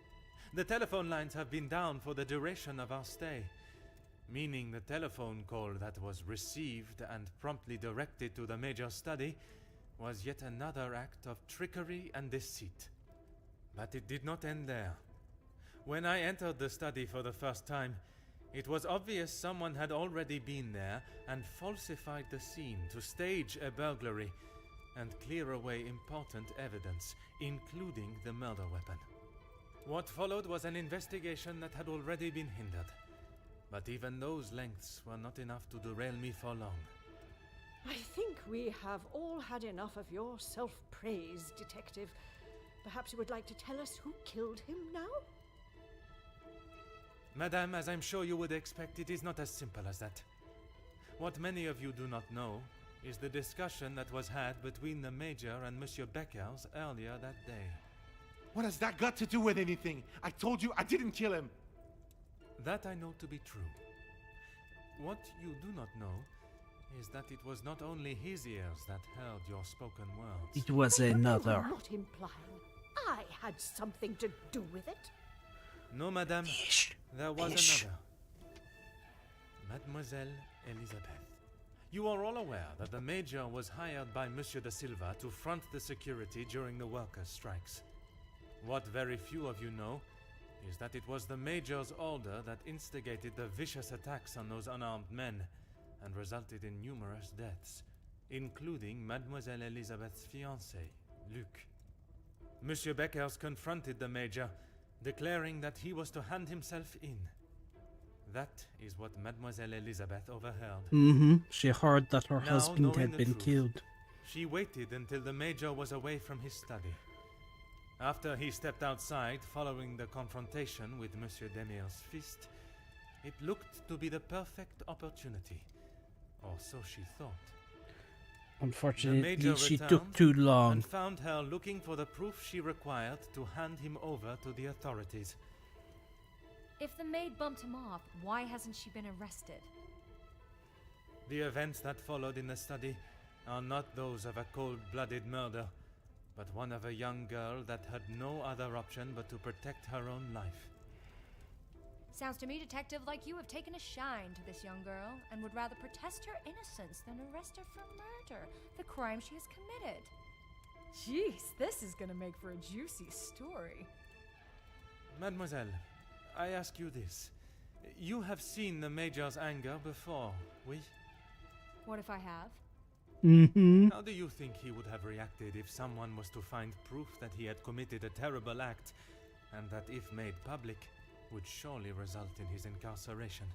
The telephone lines have been down for the duration of our stay, meaning the telephone call that was received and promptly directed to the Major's study was yet another act of trickery and deceit. But it did not end there. When I entered the study for the first time, it was obvious someone had already been there and falsified the scene to stage a burglary and clear away important evidence, including the murder weapon. What followed was an investigation that had already been hindered. But even those lengths were not enough to derail me for long. I think we have all had enough of your self-praise, Detective. Perhaps you would like to tell us who killed him now? Madame, as I'm sure you would expect, it is not as simple as that. What many of you do not know is the discussion that was had between the Major and Monsieur Beckers earlier that day. What has that got to do with anything? I told you I didn't kill him. That I know to be true. What you do not know is that it was not only his ears that heard your spoken words. It was I'm another. not implying I had something to do with it. No, Madame, there was Ish. another. Mademoiselle Elizabeth. You are all aware that the Major was hired by Monsieur da Silva to front the security during the workers' strikes. What very few of you know is that it was the Major's order that instigated the vicious attacks on those unarmed men and resulted in numerous deaths, including Mademoiselle Elizabeth's fiancé, Luc. Monsieur Beckers confronted the Major, declaring that he was to hand himself in. That is what Mademoiselle Elizabeth overheard. She heard that her Now, husband knowing had the been truth, killed. She waited until the Major was away from his study. After he stepped outside following the confrontation with Monsieur Demir's fist, it looked to be the perfect opportunity. Or so she thought. Unfortunately, she returned took too long. and found her looking for the proof she required to hand him over to the authorities. If the maid bumped him off, why hasn't she been arrested? The events that followed in the study are not those of a cold-blooded murder, but one of a young girl that had no other option but to protect her own life. Sounds to me, Detective, like you have taken a shine to this young girl and would rather protest her innocence than arrest her for murder, the crime she has committed. Jeez, this is gonna make for a juicy story. Mademoiselle, I ask you this. You have seen the Major's anger before, oui? What if I have? How do you think he would have reacted if someone was to find proof that he had committed a terrible act, and that if made public, would surely result in his incarceration?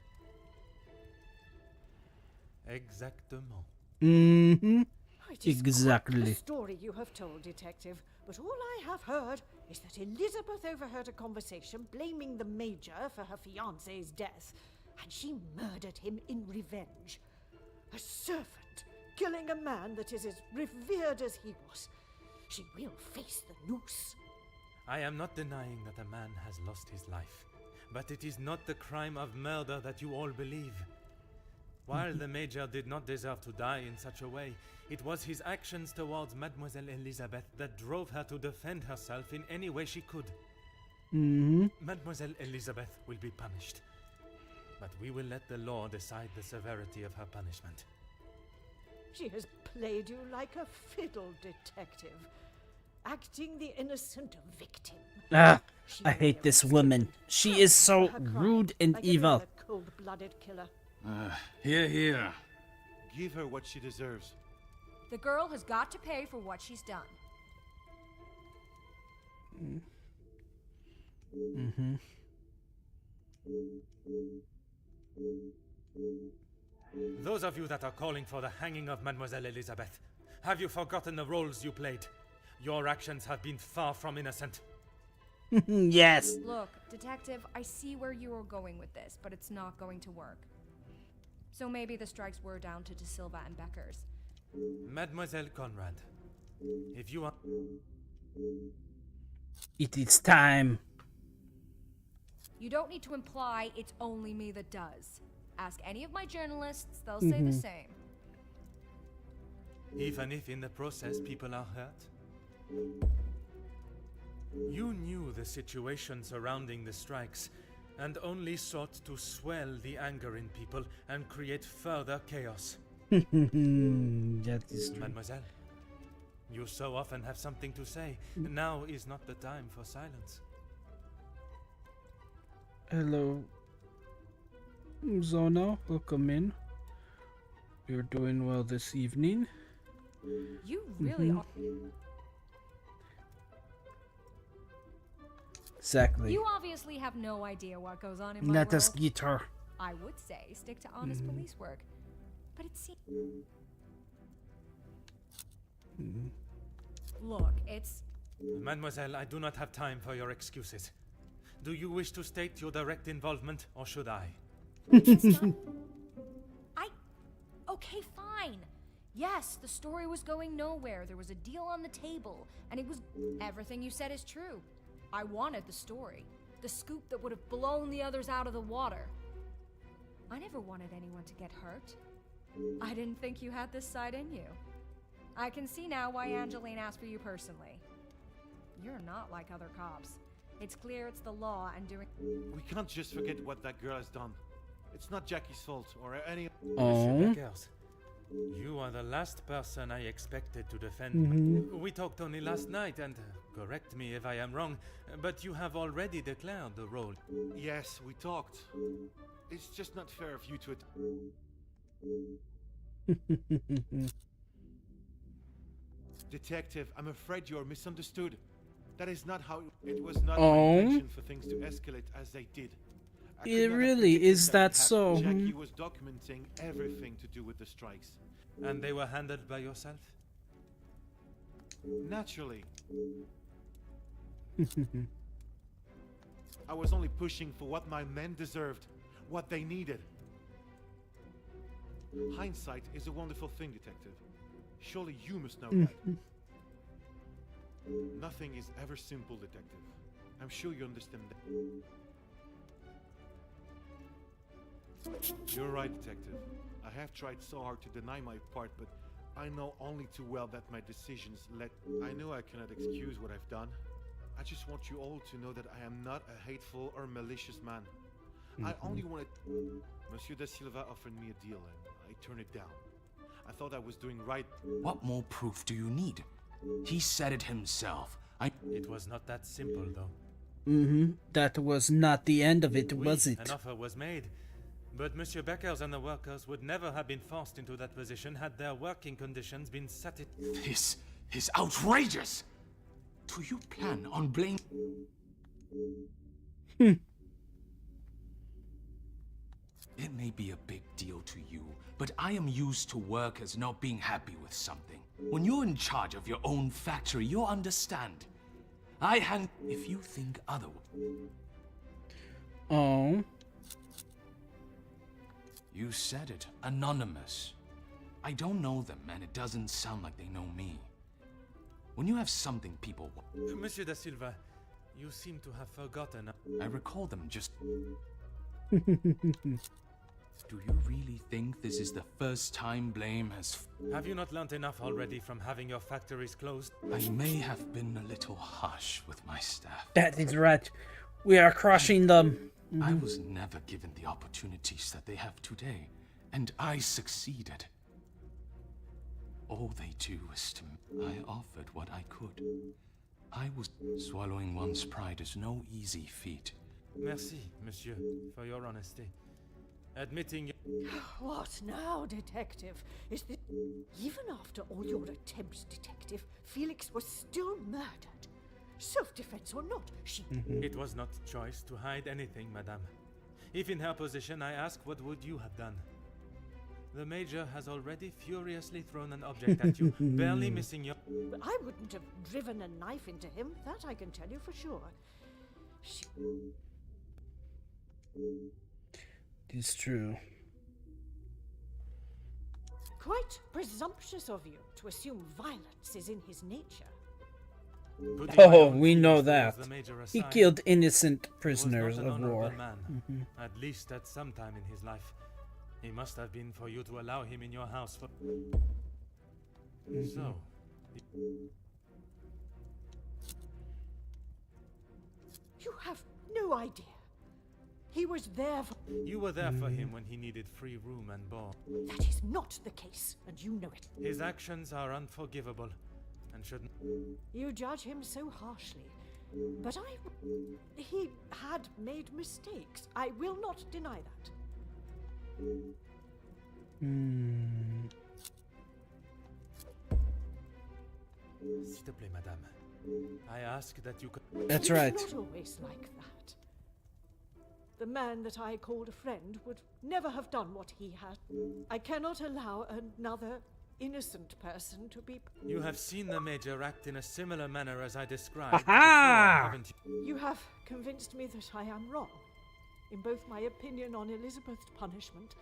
Exactement. It is Exactly. quite the story you have told, Detective, but all I have heard is that Elizabeth overheard a conversation blaming the Major for her fiancé's death, and she murdered him in revenge. A servant killing a man that is as revered as he was. She will face the noose. I am not denying that a man has lost his life, but it is not the crime of murder that you all believe. While the Major did not deserve to die in such a way, it was his actions towards Mademoiselle Elizabeth that drove her to defend herself in any way she could. Mademoiselle Elizabeth will be punished, but we will let the law decide the severity of her punishment. She has played you like a fiddle, Detective, acting the innocent victim. I hate this woman. She is so rude and like evil. a cold-blooded killer. Here. Give her what she deserves. The girl has got to pay for what she's done. Those of you that are calling for the hanging of Mademoiselle Elizabeth, have you forgotten the roles you played? Your actions have been far from innocent. Yes. Look, Detective, I see where you are going with this, but it's not going to work. So maybe the strikes were down to De Silva and Beckers. Mademoiselle Conrad, if you are... It is time. You don't need to imply it's only me that does. Ask any of my journalists, they'll say the same. Even if in the process people are hurt? You knew the situation surrounding the strikes, and only sought to swell the anger in people and create further chaos. That is true. Mademoiselle, you so often have something to say. Now is not the time for silence. Hello, Zona. Welcome in. You're doing well this evening. You really are. Exactly. You obviously have no idea what goes on in my Let world. us get her. I would say stick to honest police work. But it seems... Look, it's... Mademoiselle, I do not have time for your excuses. Do you wish to state your direct involvement, or should I? Okay, fine. Yes, the story was going nowhere. There was a deal on the table, and it was... Everything you said is true. I wanted the story. The scoop that would have blown the others out of the water. I never wanted anyone to get hurt. I didn't think you had this side in you. I can see now why Angeline asked for you personally. You're not like other cops. It's clear it's the law and doing... We can't just forget what that girl has done. It's not Jackie's fault or any... Monsieur Beckers, you are the last person I expected to defend. We talked only last night, and correct me if I am wrong, but you have already declared the role. Yes, we talked. It's just not fair of you to... Detective, I'm afraid you're misunderstood. That is not how it was not Oh. my intention for things to escalate as they did. I could It not have really predicted is would that happen. so? Jackie was documenting everything to do with the strikes. And they were handled by yourself? Naturally. I was only pushing for what my men deserved, what they needed. Hindsight is a wonderful thing, Detective. Surely you must know that. Nothing is ever simple, Detective. I'm sure you understand that. You're right, Detective. I have tried so hard to deny my part, but I know only too well that my decisions led... I know I cannot excuse what I've done. I just want you all to know that I am not a hateful or malicious man. I only wanted... Monsieur Da Silva offered me a deal and I turned it down. I thought I was doing right. What more proof do you need? He said it himself. It was not that simple, though. That was not the end of it, was An it? offer was made. But Monsieur Beckers and the workers would never have been forced into that position had their working conditions been satisfied. This is outrageous! Do you plan on blaming... It may be a big deal to you, but I am used to workers not being happy with something. When you're in charge of your own factory, you'll understand. If you think otherwise... Oh. You said it. Anonymous. I don't know them, and it doesn't sound like they know me. When you have something people want... Monsieur Da Silva, you seem to have forgotten. I recall them just... Do you really think this is the first time blame has... Have you not learnt enough already from having your factories closed? I may have been a little harsh with my staff. That is right. We are crushing them. I was never given the opportunities that they have today, and I succeeded. All they do is to... I offered what I could. I was... Swallowing one's pride is no easy feat. Merci, monsieur, for your honesty. Admitting... What now, Detective? Is this... Even after all your attempts, Detective, Felix was still murdered. Self-defense or not, she... It was not choice to hide anything, madame. If in her position, I ask, what would you have done? The Major has already furiously thrown an object at you, barely missing your... I wouldn't have driven a knife into him, that I can tell you for sure. She... It's true. Quite presumptuous of you to assume violence is in his nature. Putting my Oh, own we feelings know towards that. the Major He aside, killed innocent he was prisoners not an of honorable war. man, at least at some time in his life. He must have been for you to allow him in your house for... So... You have no idea. He was there for... You were there for him when he needed free room and board. That is not the case, and you know it. His actions are unforgivable, and should... You judge him so harshly. But he had made mistakes. I will not deny that. S'il te plaît, madame. I ask that you could... That's It's right. not always like that. The man that I called a friend would never have done what he had. I cannot allow another innocent person to be... You have seen the Major act in a similar manner as I described before, Aha! haven't you? You have convinced me that I am wrong, in both my opinion on Elizabeth's punishment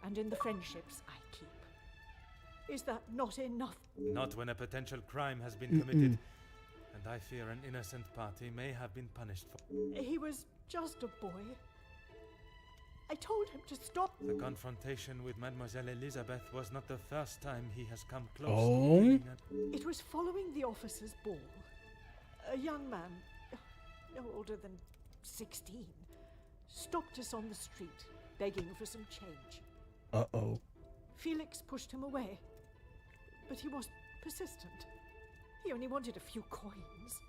and in the friendships I keep. Is that not enough? Not when a potential crime has been committed, and I fear an innocent party may have been punished for... He was just a boy. I told him to stop. The confrontation with Mademoiselle Elizabeth was not the first time he has come close Oh? to killing her. It was following the officer's ball. A young man, no older than 16, stopped us on the street, begging for some change. Uh-oh. Felix pushed him away, but he was persistent. He only wanted a few coins.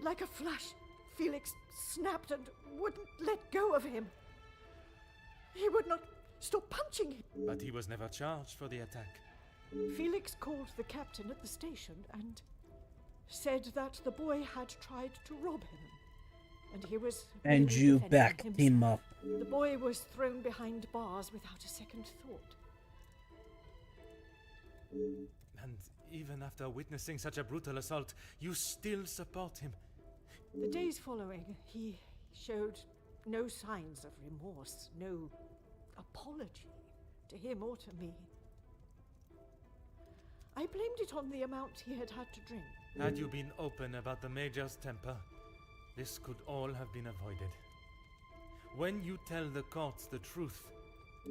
Like a flash, Felix snapped and wouldn't let go of him. He would not stop punching him. But he was never charged for the attack. Felix called the captain at the station and said that the boy had tried to rob him, and he was. And merely you defending backed himself. him up. The boy was thrown behind bars without a second thought. And even after witnessing such a brutal assault, you still support him. The days following, he showed no signs of remorse, no apology to him or to me. I blamed it on the amount he had had to drink. Had you been open about the Major's temper, this could all have been avoided. When you tell the courts the truth,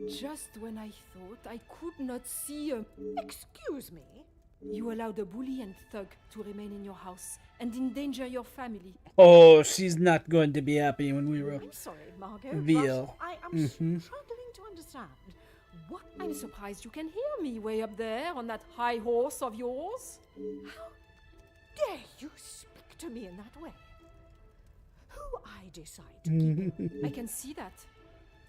Just when I thought I could not see a... Excuse me? You allowed a bully and thug to remain in your house and endanger your family. Oh, she's not going to be happy when we I'm sorry, Margot, reveal. but I am struggling to understand. What? I'm surprised you can hear me way up there on that high horse of yours. How dare you speak to me in that way? Who I decide to keep. I can see that.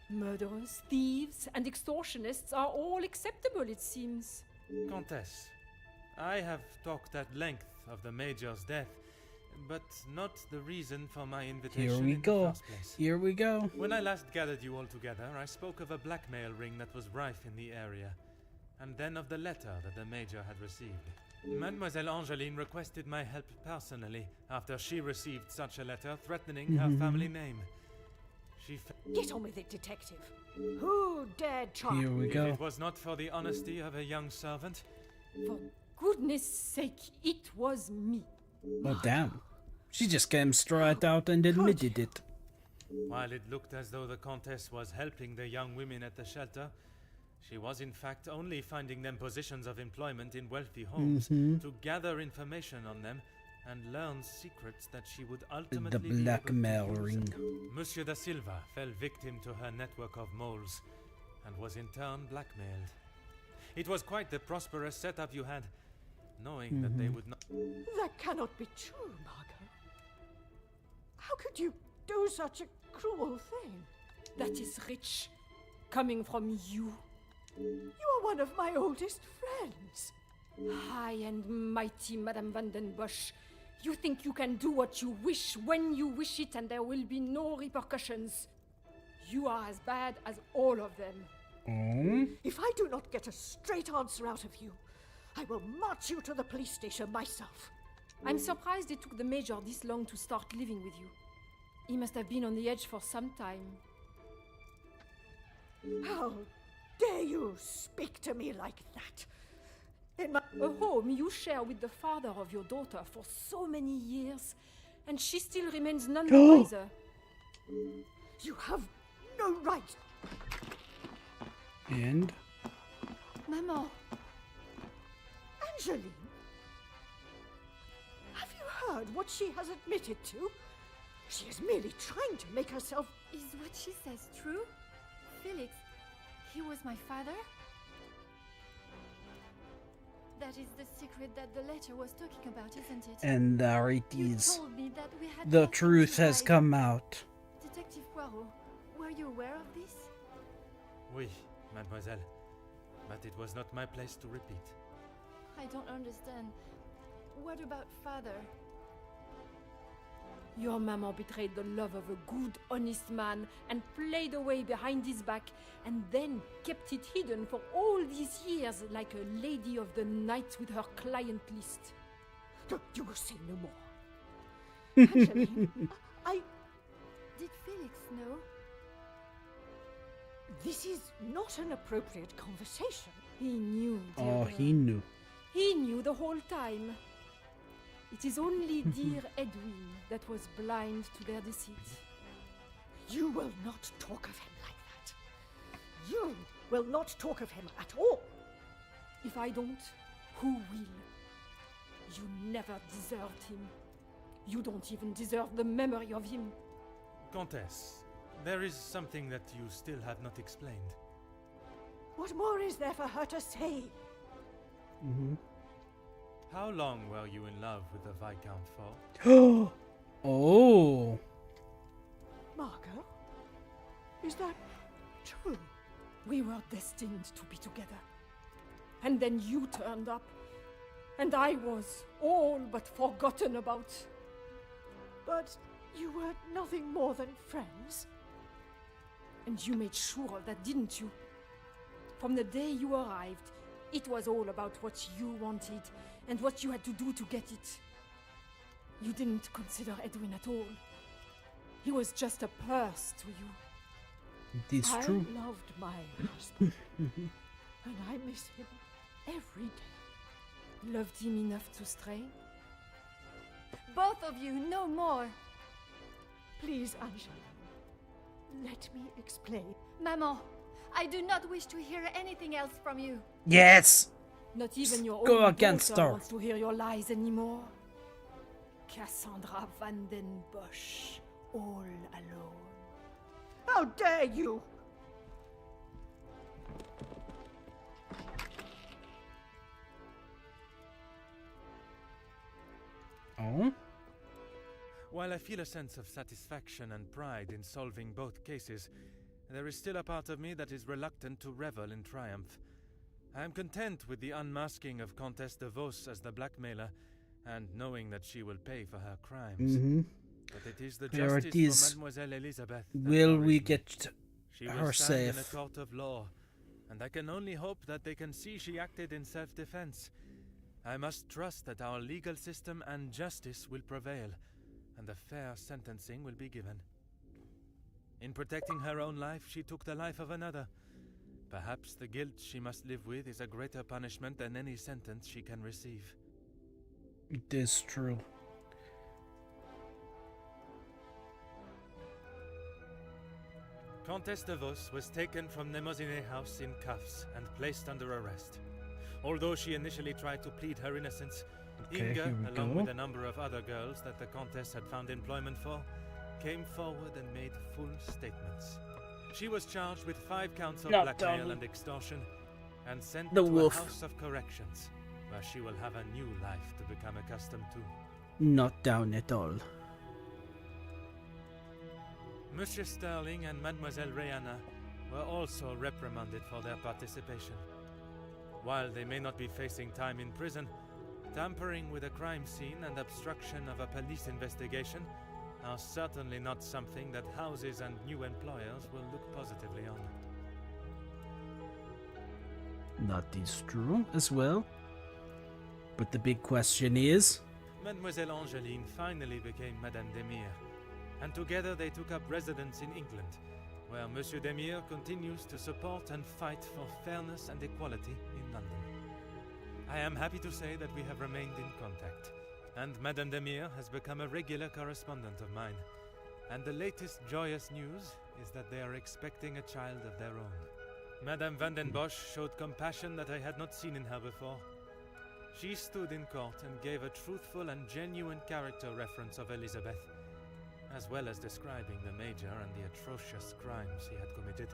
Murderers, thieves, and extortionists are all acceptable, it seems. Countess, I have talked at length of the Major's death, but not the reason for my invitation Here we in the go. first place. Here we go. When I last gathered you all together, I spoke of a blackmail ring that was rife in the area, and then of the letter that the Major had received. Mademoiselle Angeline requested my help personally after she received such a letter threatening her family name. She Get on with it, detective. Who dared try? Here we If go. it was not for the honesty of a young servant, For goodness sake, it was me. Oh, damn. She just came straight out and admitted it. while it looked as though the Countess was helping the young women at the shelter, she was in fact only finding them positions of employment in wealthy homes to gather information on them and learn secrets that she would ultimately The be able to blackmail use. ring. Monsieur da Silva fell victim to her network of moles and was in turn blackmailed. It was quite the prosperous setup you had, knowing that they would not. That cannot be true, Margot. How could you do such a cruel thing? That is rich. Coming from you. You are one of my oldest friends. High and mighty Madame van den Bosch. You think you can do what you wish when you wish it and there will be no repercussions. You are as bad as all of them. If I do not get a straight answer out of you, I will march you to the police station myself. I'm surprised it took the Major this long to start living with you. He must have been on the edge for some time. How dare you speak to me like that? In my A home you share with the father of your daughter for so many years, and she still remains none the wiser. You have no right. And Maman, Angeline? Have you heard what she has admitted to? She is merely trying to make herself... is what she says true? Felix, he was my father? That is the secret that the letter was talking about, isn't it? and there it You is. told me that we had The nothing truth to has hide. come out. Detective Poirot, were you aware of this? Oui, mademoiselle. But it was not my place to repeat. I don't understand. What about father? Your maman betrayed the love of a good, honest man and played away behind his back and then kept it hidden for all these years like a lady of the night with her client list. You will say no more. Angeline, I... Did Felix know? This is not an appropriate conversation. He knew, dear Oh, girl. he knew. He knew the whole time. It is only dear Edwin that was blind to their deceit. You will not talk of him like that. You will not talk of him at all. If I don't, who will? You never deserved him. You don't even deserve the memory of him. Countess, there is something that you still have not explained. What more is there for her to say? How long were you in love with the Viscount for? Oh. Margot? Is that true? We were destined to be together. And then you turned up. and I was all but forgotten about. But you were nothing more than friends. And you made sure of that, didn't you? From the day you arrived, it was all about what you wanted and what you had to do to get it. You didn't consider Edwin at all. He was just a purse to you. It is true. I loved my husband, and I miss him every day. Loved him enough to stray? Both of you, no more. Please, Angela, let me explain. Maman, I do not wish to hear anything else from you. Yes! Not even your Go own against daughter her. wants to hear your lies anymore. Cassandra van den Bosch, all alone. How dare you! Oh? While I feel a sense of satisfaction and pride in solving both cases, there is still a part of me that is reluctant to revel in triumph. I am content with the unmasking of Countess de Vos as the blackmailer, and knowing that she will pay for her crimes. But it is the justice for Mademoiselle Elizabeth that Will we worries me. get She her will stand in a safe? court of law, and I can only hope that they can see she acted in self-defense. I must trust that our legal system and justice will prevail, and a fair sentencing will be given. In protecting her own life, she took the life of another. Perhaps the guilt she must live with is a greater punishment than any sentence she can receive. It is true. Countess de Vos was taken from Nemozinet House in cuffs and placed under arrest. Although she initially tried to plead her innocence, Okay, Inga, here we along go. with a number of other girls that the Countess had found employment for, came forward and made full statements. She was charged with 5 counts of Not blackmail done. and extortion, and sent The to wolf. a house of corrections, where she will have a new life to become accustomed to. Not down at all. Monsieur Sterling and Mademoiselle Rihanna were also reprimanded for their participation. While they may not be facing time in prison, tampering with a crime scene and obstruction of a police investigation are certainly not something that houses and new employers will look positively on. That is true as well. But the big question is... Mademoiselle Angeline finally became Madame Demire, and together they took up residence in England, where Monsieur Demire continues to support and fight for fairness and equality in London. I am happy to say that we have remained in contact, and Madame Demire has become a regular correspondent of mine. And the latest joyous news is that they are expecting a child of their own. Madame van den Bosch showed compassion that I had not seen in her before. She stood in court and gave a truthful and genuine character reference of Elizabeth, as well as describing the Major and the atrocious crimes he had committed.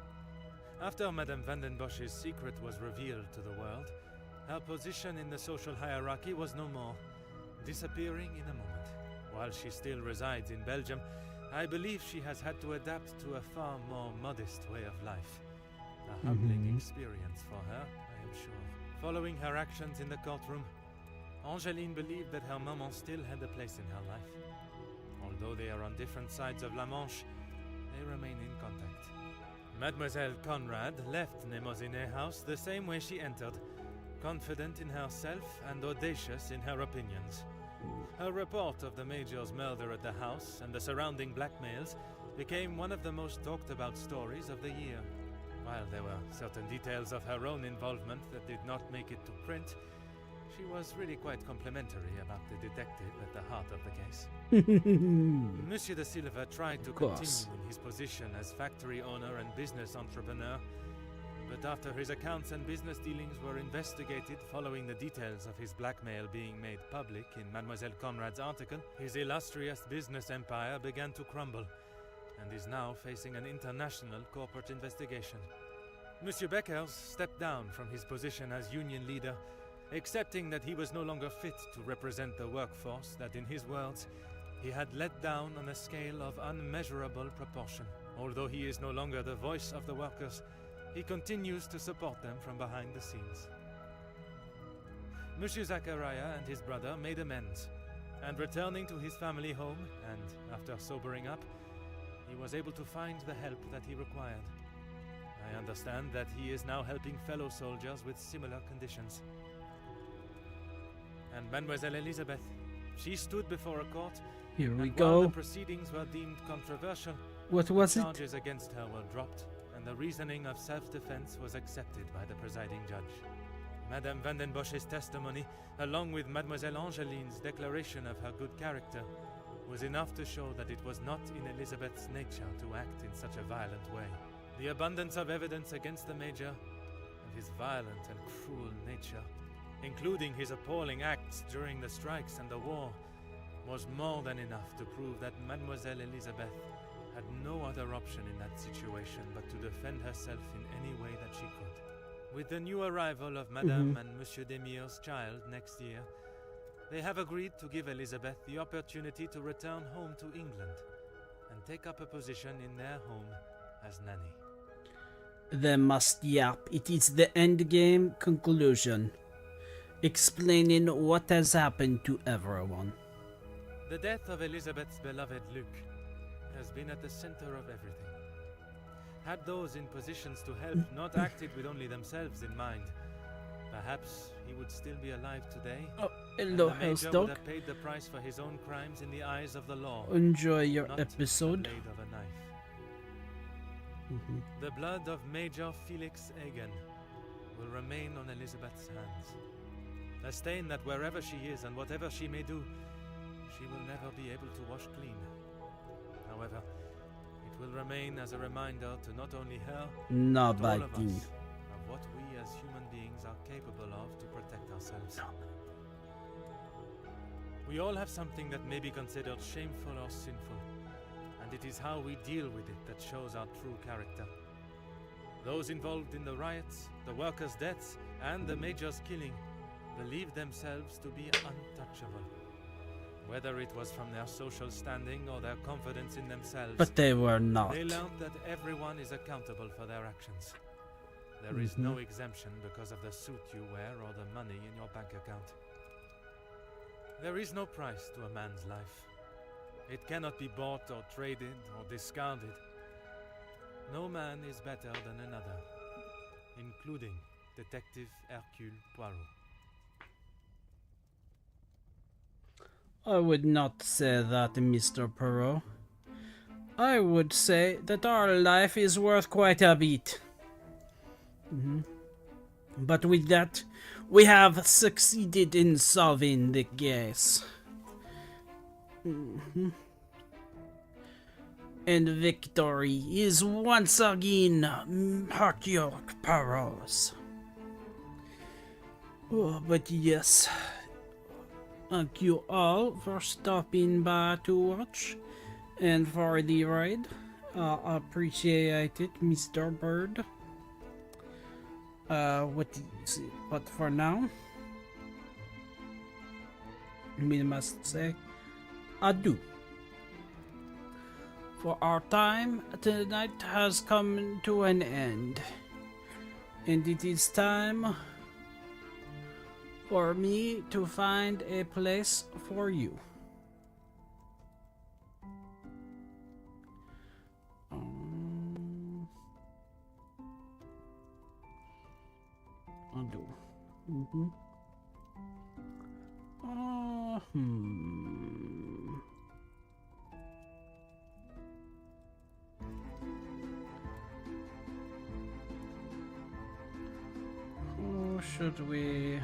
After Madame van den Bosch's secret was revealed to the world, her position in the social hierarchy was no more, disappearing in a moment. While she still resides in Belgium, I believe she has had to adapt to a far more modest way of life. A humbling experience for her, I am sure. Following her actions in the courtroom, Angeline believed that her maman still had a place in her life. Although they are on different sides of La Manche, they remain in contact. Mademoiselle Conrad left Nemozinet House the same way she entered, confident in herself and audacious in her opinions. Her report of the Major's murder at the house and the surrounding blackmails became one of the most talked about stories of the year. While there were certain details of her own involvement that did not make it to print, she was really quite complimentary about the detective at the heart of the case. Monsieur de Silva tried to continue in his position as factory owner and business entrepreneur, but after his accounts and business dealings were investigated following the details of his blackmail being made public in Mademoiselle Conrad's article, his illustrious business empire began to crumble and is now facing an international corporate investigation. Monsieur Beckers stepped down from his position as union leader, accepting that he was no longer fit to represent the workforce that, in his words, he had let down on a scale of unmeasurable proportion. Although he is no longer the voice of the workers, he continues to support them from behind the scenes. Monsieur Zachariah and his brother made amends, and returning to his family home, and after sobering up, he was able to find the help that he required. I understand that he is now helping fellow soldiers with similar conditions. And Mademoiselle Elizabeth, she stood before a court. Here we and while go. the proceedings were deemed controversial, What was it? charges against her were dropped, and the reasoning of self-defense was accepted by the presiding judge. Madame van den Bosch's testimony, along with Mademoiselle Angeline's declaration of her good character, was enough to show that it was not in Elizabeth's nature to act in such a violent way. The abundance of evidence against the Major, and his violent and cruel nature, including his appalling acts during the strikes and the war, was more than enough to prove that Mademoiselle Elizabeth had no other option in that situation but to defend herself in any way that she could. With the new arrival of Madame and Monsieur Demire's child next year, they have agreed to give Elizabeth the opportunity to return home to England and take up a position in their home as nanny. They must yap. It is the endgame conclusion, explaining what has happened to everyone. The death of Elizabeth's beloved Luc has been at the center of everything. Had those in positions to help not acted with only themselves in mind, perhaps he would still be alive today. Oh, and hello, the House Major Dog. would have paid the price for his own crimes in the eyes of the law. Enjoy your not episode. The blade of a knife. The blood of Major Felix Egan will remain on Elizabeth's hands. A stain that wherever she is and whatever she may do, she will never be able to wash clean. However, it will remain as a reminder to not only her, No but all of biting. us, of what we as human beings are capable of to protect ourselves. We all have something that may be considered shameful or sinful, and it is how we deal with it that shows our true character. Those involved in the riots, the workers' deaths, and the Major's killing believed themselves to be untouchable. Whether it was from their social standing or their confidence in themselves, But they were not. they learned that everyone is accountable for their actions. There is no exemption because of the suit you wear or the money in your bank account. There is no price to a man's life. It cannot be bought or traded or discarded. No man is better than another, including Detective Hercule Poirot. I would not say that, Mr. Poirot. I would say that our life is worth quite a bit. But with that, we have succeeded in solving the case. And victory is once again Hercule Poirot's. Oh, but yes. Thank you all for stopping by to watch and for the ride. I appreciate it, Mr. Bird. But for now, we must say adieu. For our time tonight has come to an end, and it is time for me to find a place for you. Undo. Who should we?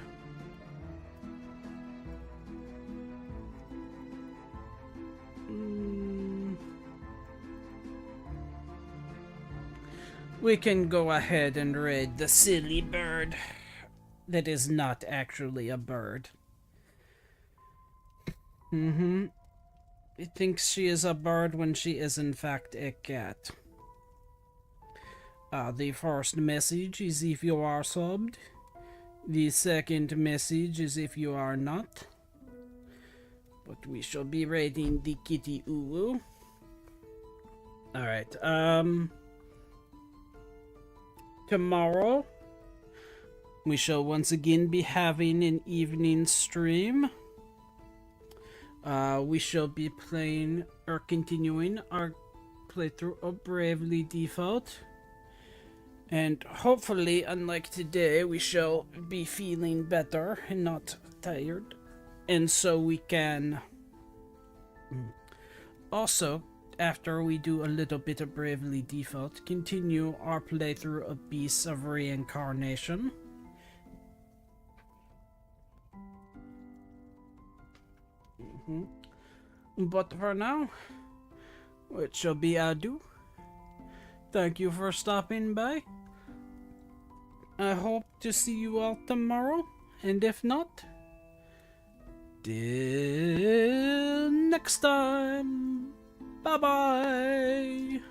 We can go ahead and raid the silly bird. That is not actually a bird. It thinks she is a bird when she is in fact a cat. The first message is if you are subbed. The second message is if you are not. But we shall be raiding the kitty uwu. Alright, tomorrow we shall once again be having an evening stream. We shall be playing or continuing our playthrough of Bravely Default. And hopefully, unlike today, we shall be feeling better and not tired. And so we can also, after we do a little bit of Bravely Default, continue our playthrough of Beasts of Reincarnation. But for now, it shall be adieu. Thank you for stopping by. I hope to see you all tomorrow, and if not, till next time. Bye bye.